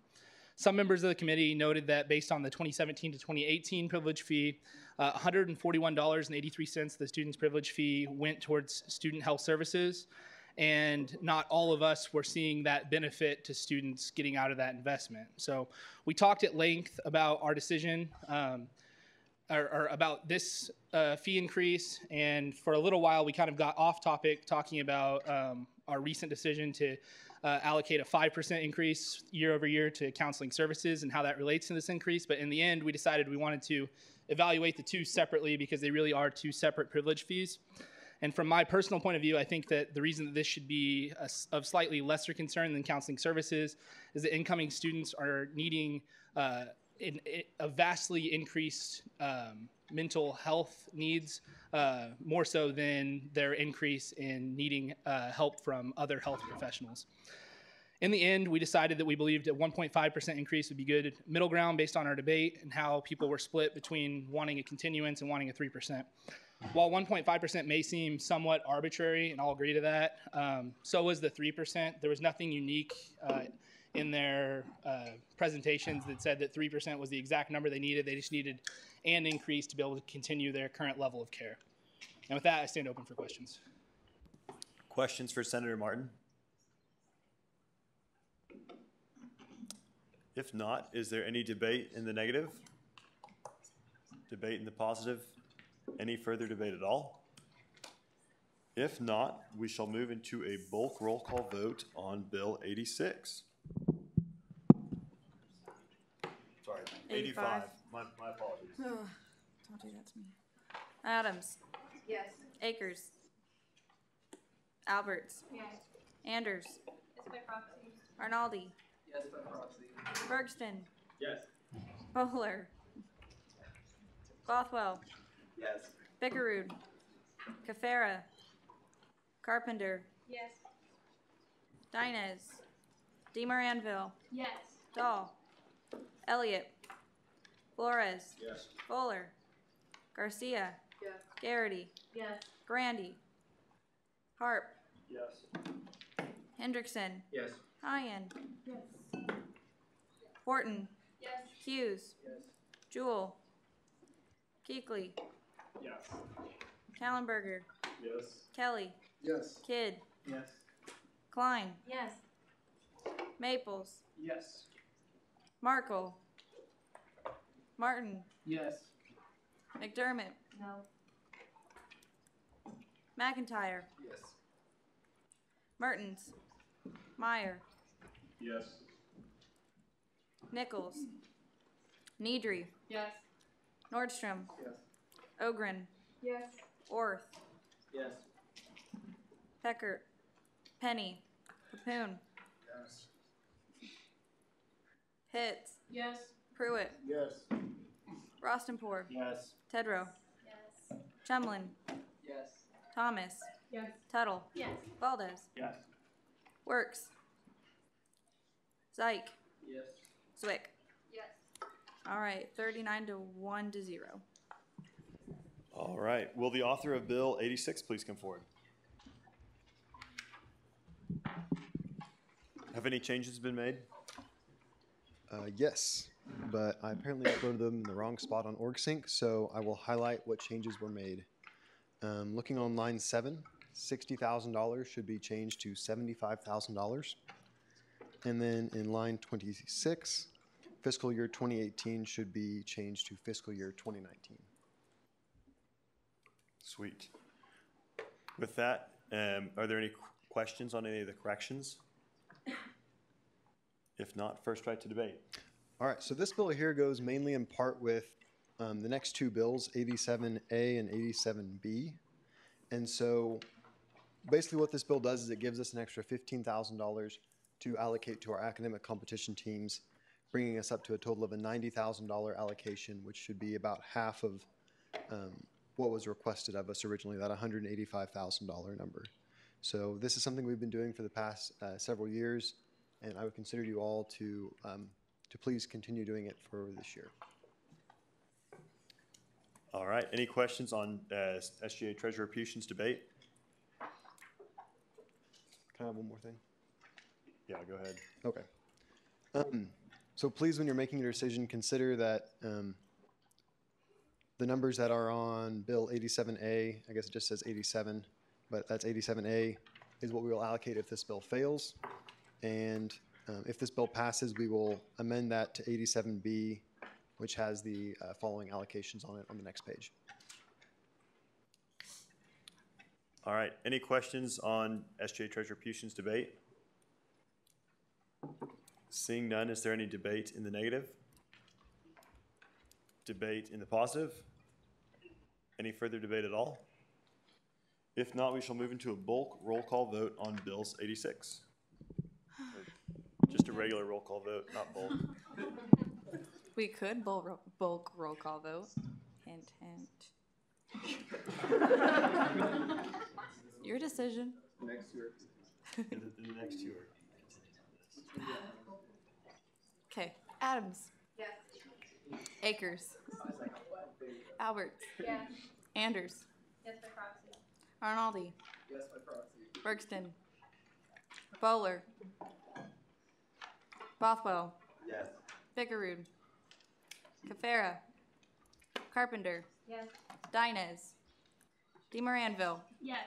[SPEAKER 5] Some members of the committee noted that based on the 2017 to 2018 privilege fee, $141.83 of the student's privilege fee went towards student health services, and not all of us were seeing that benefit to students getting out of that investment. So we talked at length about our decision, or about this fee increase, and for a little while we kind of got off topic talking about our recent decision to allocate a 5% increase year over year to counseling services and how that relates to this increase. But in the end, we decided we wanted to evaluate the two separately because they really are two separate privilege fees. And from my personal point of view, I think that the reason that this should be of slightly lesser concern than counseling services is that incoming students are needing a vastly increased mental health needs, more so than their increase in needing help from other health professionals. In the end, we decided that we believed a 1.5% increase would be good middle ground based on our debate and how people were split between wanting a continuance and wanting a 3%. While 1.5% may seem somewhat arbitrary, and I'll agree to that, so was the 3%. There was nothing unique in their presentations that said that 3% was the exact number they needed. They just needed an increase to be able to continue their current level of care. And with that, I stand open for questions.
[SPEAKER 2] Questions for Senator Martin? If not, is there any debate in the negative? Debate in the positive? Any further debate at all? If not, we shall move into a bulk roll call vote on Bill 86. Sorry, 85. My apologies.
[SPEAKER 13] Oh, don't do that to me. Adams.
[SPEAKER 11] Yes.
[SPEAKER 13] Akers. Alberts.
[SPEAKER 11] Yes.
[SPEAKER 13] Anders.
[SPEAKER 11] Yes, by proxy.
[SPEAKER 13] Arnaldi.
[SPEAKER 20] Yes, by proxy.
[SPEAKER 13] Bergston.
[SPEAKER 6] Yes.
[SPEAKER 13] Bowler. Bothwell.
[SPEAKER 20] Yes.
[SPEAKER 13] Bickerud. Cafera. Carpenter.
[SPEAKER 11] Yes.
[SPEAKER 13] Dinez. DeMoranville.
[SPEAKER 11] Yes.
[SPEAKER 13] Dahl. Elliott. Flores.
[SPEAKER 6] Yes.
[SPEAKER 13] Bowler. Garcia.
[SPEAKER 11] Yes.
[SPEAKER 13] Garrity.
[SPEAKER 11] Yes.
[SPEAKER 13] Grandy. Harp.
[SPEAKER 6] Yes.
[SPEAKER 13] Hendrickson.
[SPEAKER 6] Yes.
[SPEAKER 13] Hyen.
[SPEAKER 11] Yes.
[SPEAKER 13] Horton.
[SPEAKER 11] Yes.
[SPEAKER 13] Hughes.
[SPEAKER 6] Yes.
[SPEAKER 13] Jewell. Keekly.
[SPEAKER 6] Yes.
[SPEAKER 13] Kallenberger.
[SPEAKER 6] Yes.
[SPEAKER 13] Kelly.
[SPEAKER 6] Yes.
[SPEAKER 13] Kidd.
[SPEAKER 6] Yes.
[SPEAKER 13] Klein.
[SPEAKER 11] Yes.
[SPEAKER 13] Maples.
[SPEAKER 6] Yes.
[SPEAKER 13] Markle. Martin.
[SPEAKER 5] Yes.
[SPEAKER 13] McDermott.
[SPEAKER 11] No.
[SPEAKER 13] McIntyre.
[SPEAKER 6] Yes.
[SPEAKER 13] Mertens. Meyer.
[SPEAKER 6] Yes.
[SPEAKER 13] Nichols. Needry.
[SPEAKER 11] Yes.
[SPEAKER 13] Nordstrom.
[SPEAKER 6] Yes.
[SPEAKER 13] Ogren.
[SPEAKER 11] Yes.
[SPEAKER 13] Orth.
[SPEAKER 6] Yes.
[SPEAKER 13] Peckert. Penny. Papoon.
[SPEAKER 6] Yes.
[SPEAKER 13] Pitts.
[SPEAKER 11] Yes.
[SPEAKER 13] Pruitt.
[SPEAKER 6] Yes.
[SPEAKER 13] Rostenpour.
[SPEAKER 6] Yes.
[SPEAKER 13] Tedrow.
[SPEAKER 11] Yes.
[SPEAKER 13] Chumlin.
[SPEAKER 20] Yes.
[SPEAKER 13] Thomas.
[SPEAKER 11] Yes.
[SPEAKER 13] Tuttle.
[SPEAKER 11] Yes.
[SPEAKER 13] Valdez.
[SPEAKER 6] Yes.
[SPEAKER 13] Works. Zyke.
[SPEAKER 20] Yes.
[SPEAKER 13] Zwick.
[SPEAKER 11] Yes.
[SPEAKER 13] All right, 39 to 1 to 0.
[SPEAKER 2] All right. Will the author of Bill 86 please come forward? Have any changes been made?
[SPEAKER 1] Yes, but I apparently uploaded them in the wrong spot on OrgSync, so I will highlight what changes were made. Looking on line 7, $60,000 should be changed to $75,000. And then in line 26, fiscal year 2018 should be changed to fiscal year 2019.
[SPEAKER 2] Sweet. With that, are there any questions on any of the corrections? If not, first right to debate.
[SPEAKER 1] All right, so this bill here goes mainly in part with the next two bills, 87A and 87B. And so basically what this bill does is it gives us an extra $15,000 to allocate to our academic competition teams, bringing us up to a total of a $90,000 allocation, which should be about half of what was requested of us originally, that $185,000 number. So this is something we've been doing for the past several years, and I would consider you all to please continue doing it for this year.
[SPEAKER 2] All right. Any questions on SGA Treasurer Puchin's debate?
[SPEAKER 1] Can I have one more thing?
[SPEAKER 2] Yeah, go ahead.
[SPEAKER 1] Okay. So please, when you're making your decision, consider that the numbers that are on Bill 87A, I guess it just says 87, but that's 87A, is what we will allocate if this bill fails. And if this bill passes, we will amend that to 87B, which has the following allocations on it on the next page.
[SPEAKER 2] All right. Any questions on SGA Treasurer Puchin's debate? Seeing none, is there any debate in the negative? Debate in the positive? Any further debate at all? If not, we shall move into a bulk roll call vote on bills 86. Just a regular roll call vote, not bulk.
[SPEAKER 13] We could bulk roll call vote. Hint, hint. Your decision.
[SPEAKER 12] Next year.
[SPEAKER 2] The next two are.
[SPEAKER 13] Okay, Adams.
[SPEAKER 11] Yes.
[SPEAKER 13] Akers. Alberts.
[SPEAKER 11] Yes.
[SPEAKER 13] Anders.
[SPEAKER 11] Yes, by proxy.
[SPEAKER 13] Arnaldi.
[SPEAKER 12] Yes, by proxy.
[SPEAKER 13] Bergston. Bowler. Bothwell.
[SPEAKER 12] Yes.
[SPEAKER 13] Bickerud. Cafera. Carpenter.
[SPEAKER 11] Yes.
[SPEAKER 13] Dinez. DeMoranville.
[SPEAKER 3] Yes.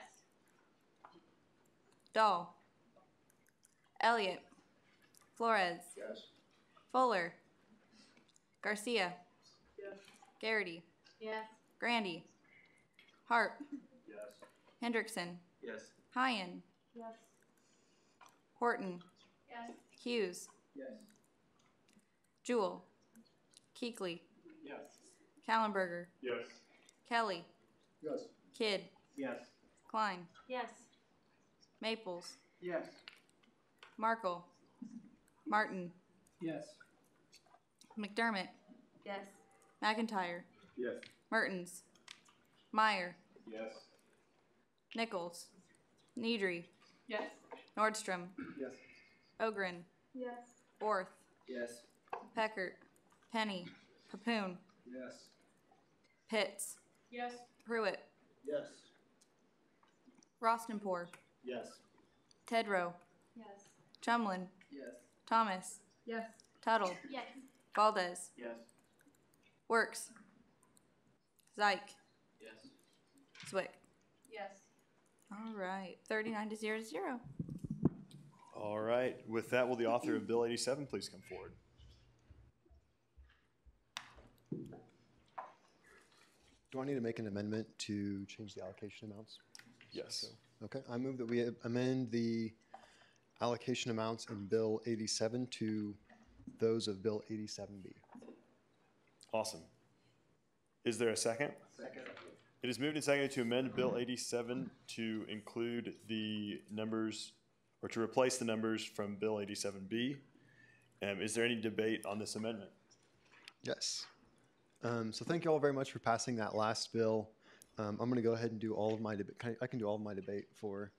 [SPEAKER 13] Dahl. Elliott. Flores.
[SPEAKER 12] Yes.
[SPEAKER 13] Fuller. Garcia.
[SPEAKER 12] Yes.
[SPEAKER 13] Garrity.
[SPEAKER 11] Yes.
[SPEAKER 13] Grandy. Hart.
[SPEAKER 12] Yes.
[SPEAKER 13] Hendrickson.
[SPEAKER 12] Yes.
[SPEAKER 13] Hyen.
[SPEAKER 11] Yes.
[SPEAKER 13] Horton.
[SPEAKER 11] Yes.
[SPEAKER 13] Hughes.
[SPEAKER 12] Yes.
[SPEAKER 13] Jewell. Keekly.
[SPEAKER 12] Yes.
[SPEAKER 13] Kallenberger.
[SPEAKER 12] Yes.
[SPEAKER 13] Kelly.
[SPEAKER 12] Yes.
[SPEAKER 13] Kidd.
[SPEAKER 12] Yes.
[SPEAKER 13] Klein.
[SPEAKER 11] Yes.
[SPEAKER 13] Maples.
[SPEAKER 12] Yes.
[SPEAKER 13] Markle. Martin.
[SPEAKER 12] Yes.
[SPEAKER 13] McDermott.
[SPEAKER 11] Yes.
[SPEAKER 13] McIntyre.
[SPEAKER 12] Yes.
[SPEAKER 13] Mertens. Meyer.
[SPEAKER 12] Yes.
[SPEAKER 13] Nichols. Nedry.
[SPEAKER 11] Yes.
[SPEAKER 13] Nordstrom.
[SPEAKER 12] Yes.
[SPEAKER 13] Ogren.
[SPEAKER 11] Yes.
[SPEAKER 13] Orth.
[SPEAKER 12] Yes.
[SPEAKER 13] Peckert. Penny. Papoon.
[SPEAKER 12] Yes.
[SPEAKER 13] Pitts.
[SPEAKER 3] Yes.
[SPEAKER 13] Pruitt.
[SPEAKER 12] Yes.
[SPEAKER 13] Rostenpour.
[SPEAKER 12] Yes.
[SPEAKER 13] Tedrow.
[SPEAKER 11] Yes.
[SPEAKER 13] Chumlin.
[SPEAKER 12] Yes.
[SPEAKER 13] Thomas.
[SPEAKER 11] Yes.
[SPEAKER 13] Tuttle.
[SPEAKER 11] Yes.
[SPEAKER 13] Valdez.
[SPEAKER 12] Yes.
[SPEAKER 13] Works. Zyke.
[SPEAKER 12] Yes.
[SPEAKER 13] Zwick.
[SPEAKER 11] Yes.
[SPEAKER 13] All right. 39-0.
[SPEAKER 2] All right. With that, will the author of Bill 87 please come forward?
[SPEAKER 1] Do I need to make an amendment to change the allocation amounts?
[SPEAKER 2] Yes.
[SPEAKER 1] Okay, I move that we amend the allocation amounts in Bill 87 to those of Bill 87B.
[SPEAKER 2] Awesome. Is there a second?
[SPEAKER 12] Second.
[SPEAKER 2] It is moved and seconded to amend Bill 87 to include the numbers, or to replace the numbers from Bill 87B. Is there any debate on this amendment?
[SPEAKER 1] Yes. So thank you all very much for passing that last bill. I'm going to go ahead and do all of my debate. I can do all of my debate for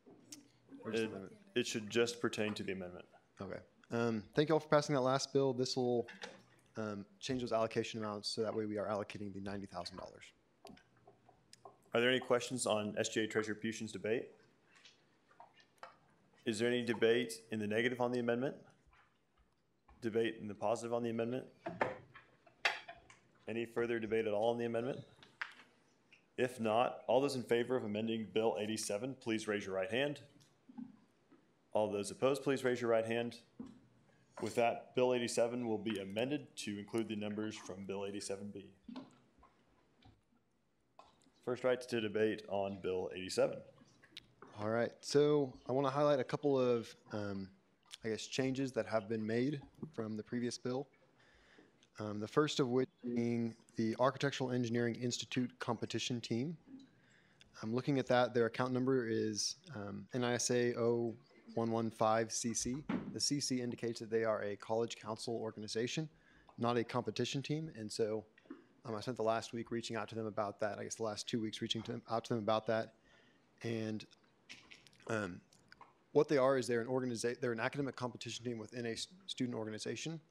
[SPEAKER 1] this amendment.
[SPEAKER 2] It should just pertain to the amendment.
[SPEAKER 1] Okay. Thank you all for passing that last bill. This will change those allocation amounts so that way we are allocating the $90,000.
[SPEAKER 2] Are there any questions on SGA Treasurer Puchin's debate? Is there any debate in the negative on the amendment? Debate in the positive on the amendment? Any further debate at all on the amendment? If not, all those in favor of amending Bill 87, please raise your right hand. All those opposed, please raise your right hand. With that, Bill 87 will be amended to include the numbers from Bill 87B. First right to debate on Bill 87.
[SPEAKER 1] All right, so I want to highlight a couple of, changes that have been made from the previous bill. The first of which being the Architectural Engineering Institute competition team. I'm looking at that. Their account number is NISA 0115CC. The CC indicates that they are a college council organization, not a competition team. And so I spent the last week reaching out to them about that. I guess the last 2 weeks reaching out to them about that. And what they are is they're an academic competition team within a student organization.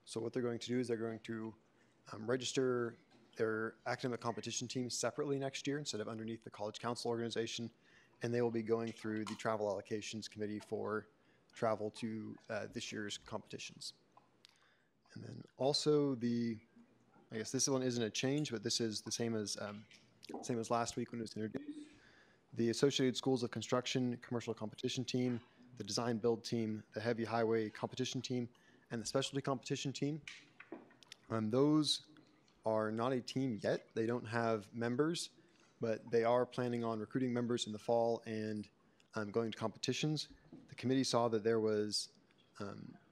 [SPEAKER 1] So what they're going to do is they're going to register their academic competition team separately next year instead of underneath the college council organization, and they will be going through the travel allocations committee for travel to this year's competitions. And then also I guess this one isn't a change, but this is the same as last week when it was introduced. The Associated Schools of Construction commercial competition team, the design build team, the heavy highway competition team, and the specialty competition team. Those are not a team yet. They don't have members, but they are planning on recruiting members in the fall and going to competitions. The committee saw that there was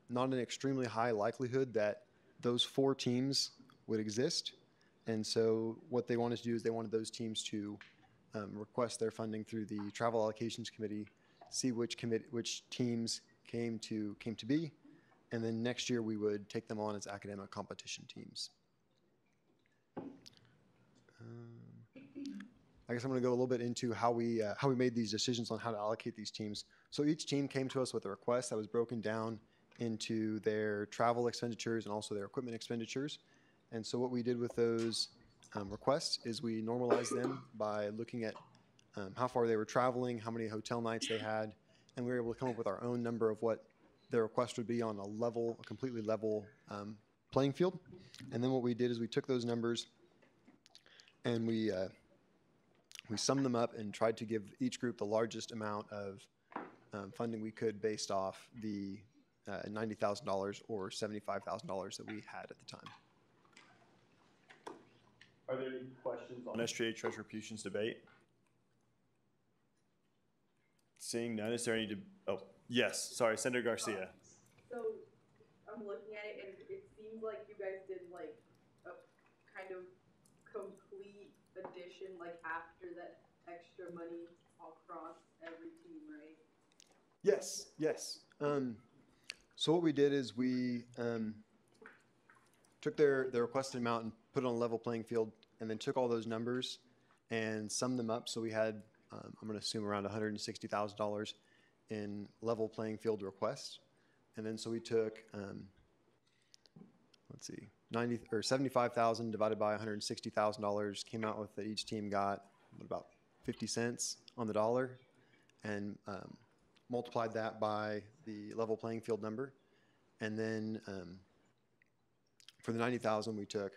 [SPEAKER 1] not an extremely high likelihood that those 4 teams would exist. And so what they wanted to do is they wanted those teams to request their funding through the Travel Allocations Committee, see which teams came to be, and then next year we would take them on as academic competition teams. I guess I'm going to go a little bit into how we made these decisions on how to allocate these teams. So each team came to us with a request that was broken down into their travel expenditures and also their equipment expenditures. And so what we did with those requests is we normalized them by looking at how far they were traveling, how many hotel nights they had, and we were able to come up with our own number of what their request would be on a completely level playing field. And then what we did is we took those numbers and we summed them up and tried to give each group the largest amount of funding we could based off the $90,000 or $75,000 that we had at the time.
[SPEAKER 2] Are there any questions on SGA Treasurer Puchin's debate? Seeing none, is there any? Oh, yes. Sorry, Senator Garcia.
[SPEAKER 18] So I'm looking at it, and it seems like you guys did like a kind of complete addition, like after that extra money across every team, right?
[SPEAKER 1] Yes, yes. So what we did is we took their requested amount and put it on a level playing field, and then took all those numbers and summed them up. So we had, I'm going to assume, around $160,000 in level playing field requests. And then so we took, let's see, 75,000 divided by $160,000, came out with that each team got about 50 cents on the dollar, and multiplied that by the level playing field number. And then for the 90,000, we took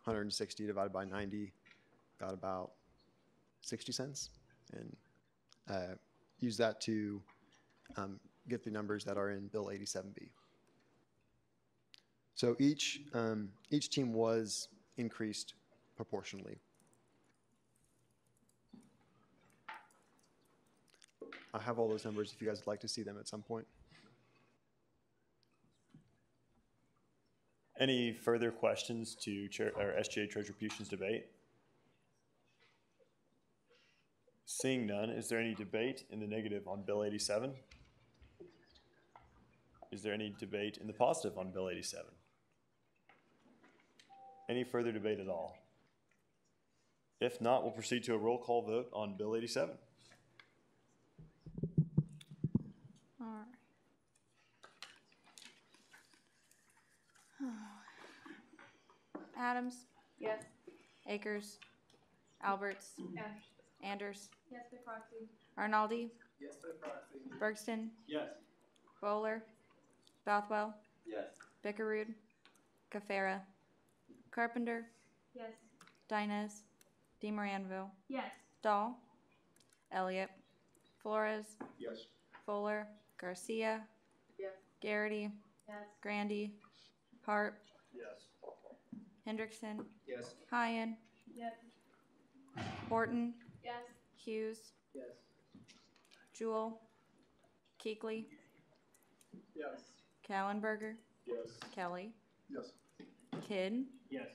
[SPEAKER 1] 160 divided by 90, got about 60 cents, and used that to get the numbers that are in Bill 87B. So each team was increased proportionally. I have all those numbers if you guys would like to see them at some point.
[SPEAKER 2] Any further questions to SGA Treasurer Puchin's debate? Seeing none, is there any debate in the negative on Bill 87? Is there any debate in the positive on Bill 87? Any further debate at all? If not, we'll proceed to a roll call vote on Bill 87.
[SPEAKER 13] All right. Adams?
[SPEAKER 11] Yes.
[SPEAKER 13] Akers? Alberts?
[SPEAKER 11] Yes.
[SPEAKER 13] Anders?
[SPEAKER 11] Yes, by proxy.
[SPEAKER 13] Arnaldi?
[SPEAKER 12] Yes, by proxy.
[SPEAKER 13] Bergston?
[SPEAKER 12] Yes.
[SPEAKER 13] Bowler? Bothwell?
[SPEAKER 7] Yes.
[SPEAKER 13] Bickerud? Cafera? Carpenter?
[SPEAKER 11] Yes.
[SPEAKER 13] Dinez? DeMoranville?
[SPEAKER 11] Yes.
[SPEAKER 13] Dahl? Elliott? Flores?
[SPEAKER 12] Yes.
[SPEAKER 13] Fuller? Garcia?
[SPEAKER 18] Yes.
[SPEAKER 13] Garrity?
[SPEAKER 11] Yes.
[SPEAKER 13] Grandy? Hart?
[SPEAKER 12] Yes.
[SPEAKER 13] Hendrickson?
[SPEAKER 12] Yes.
[SPEAKER 13] Hyen?
[SPEAKER 11] Yes.
[SPEAKER 13] Horton?
[SPEAKER 11] Yes.
[SPEAKER 13] Hughes?
[SPEAKER 12] Yes.
[SPEAKER 13] Jewell? Keekly?
[SPEAKER 12] Yes.
[SPEAKER 13] Kallenberger?
[SPEAKER 12] Yes.
[SPEAKER 13] Kelly?
[SPEAKER 12] Yes.
[SPEAKER 13] Kidd?
[SPEAKER 12] Yes.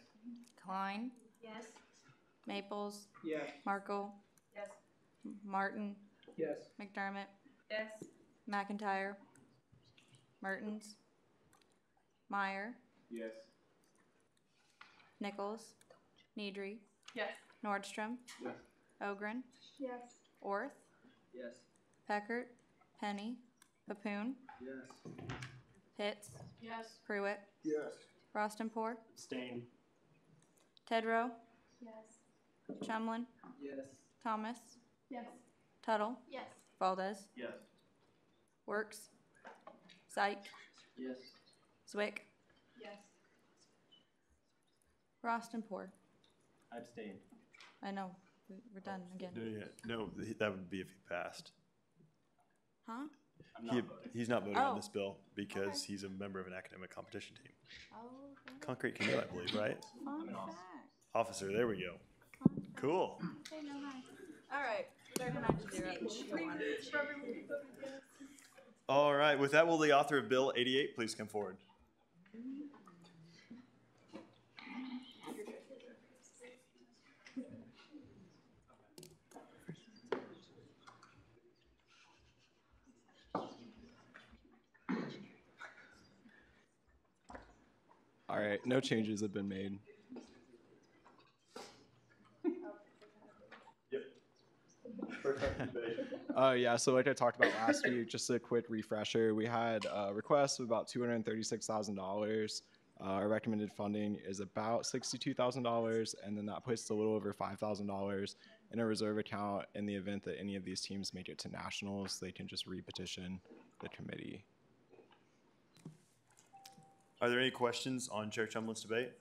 [SPEAKER 13] Klein?
[SPEAKER 11] Yes.
[SPEAKER 13] Maples?
[SPEAKER 12] Yes.
[SPEAKER 13] Markle?
[SPEAKER 11] Yes.
[SPEAKER 13] Martin?
[SPEAKER 12] Yes.
[SPEAKER 13] McDermott?
[SPEAKER 11] Yes.
[SPEAKER 13] McIntyre? Mertens? Meyer?
[SPEAKER 12] Yes.
[SPEAKER 13] Nichols? Nedry?
[SPEAKER 11] Yes.
[SPEAKER 13] Nordstrom?
[SPEAKER 12] Yes.
[SPEAKER 13] Ogren?
[SPEAKER 11] Yes.
[SPEAKER 13] Orth?
[SPEAKER 12] Yes.
[SPEAKER 13] Peckert? Penny? Papoon?
[SPEAKER 12] Yes.
[SPEAKER 13] Pitts?
[SPEAKER 11] Yes.
[SPEAKER 13] Pruitt?
[SPEAKER 12] Yes.
[SPEAKER 13] Rostenpour?
[SPEAKER 12] Abstain.
[SPEAKER 13] Tedrow?
[SPEAKER 11] Yes.
[SPEAKER 13] Chumlin?
[SPEAKER 12] Yes.
[SPEAKER 13] Thomas?
[SPEAKER 11] Yes.
[SPEAKER 13] Tuttle?
[SPEAKER 11] Yes.
[SPEAKER 13] Valdez?
[SPEAKER 12] Yes.
[SPEAKER 13] Works? Zyke?
[SPEAKER 12] Yes.
[SPEAKER 13] Zwick?
[SPEAKER 11] Yes.
[SPEAKER 13] Rostenpour?
[SPEAKER 12] Abstain.
[SPEAKER 13] I know. We're done again.
[SPEAKER 2] No, that would be if he passed.
[SPEAKER 13] Huh?
[SPEAKER 2] He's not voting on
[SPEAKER 13] Oh.
[SPEAKER 2] this bill because he's a member of an academic competition team.
[SPEAKER 13] Oh, okay.
[SPEAKER 2] Concrete canoe, I believe, right?
[SPEAKER 13] Fun fact.
[SPEAKER 2] Officer, there we go. Cool.
[SPEAKER 13] Say no hi. All right. 39 to 0. Go on.
[SPEAKER 2] All right, with that, will the author of Bill 88 please come forward?
[SPEAKER 17] All right, no changes have been made. Yeah, so like I talked about last week, just a quick refresher, we had a request of about $236,000. Our recommended funding is about $62,000, and then that puts a little over $5,000 in a reserve account in the event that any of these teams make it to nationals. They can just repetition the committee.
[SPEAKER 2] Are there any questions on Chair Chumlin's debate?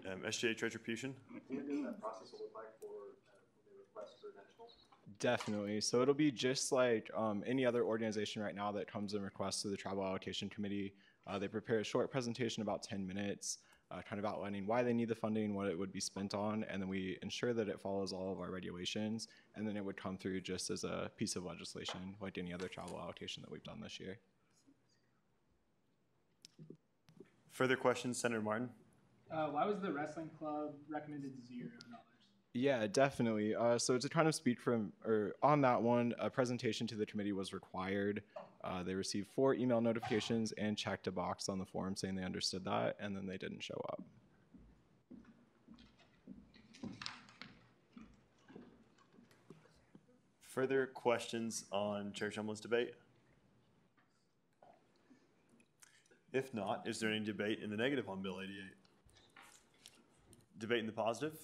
[SPEAKER 2] SGH retribution?
[SPEAKER 12] Can you know that process will look like for the request for nationals?
[SPEAKER 17] Definitely. So it'll be just like any other organization right now that comes and requests to the Travel Allocation Committee. They prepare a short presentation, about 10 minutes, kind of outlining why they need the funding, what it would be spent on, and then we ensure that it follows all of our regulations, and then it would come through just as a piece of legislation like any other travel allocation that we've done this year.
[SPEAKER 2] Further questions, Senator Martin?
[SPEAKER 5] Why was the wrestling club recommended $0?
[SPEAKER 17] Yeah, definitely. So to kind of speak from, or on that one, a presentation to the committee was required. They received 4 email notifications and checked a box on the form saying they understood that, and then they didn't show up.
[SPEAKER 2] Further questions on Chair Chumlin's debate? If not, is there any debate in the negative on Bill 88? Debate in the positive?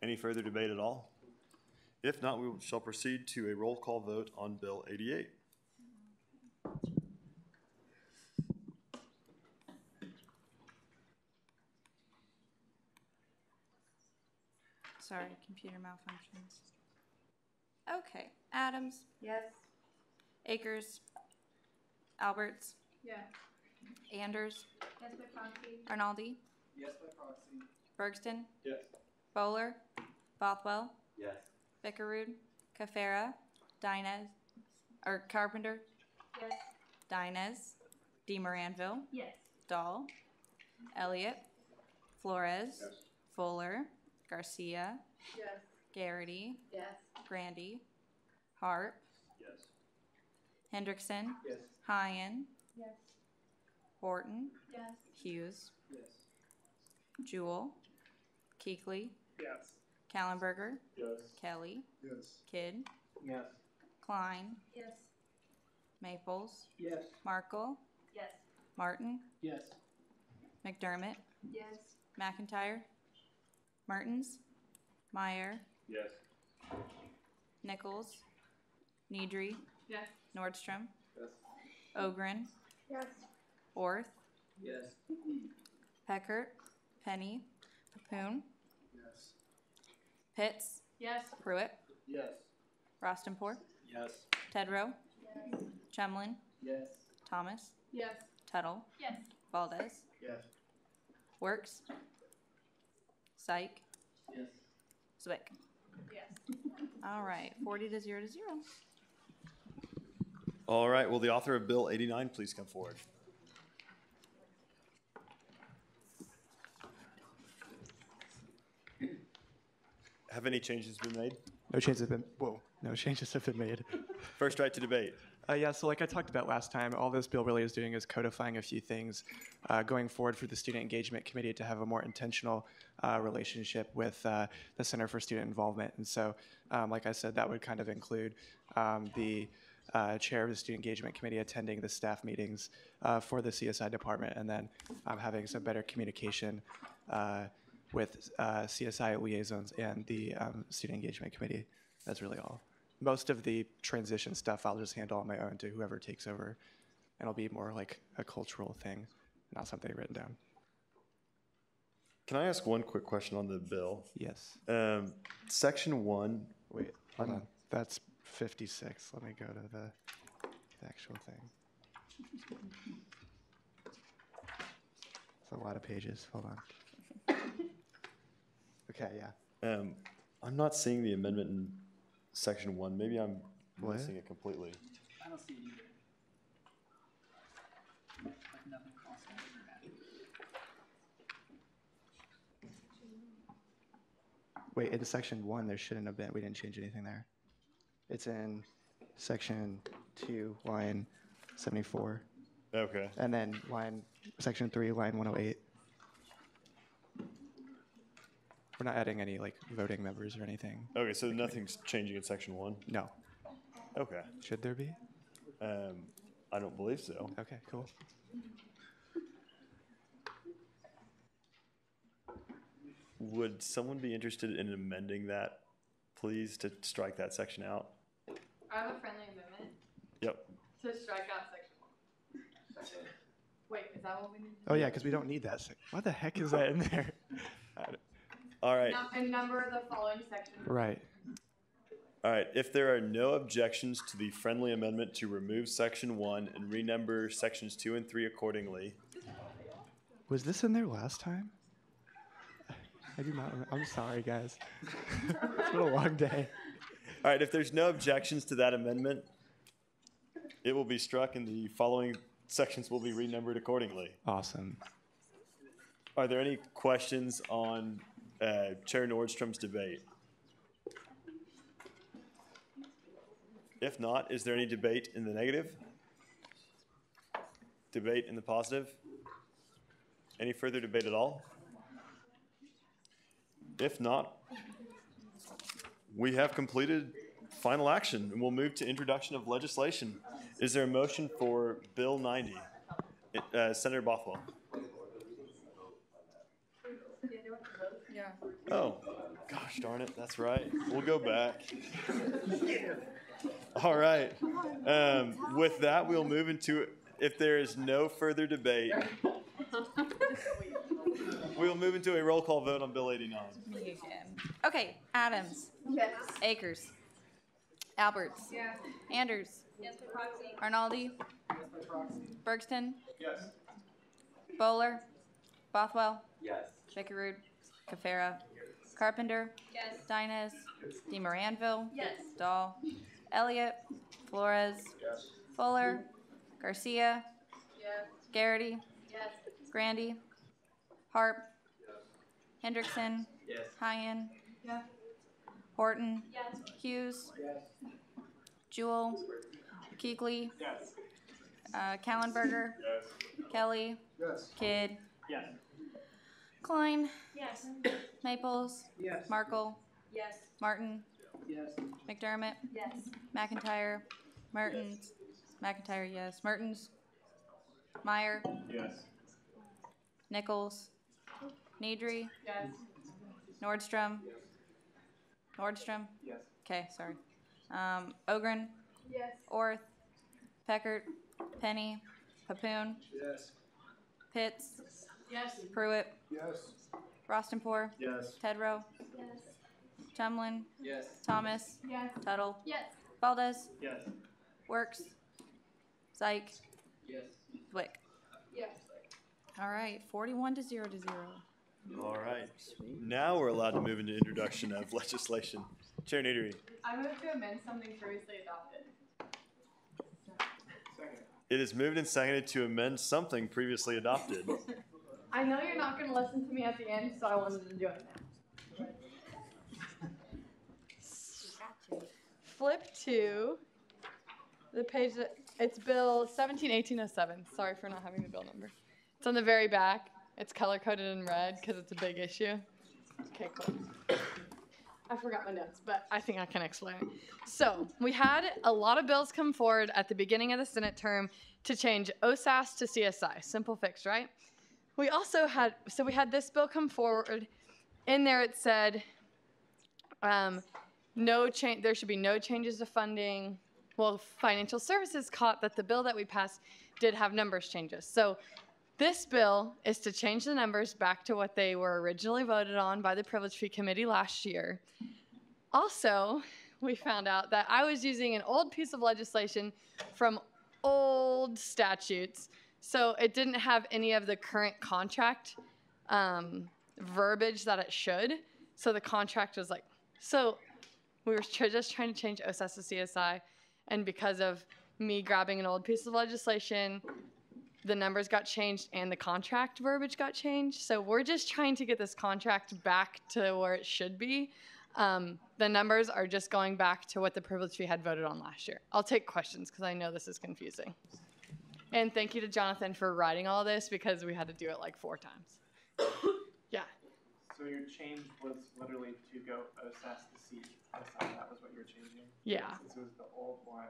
[SPEAKER 2] Any further debate at all? If not, we shall proceed to a roll call vote on Bill 88.
[SPEAKER 19] Sorry, computer malfunctions. Okay, Adams.
[SPEAKER 11] Yes.
[SPEAKER 19] Akers. Alberts.
[SPEAKER 11] Yeah.
[SPEAKER 19] Anders.
[SPEAKER 11] Yes, by proxy.
[SPEAKER 19] Arnaldi.
[SPEAKER 12] Yes, by proxy.
[SPEAKER 19] Bergston.
[SPEAKER 12] Yes.
[SPEAKER 19] Bowler. Bothwell.
[SPEAKER 7] Yes.
[SPEAKER 19] Bickerud. Cafera. Dinez. Or Carpenter.
[SPEAKER 11] Yes.
[SPEAKER 19] Dinez. DeMoranville.
[SPEAKER 11] Yes.
[SPEAKER 19] Dahl. Elliott. Flores.
[SPEAKER 12] Yes.
[SPEAKER 19] Fuller. Garcia.
[SPEAKER 11] Yes.
[SPEAKER 19] Garrity.
[SPEAKER 11] Yes.
[SPEAKER 19] Grandy. Harp.
[SPEAKER 12] Yes.
[SPEAKER 19] Hendrickson.
[SPEAKER 12] Yes.
[SPEAKER 19] Hyen.
[SPEAKER 11] Yes.
[SPEAKER 19] Horton.
[SPEAKER 11] Yes.
[SPEAKER 19] Hughes.
[SPEAKER 12] Yes.
[SPEAKER 19] Jewell. Keekly.
[SPEAKER 12] Yes.
[SPEAKER 19] Kallenberger.
[SPEAKER 12] Yes.
[SPEAKER 19] Kelly.
[SPEAKER 12] Yes.
[SPEAKER 19] Kidd.
[SPEAKER 12] Yes.
[SPEAKER 19] Klein.
[SPEAKER 11] Yes.
[SPEAKER 19] Maples.
[SPEAKER 12] Yes.
[SPEAKER 19] Markle.
[SPEAKER 11] Yes.
[SPEAKER 19] Martin.
[SPEAKER 5] Yes.
[SPEAKER 19] McDermott.
[SPEAKER 11] Yes.
[SPEAKER 19] McIntyre. Mertens. Meyer.
[SPEAKER 12] Yes.
[SPEAKER 19] Nichols. Nedry.
[SPEAKER 11] Yes.
[SPEAKER 19] Nordstrom.
[SPEAKER 12] Yes.
[SPEAKER 19] Ogren.
[SPEAKER 11] Yes.
[SPEAKER 19] Orth.
[SPEAKER 12] Yes.
[SPEAKER 19] Peckert. Penny. Papoon.
[SPEAKER 12] Yes.
[SPEAKER 19] Pitts.
[SPEAKER 11] Yes.
[SPEAKER 19] Pruitt.
[SPEAKER 12] Yes.
[SPEAKER 19] Rostenpour.
[SPEAKER 12] Yes.
[SPEAKER 19] Tedrow.
[SPEAKER 11] Yes.
[SPEAKER 19] Chumlin.
[SPEAKER 12] Yes.
[SPEAKER 19] Thomas.
[SPEAKER 11] Yes.
[SPEAKER 19] Tuttle.
[SPEAKER 11] Yes.
[SPEAKER 19] Valdez.
[SPEAKER 12] Yes.
[SPEAKER 19] Works. Syke.
[SPEAKER 12] Yes.
[SPEAKER 19] Zwick.
[SPEAKER 11] Yes.
[SPEAKER 19] All right, 40 to 0 to 0.
[SPEAKER 2] All right, will the author of Bill 89 please come forward? Have any changes been made?
[SPEAKER 23] No changes have been, no changes have been made.
[SPEAKER 2] First right to debate.
[SPEAKER 23] Yeah, so like I talked about last time, all this bill really is doing is codifying a few things going forward for the Student Engagement Committee to have a more intentional relationship with the Center for Student Involvement. And so, like I said, that would kind of include the chair of the Student Engagement Committee attending the staff meetings for the CSI department, and then having some better communication with CSI liaisons and the Student Engagement Committee. That's really all. Most of the transition stuff I'll just handle on my own to whoever takes over, and it'll be more like a cultural thing, not something written down.
[SPEAKER 2] Can I ask one quick question on the bill?
[SPEAKER 23] Yes.
[SPEAKER 2] Section 1.
[SPEAKER 23] Wait, hold on. That's 56. Let me go to the actual thing. It's a lot of pages. Hold on. Okay, yeah.
[SPEAKER 2] I'm not seeing the amendment in Section 1. Maybe I'm missing it completely.
[SPEAKER 5] I don't see it either. Like nothing crossed out or added.
[SPEAKER 23] Wait, in section 1, there shouldn't have been. We didn't change anything there. It's in section 2, line 74.
[SPEAKER 2] Okay.
[SPEAKER 23] And then line section 3, line 108. We're not adding any like voting members or anything.
[SPEAKER 2] Okay, so nothing's changing in section 1?
[SPEAKER 23] No.
[SPEAKER 2] Okay.
[SPEAKER 23] Should there be?
[SPEAKER 2] I don't believe so.
[SPEAKER 23] Okay, cool.
[SPEAKER 2] Would someone be interested in amending that, please, to strike that section out?
[SPEAKER 16] I have a friendly amendment
[SPEAKER 2] Yep.
[SPEAKER 16] to strike out section 1. Wait, is that what we need?
[SPEAKER 23] Oh yeah, because we don't need that. What the heck is that in there?
[SPEAKER 2] All right.
[SPEAKER 16] And number the following section.
[SPEAKER 23] Right.
[SPEAKER 2] All right. If there are no objections to the friendly amendment to remove section 1 and renumber sections 2 and 3 accordingly.
[SPEAKER 23] Was this in there last time? I do not remember. I'm sorry, guys. It's been a long day.
[SPEAKER 2] All right. If there's no objections to that amendment, it will be struck and the following sections will be renumbered accordingly.
[SPEAKER 23] Awesome.
[SPEAKER 2] Are there any questions on Chair Nordstrom's debate? If not, is there any debate in the negative? Debate in the positive? Any further debate at all? If not, we have completed final action and we'll move to introduction of legislation. Is there a motion for Bill 90? Senator Bothwell.
[SPEAKER 16] Yeah.
[SPEAKER 2] Oh, gosh darn it, that's right. We'll go back. All right. With that, we'll move into, if there is no further debate, we'll move into a roll call vote on Bill 89.
[SPEAKER 19] Me again. Okay, Adams.
[SPEAKER 18] Yes.
[SPEAKER 19] Akers. Alberts.
[SPEAKER 18] Yeah.
[SPEAKER 19] Anders.
[SPEAKER 11] Yes, by proxy.
[SPEAKER 19] Arnaldi.
[SPEAKER 12] Yes, by proxy.
[SPEAKER 19] Bergston.
[SPEAKER 12] Yes.
[SPEAKER 19] Bowler. Bothwell.
[SPEAKER 7] Yes.
[SPEAKER 19] Chickarood. Cafera. Carpenter.
[SPEAKER 11] Yes.
[SPEAKER 19] Dinez. DeMoranville.
[SPEAKER 11] Yes.
[SPEAKER 19] Dahl. Elliott. Flores.
[SPEAKER 12] Yes.
[SPEAKER 19] Fuller. Garcia.
[SPEAKER 18] Yes.
[SPEAKER 19] Garrity.
[SPEAKER 11] Yes.
[SPEAKER 19] Grandy. Harp. Hendrickson.
[SPEAKER 12] Yes.
[SPEAKER 19] Hyen.
[SPEAKER 18] Yes.
[SPEAKER 19] Horton.
[SPEAKER 11] Yes.
[SPEAKER 19] Hughes.
[SPEAKER 12] Yes.
[SPEAKER 19] Jewell. Keekly.
[SPEAKER 12] Yes.
[SPEAKER 19] Kallenberger.
[SPEAKER 12] Yes.
[SPEAKER 19] Kelly.
[SPEAKER 12] Yes.
[SPEAKER 19] Kidd.
[SPEAKER 12] Yes.
[SPEAKER 19] Klein.
[SPEAKER 11] Yes.
[SPEAKER 19] Maples.
[SPEAKER 12] Yes.
[SPEAKER 19] Markle.
[SPEAKER 11] Yes.
[SPEAKER 19] Martin.
[SPEAKER 12] Yes.
[SPEAKER 19] McDermott.
[SPEAKER 11] Yes.
[SPEAKER 19] McIntyre. Mertens. McIntyre, yes. Mertens. Meyer.
[SPEAKER 12] Yes.
[SPEAKER 19] Nichols. Nedry.
[SPEAKER 18] Yes.
[SPEAKER 19] Nordstrom. Nordstrom.
[SPEAKER 12] Yes.
[SPEAKER 19] Okay, sorry. Ogren.
[SPEAKER 18] Yes.
[SPEAKER 19] Orth. Peckert. Penny. Papoon.
[SPEAKER 12] Yes.
[SPEAKER 19] Pitts.
[SPEAKER 18] Yes.
[SPEAKER 19] Pruitt.
[SPEAKER 12] Yes.
[SPEAKER 19] Rostenpour.
[SPEAKER 12] Yes.
[SPEAKER 19] Tedrow.
[SPEAKER 11] Yes.
[SPEAKER 19] Chumlin.
[SPEAKER 12] Yes.
[SPEAKER 19] Thomas.
[SPEAKER 18] Yes.
[SPEAKER 19] Tuttle.
[SPEAKER 11] Yes.
[SPEAKER 19] Valdez.
[SPEAKER 12] Yes.
[SPEAKER 19] Works. Zyke.
[SPEAKER 12] Yes.
[SPEAKER 19] Zwick.
[SPEAKER 18] Yes.
[SPEAKER 19] All right, 41 to 0 to 0.
[SPEAKER 2] All right. Now we're allowed to move into introduction of legislation. Chair Nadery.
[SPEAKER 16] I move to amend something previously adopted.
[SPEAKER 12] Second.
[SPEAKER 2] It is moved and seconded to amend something previously adopted.
[SPEAKER 16] I know you're not going to listen to me at the end, so I wanted to do it now.
[SPEAKER 14] Flip to the page that it's Bill 171807. Sorry for not having the bill number. It's on the very back. It's color coded in red because it's a big issue. Okay, cool. I forgot my notes, but I think I can explain it. So we had a lot of bills come forward at the beginning of the Senate term to change OSAS to CSI. Simple fix, right? We also had, so we had this bill come forward. In there it said, no change. There should be no changes to funding. Well, Financial Services caught that the bill that we passed did have numbers changes. So this bill is to change the numbers back to what they were originally voted on by the Privilege Fee Committee last year. Also, we found out that I was using an old piece of legislation from old statutes, so it didn't have any of the current contract verbiage that it should. So the contract was like, so we were just trying to change OSAS to CSI, and because of me grabbing an old piece of legislation, the numbers got changed and the contract verbiage got changed. So we're just trying to get this contract back to where it should be. The numbers are just going back to what the Privilege Fee had voted on last year. I'll take questions because I know this is confusing. And thank you to Jonathan for writing all this because we had to do it like 4 times. Yeah.
[SPEAKER 5] So your change was literally to go assess the C. That was what you were changing?
[SPEAKER 14] Yeah.
[SPEAKER 5] This was the old one.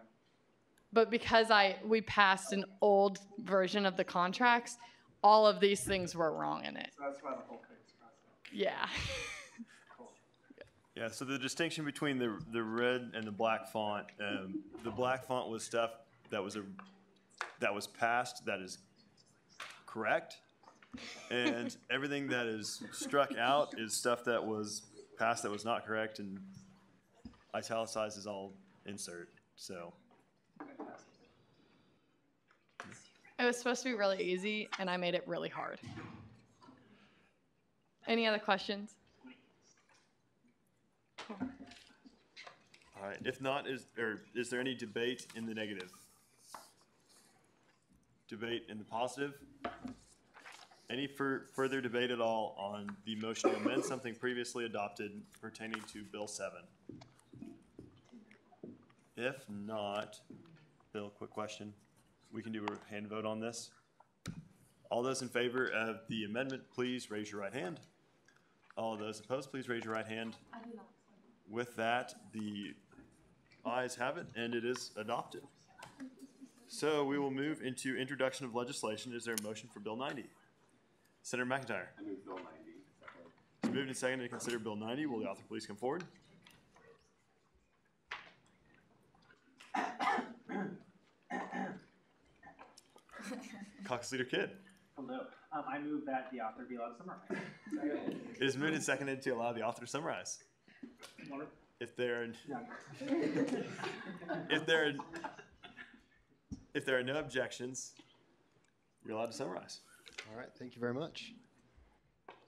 [SPEAKER 14] But because we passed an old version of the contracts, all of these things were wrong in it.
[SPEAKER 5] So that's why the whole thing's crossed out.
[SPEAKER 14] Yeah.
[SPEAKER 2] Yeah, so the distinction between the red and the black font, the black font was stuff that was passed that is correct, and everything that is struck out is stuff that was passed that was not correct, and italicized is all insert. So
[SPEAKER 14] it was supposed to be really easy, and I made it really hard. Any other questions?
[SPEAKER 2] All right. If not, is there any debate in the negative? Debate in the positive? Any further debate at all on the motion to amend something previously adopted pertaining to Bill 7? If not, Bill, quick question. We can do a hand vote on this. All those in favor of the amendment, please raise your right hand. All those opposed, please raise your right hand. With that, the ayes have it, and it is adopted. So we will move into introduction of legislation. Is there a motion for Bill 90? Senator McIntyre.
[SPEAKER 7] I move Bill 90.
[SPEAKER 2] It's moved and seconded to consider Bill 90. Will the author please come forward? Caucus Leader Kidd.
[SPEAKER 5] Hello. I move that the author be allowed to summarize.
[SPEAKER 2] It is moved and seconded to allow the author to summarize. If there are no objections, you're allowed to summarize.
[SPEAKER 1] All right, thank you very much.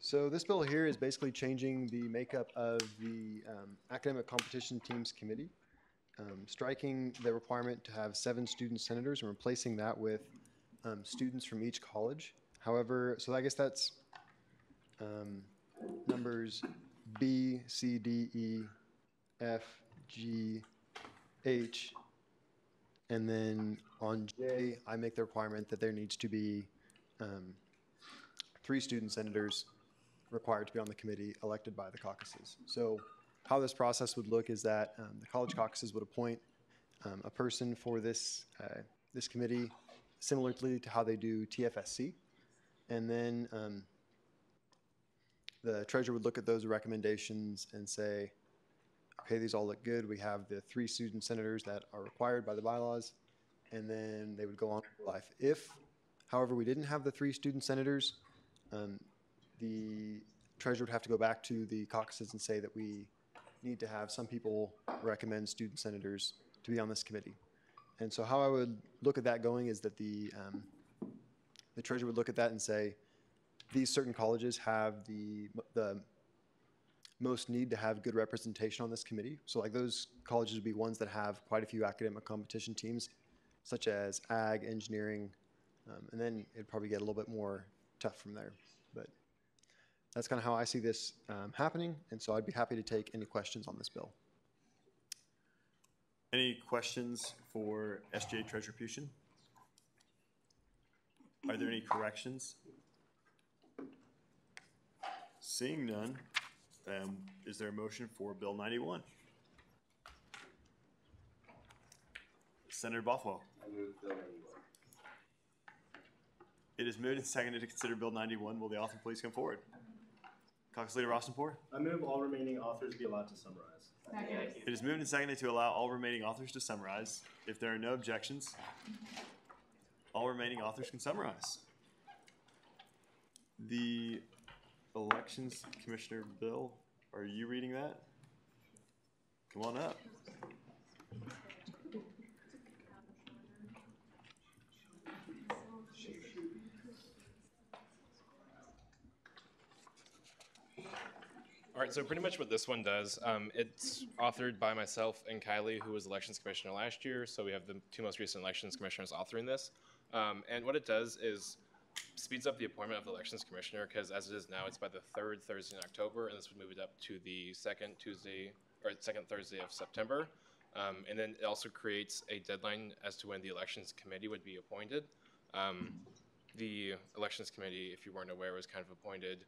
[SPEAKER 1] So this bill here is basically changing the makeup of the Academic Competition Teams Committee, striking the requirement to have 7 student senators and replacing that with students from each college. However, so I guess that's numbers B, C, D, E, F, G, H, and then on J, I make the requirement that there needs to be 3 student senators required to be on the committee elected by the caucuses. So how this process would look is that the college caucuses would appoint a person for this committee, similarly to how they do TFSC, and then the treasurer would look at those recommendations and say, okay, these all look good. We have the 3 student senators that are required by the bylaws, and then they would go on for life. If, however, we didn't have the 3 student senators, the treasurer would have to go back to the caucuses and say that we need to have some people recommend student senators to be on this committee. And so how I would look at that going is that the treasurer would look at that and say, these certain colleges have the most need to have good representation on this committee. So like those colleges would be ones that have quite a few academic competition teams, such as ag, engineering, and then it'd probably get a little bit more tough from there. But that's kind of how I see this happening, and so I'd be happy to take any questions on this bill.
[SPEAKER 2] Any questions for SJ Treasurer Pushin? Are there any corrections? Seeing none, is there a motion for Bill 91? Senator Bothwell.
[SPEAKER 7] I move Bill 91.
[SPEAKER 2] It is moved and seconded to consider Bill 91. Will the author please come forward? Caucus Leader Rostenpour.
[SPEAKER 6] I move all remaining authors be allowed to summarize.
[SPEAKER 2] It is moved and seconded to allow all remaining authors to summarize. If there are no objections, all remaining authors can summarize. The Elections Commissioner Bill, are you reading that? Come on up.
[SPEAKER 15] All right, so pretty much what this one does, it's authored by myself and Kylie, who was Elections Commissioner last year, so we have the 2 most recent Elections Commissioners authoring this. And what it does is speeds up the appointment of the Elections Commissioner, because as it is now, it's by the 3rd Thursday in October, and this would move it up to the second Thursday of September. And then it also creates a deadline as to when the Elections Committee would be appointed. The elections committee, if you weren't aware, was kind of appointed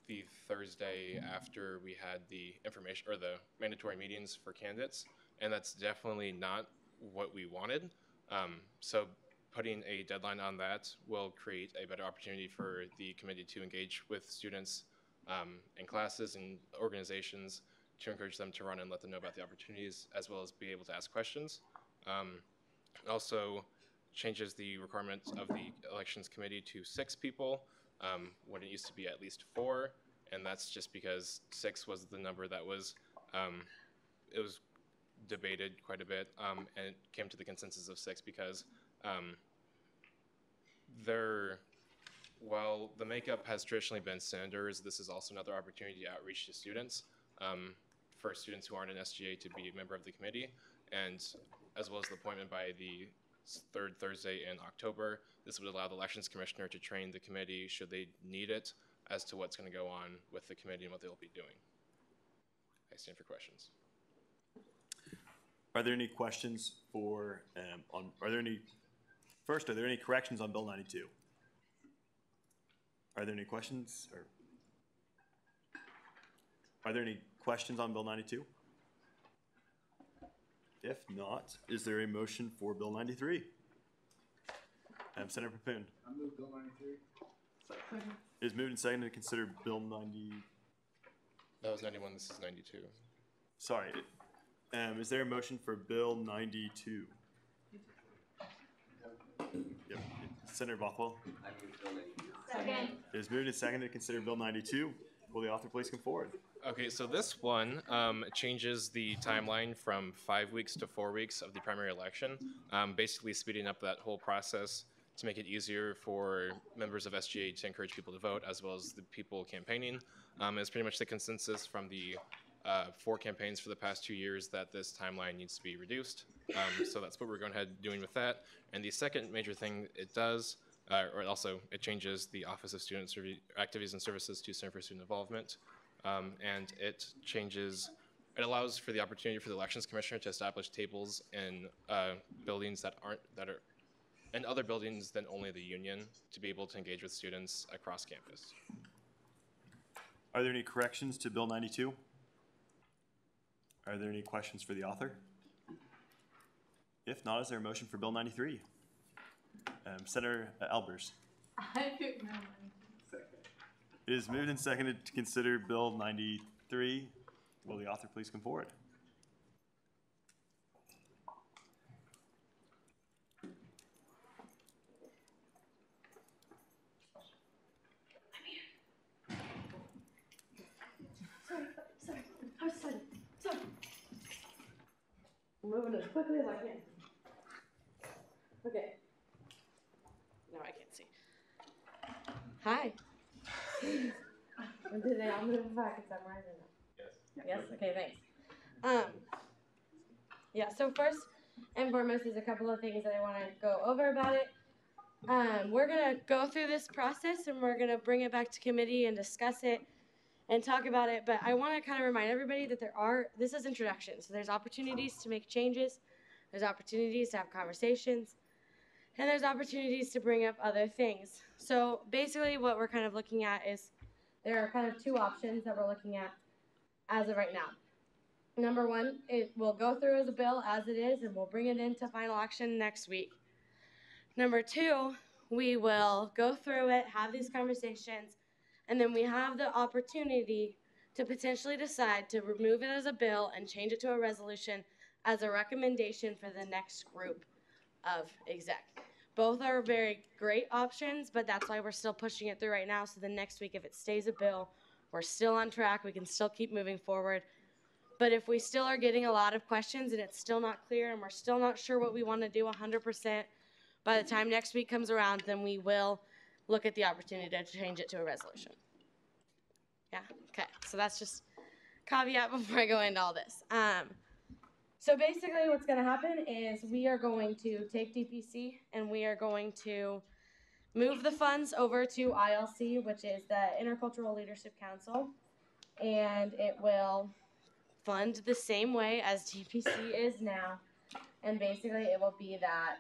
[SPEAKER 15] the Thursday after we had the information or the mandatory meetings for candidates, and that's definitely not what we wanted. So putting a deadline on that will create a better opportunity for the committee to engage with students in classes and organizations to encourage them to run and let them know about the opportunities, as well as be able to ask questions. Also changes the requirement of the elections committee to 6 people when it used to be at least 4, and that's just because 6 was the number that was it was debated quite a bit, and it came to the consensus of 6 because while the makeup has traditionally been senators, this is also another opportunity to outreach to students, for students who aren't an SGA to be a member of the committee, and as well as the appointment by the 3rd Thursday in October. This would allow the elections commissioner to train the committee, should they need it, as to what's going to go on with the committee and what they'll be doing. I stand for questions.
[SPEAKER 2] Are there any questions for, are there any corrections on Bill 92? Are there any questions? Or are there any questions on Bill 92? If not, is there a motion for Bill 93? Senator Papoon.
[SPEAKER 12] I move Bill 93. Second.
[SPEAKER 2] It is moved and seconded to consider Bill 90.
[SPEAKER 15] That was 91, this is 92.
[SPEAKER 2] Sorry. Is there a motion for Bill 92? Yep. Senator Bothwell.
[SPEAKER 7] I move Bill 92.
[SPEAKER 3] Second.
[SPEAKER 2] It is moved and seconded to consider Bill 92. Will the author please come forward?
[SPEAKER 15] Okay, so this one changes the timeline from 5 weeks to 4 weeks of the primary election, basically speeding up that whole process to make it easier for members of SGA to encourage people to vote, as well as the people campaigning. It's pretty much the consensus from the 4 campaigns for the past 2 years that this timeline needs to be reduced. So that's what we're going ahead and doing with that. And the second major thing it does, or also it changes the Office of Student Activities and Services to Center for Student Involvement. And it allows for the opportunity for the elections commissioner to establish tables in buildings that are in other buildings than only the union, to be able to engage with students across campus.
[SPEAKER 2] Are there any corrections to Bill 92? Are there any questions for the author? If not, is there a motion for Bill 93? Senator Albers.
[SPEAKER 16] I picked no money.
[SPEAKER 2] It is moved and seconded to consider Bill 93. Will the author please come forward?
[SPEAKER 8] Sorry. I'm moving as quickly as I can. Okay. No, I can't see. Hi. I'll move back because I'm rising now. Yes. Yes? Okay, thanks. Yeah, so first and foremost, there's a couple of things that I want to go over about it. We're going to go through this process and we're going to bring it back to committee and discuss it and talk about it. But I want to kind of remind everybody that this is introduction. So there's opportunities to make changes. There's opportunities to have conversations. And there's opportunities to bring up other things. So basically what we're kind of looking at is there are kind of 2 options that we're looking at as of right now. Number 1, it will go through as a bill as it is, and we'll bring it into final action next week. Number 2, we will go through it, have these conversations, and then we have the opportunity to potentially decide to remove it as a bill and change it to a resolution as a recommendation for the next group of exec. Both are very great options, but that's why we're still pushing it through right now. So the next week, if it stays a bill, we're still on track. We can still keep moving forward. But if we still are getting a lot of questions and it's still not clear and we're still not sure what we want to do 100%, by the time next week comes around, then we will look at the opportunity to change it to a resolution. Yeah, okay. So that's just caveat before I go into all this. So basically what's going to happen is we are going to take DPC and we are going to move the funds over to ILC, which is the Intercultural Leadership Council, and it will fund the same way as DPC is now. And basically it will be that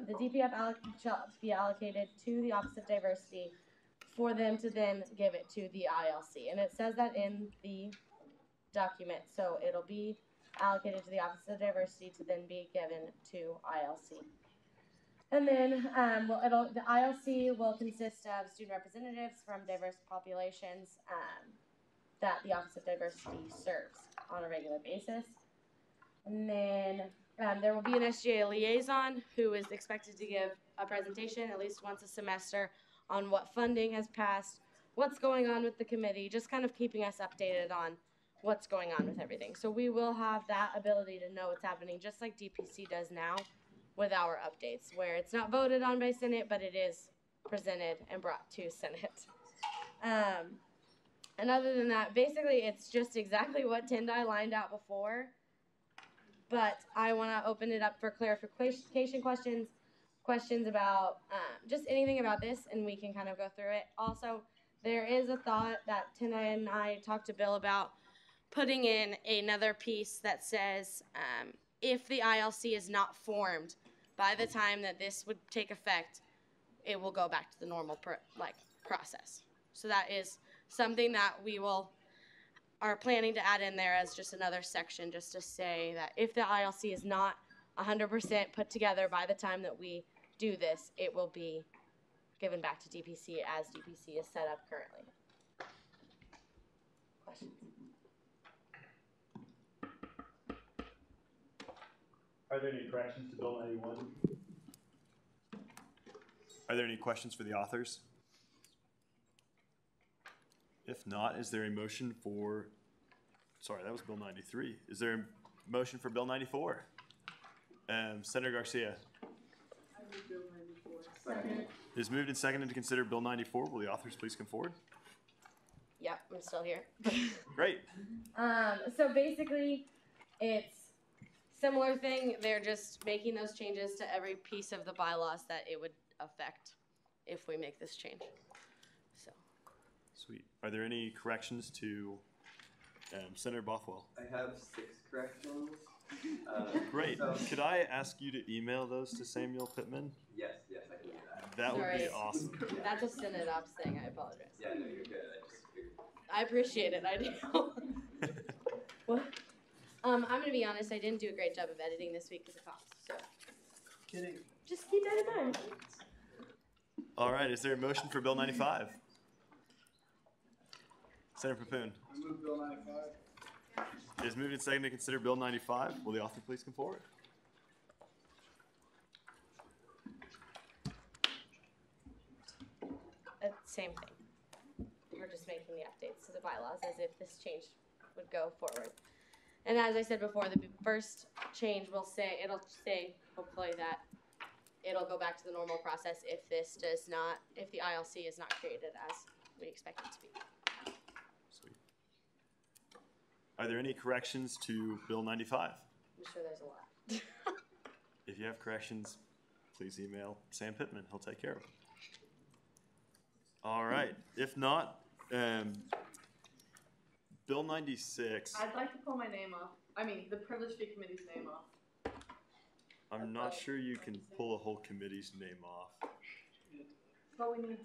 [SPEAKER 8] the DPF shall be allocated to the Office of Diversity for them to then give it to the ILC. And it says that in the document, so it'll be allocated to the Office of Diversity to then be given to ILC. And then the ILC will consist of student representatives from diverse populations that the Office of Diversity serves on a regular basis. And then there will be an SGA liaison who is expected to give a presentation at least once a semester on what funding has passed, what's going on with the committee, just kind of keeping us updated on what's going on with everything. So we will have that ability to know what's happening, just like DPC does now with our updates, where it's not voted on by Senate, but it is presented and brought to Senate. And other than that, basically it's just exactly what Tendai lined out before, but I want to open it up for clarification questions about just anything about this, and we can kind of go through it. Also, there is a thought that Tendai and I talked to Bill about putting in another piece that says if the ILC is not formed by the time that this would take effect, it will go back to the normal process. So that is something that we are planning to add in there as just another section, just to say that if the ILC is not 100% put together by the time that we do this, it will be given back to DPC as DPC is set up currently. Questions?
[SPEAKER 2] Are there any corrections to Bill 91? Are there any questions for the authors? If not, is there a motion for, sorry, that was Bill 93. Is there a motion for Bill 94? Senator Garcia.
[SPEAKER 18] I move Bill 94. Second.
[SPEAKER 2] It is moved and seconded to consider Bill 94. Will the authors please come forward?
[SPEAKER 8] Yep, I'm still here.
[SPEAKER 2] Great.
[SPEAKER 8] So basically, it's similar thing. They're just making those changes to every piece of the bylaws that it would affect if we make this change. So.
[SPEAKER 2] Sweet. Are there any corrections to Senator Bothwell?
[SPEAKER 7] I have 6 corrections.
[SPEAKER 2] Great.
[SPEAKER 7] So,
[SPEAKER 2] Could I ask you to email those to Samuel Pittman?
[SPEAKER 7] yes, I can do that.
[SPEAKER 2] That would be awesome.
[SPEAKER 8] That's a Senate Ops thing. I apologize.
[SPEAKER 7] Yeah, no, you're good. I just figured.
[SPEAKER 8] I appreciate it. I do. What? I'm gonna be honest. I didn't do a great job of editing this week because of cost. So.
[SPEAKER 2] Kidding.
[SPEAKER 8] Just keep that in mind.
[SPEAKER 2] All right. Is there a motion for Bill 95? Senator Papoon.
[SPEAKER 12] I move Bill 95.
[SPEAKER 2] It is moved and seconded to consider Bill 95. Will the author please come forward?
[SPEAKER 8] Same thing. We're just making the updates to the bylaws as if this change would go forward. And as I said before, the first change will say, it'll say hopefully that it'll go back to the normal process if this does not, if the ILC is not created as we expect it to be.
[SPEAKER 2] Sweet. Are there any corrections to Bill 95?
[SPEAKER 8] I'm sure there's a lot.
[SPEAKER 2] If you have corrections, please email Sam Pittman. He'll take care of them. All right. If not, Bill 96.
[SPEAKER 13] I'd like to pull my name off. I mean, the Privilege Fee Committee's name off.
[SPEAKER 2] I'm not sure you can pull a whole committee's name off.
[SPEAKER 13] But we need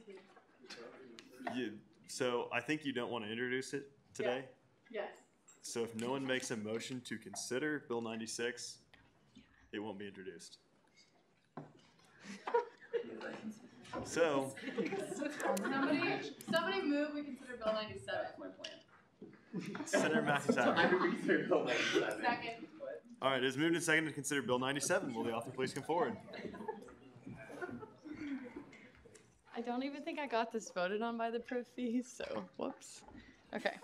[SPEAKER 13] to.
[SPEAKER 2] So I think you don't want to introduce it today?
[SPEAKER 13] Yes.
[SPEAKER 2] So if no one makes a motion to consider Bill 96, it won't be introduced. So.
[SPEAKER 16] Somebody move, we consider Bill 97. That's my plan.
[SPEAKER 2] Senator McIntyre.
[SPEAKER 16] Second.
[SPEAKER 2] All right, it is moved and seconded to consider Bill 97. Will the author please come forward?
[SPEAKER 14] I don't even think I got this voted on by the Pro Fees, so whoops. Okay.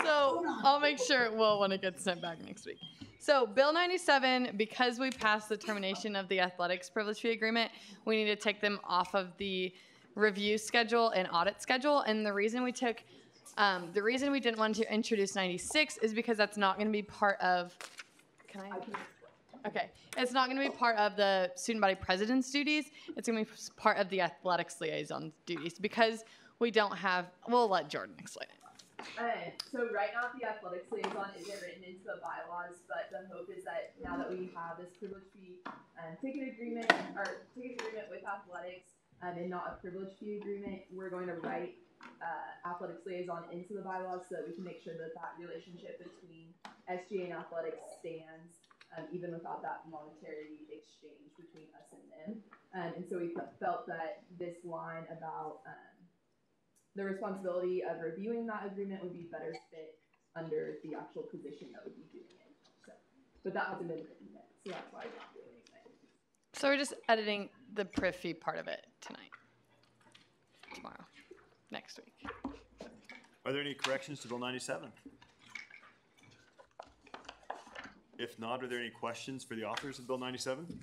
[SPEAKER 14] So I'll make sure it will when it gets sent back next week. So Bill 97, because we passed the termination of the athletics privilege fee agreement, we need to take them off of the review schedule and audit schedule. And the reason we didn't want to introduce 96 is because that's not going to be part of, okay. It's not going to be part of the student body president's duties. It's going to be part of the athletics liaison duties because we don't have, we'll let Jordan explain it.
[SPEAKER 18] So right now the athletics liaison isn't written into the bylaws, but the hope is that now that we have this privilege fee ticket agreement with athletics and not a privilege fee agreement, we're going to write athletics liaison into the bylaws so that we can make sure that that relationship between SGA and athletics stands even without that monetary exchange between us and them. And so we felt that this line about the responsibility of reviewing that agreement would be better fit under the actual position that would be doing it. So, but that hasn't been written yet, so that's why I'm not doing anything.
[SPEAKER 14] So we're just editing the priv fee part of it tonight. Tomorrow. Next week.
[SPEAKER 2] Are there any corrections to Bill 97? If not, are there any questions for the authors of Bill 97?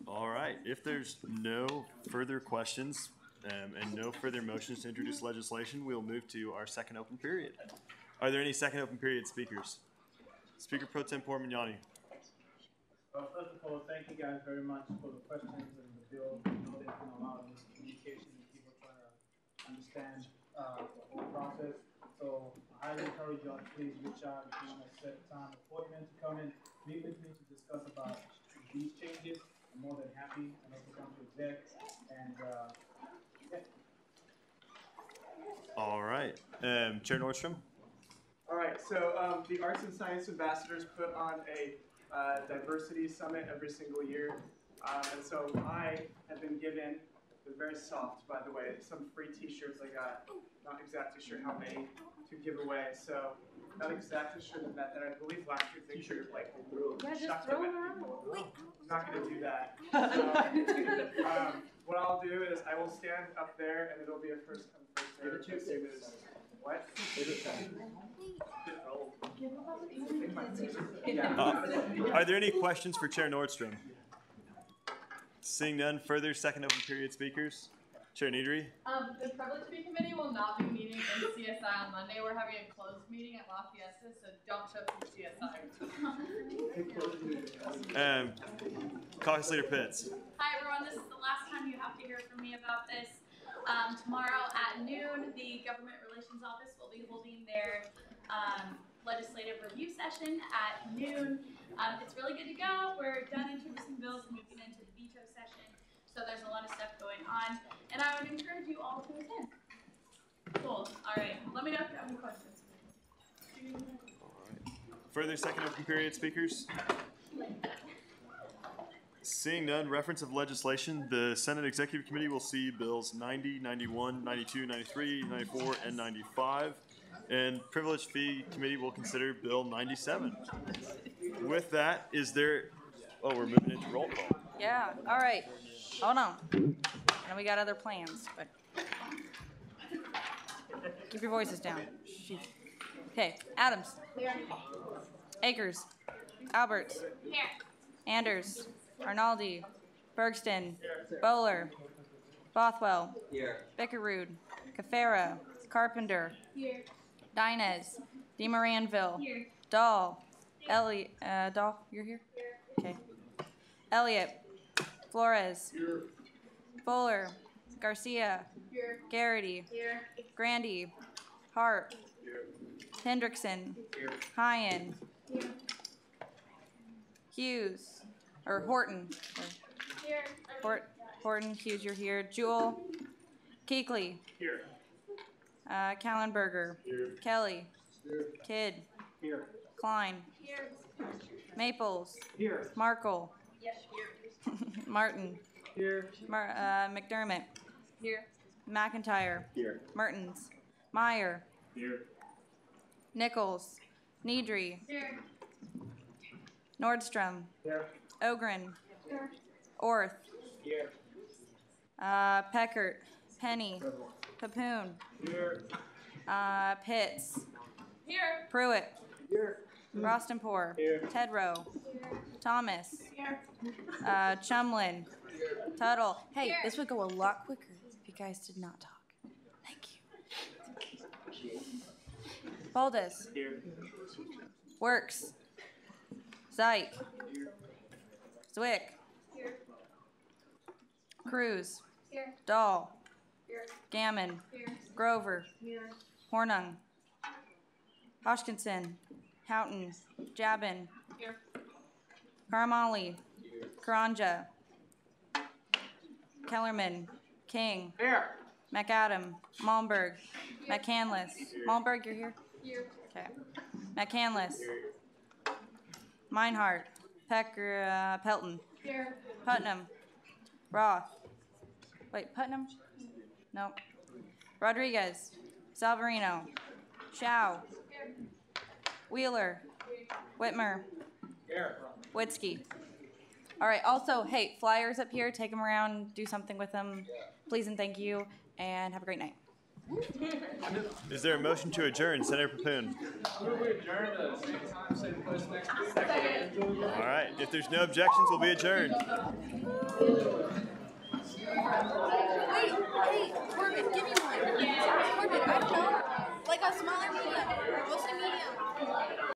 [SPEAKER 2] All right. If there's no further questions and no further motions to introduce legislation, we'll move to our second open period. Are there any second open period speakers? Speaker Pro Tempore Mignani.
[SPEAKER 5] Well, first of all, thank you guys very much for the questions and the bill. I know there's been a lot of miscommunication and people trying to understand the whole process. So I highly encourage y'all to please reach out if you want to set a time appointment to come and meet with me to discuss about these changes. I'm more than happy and also come to exec. And yeah.
[SPEAKER 2] All right. Chair Nordstrom.
[SPEAKER 23] All right, so the Arts and Science Ambassadors put on a diversity summit every single year. And so I have been given, they're very soft, by the way, some free t-shirts I got. Not exactly sure how many to give away. So not exactly sure the method. I believe last year's t-shirt like
[SPEAKER 8] just throw them around.
[SPEAKER 23] I'm not going to do that. So, what I'll do is I will stand up there and it'll be a first come first serve. What?
[SPEAKER 2] Are there any questions for Chair Nordstrom? Seeing none, further second open period speakers. Chair Needry.
[SPEAKER 16] The Privilege Fee Committee will not be meeting in CSI on Monday. We're having a closed meeting at La Fiesta, so don't show up to CSI.
[SPEAKER 2] Caucus Leader Pitts.
[SPEAKER 11] Hi everyone, this is the last time you have to hear from me about this. Tomorrow at noon, the Government Relations Office will be holding their legislative review session at noon. It's really good to go. We're done introducing bills, moving into the veto session. So there's a lot of stuff going on, and I would encourage you all to attend. Cool. All right. Let me know if you have any questions.
[SPEAKER 2] Further second open period speakers? Seeing none, reference of legislation, the Senate Executive Committee will see bills 90, 91, 92, 93, 94, and 95. And Privilege Fee Committee will consider Bill 97. With that, is there... Oh, we're moving into roll call.
[SPEAKER 19] Yeah, all right. Hold on. And we got other plans, but keep your voices down. Okay, Adams.
[SPEAKER 11] Here.
[SPEAKER 19] Akers. Alberts.
[SPEAKER 11] Here.
[SPEAKER 19] Anders. Arnaldi. Bergston. Bowler. Bothwell.
[SPEAKER 7] Here.
[SPEAKER 19] Bickerud. Cafera. Carpenter.
[SPEAKER 11] Here.
[SPEAKER 19] Dinez. DeMoranville.
[SPEAKER 11] Here.
[SPEAKER 19] Dahl. Elliott. Dahl, you're here? Okay. Elliott. Flores.
[SPEAKER 6] Here.
[SPEAKER 19] Fuller. Garcia.
[SPEAKER 11] Here.
[SPEAKER 19] Garrity.
[SPEAKER 11] Here.
[SPEAKER 19] Grandy. Hart.
[SPEAKER 6] Here.
[SPEAKER 19] Hendrickson.
[SPEAKER 6] Here.
[SPEAKER 19] Hyen.
[SPEAKER 11] Here.
[SPEAKER 19] Hughes. Or Horton.
[SPEAKER 11] Here.
[SPEAKER 19] Horton, Hughes, you're here. Jewell. Keekley.
[SPEAKER 6] Here.
[SPEAKER 19] Kallenberger.
[SPEAKER 6] Here.
[SPEAKER 19] Kelly.
[SPEAKER 6] Here.
[SPEAKER 19] Kidd.
[SPEAKER 6] Here.
[SPEAKER 19] Klein.
[SPEAKER 11] Here.
[SPEAKER 19] Maples.
[SPEAKER 6] Here.
[SPEAKER 19] Markle.
[SPEAKER 11] Yes, here.
[SPEAKER 19] Martin.
[SPEAKER 6] Here.
[SPEAKER 19] McDermott.
[SPEAKER 11] Here.
[SPEAKER 19] McIntyre.
[SPEAKER 6] Here.
[SPEAKER 19] Mertens. Meyer.
[SPEAKER 6] Here.
[SPEAKER 19] Nichols. Needry.
[SPEAKER 11] Here.
[SPEAKER 19] Nordstrom.
[SPEAKER 6] Here.
[SPEAKER 19] Ogren.
[SPEAKER 11] Here.
[SPEAKER 19] Orth.
[SPEAKER 6] Here.
[SPEAKER 19] Peckert. Penny. Papoon.
[SPEAKER 6] Here.
[SPEAKER 19] Pitts.
[SPEAKER 11] Here.
[SPEAKER 19] Pruitt.
[SPEAKER 6] Here.
[SPEAKER 19] Rostenpour.
[SPEAKER 6] Here.
[SPEAKER 19] Tedrow. Thomas.
[SPEAKER 11] Here.
[SPEAKER 19] Chumlin. Tuttle. Hey,
[SPEAKER 11] Here.
[SPEAKER 19] this would go a lot quicker if you guys did not talk. Thank you. Baldus.
[SPEAKER 6] Here.
[SPEAKER 19] Works. Zeik. Zwick.
[SPEAKER 11] Here.
[SPEAKER 19] Cruz.
[SPEAKER 11] Here.
[SPEAKER 19] Dahl. Gammon. Grover. Hornung. Hodgkinson. Houghton. Jabin. Karamali. Karanja. Kellerman. King. McAdam. Malmberg. McCandless. Malmberg, you're here? Okay. McCandless. Meinhardt. Pelton. Putnam. Roth. Wait, Putnam? No. Rodriguez. Salvarino. Chow. Wheeler. Whitmer. Witzke. All right, also, hey, flyers up here, take them around, do something with them. Please and thank you, and have a great night.
[SPEAKER 2] Is there a motion to adjourn, Senator Papoon? All right, if there's no objections, we'll be adjourned.
[SPEAKER 13] Wait, hey, Corbin, give me one. Corbin, I don't know. Like a smaller medium, mostly medium.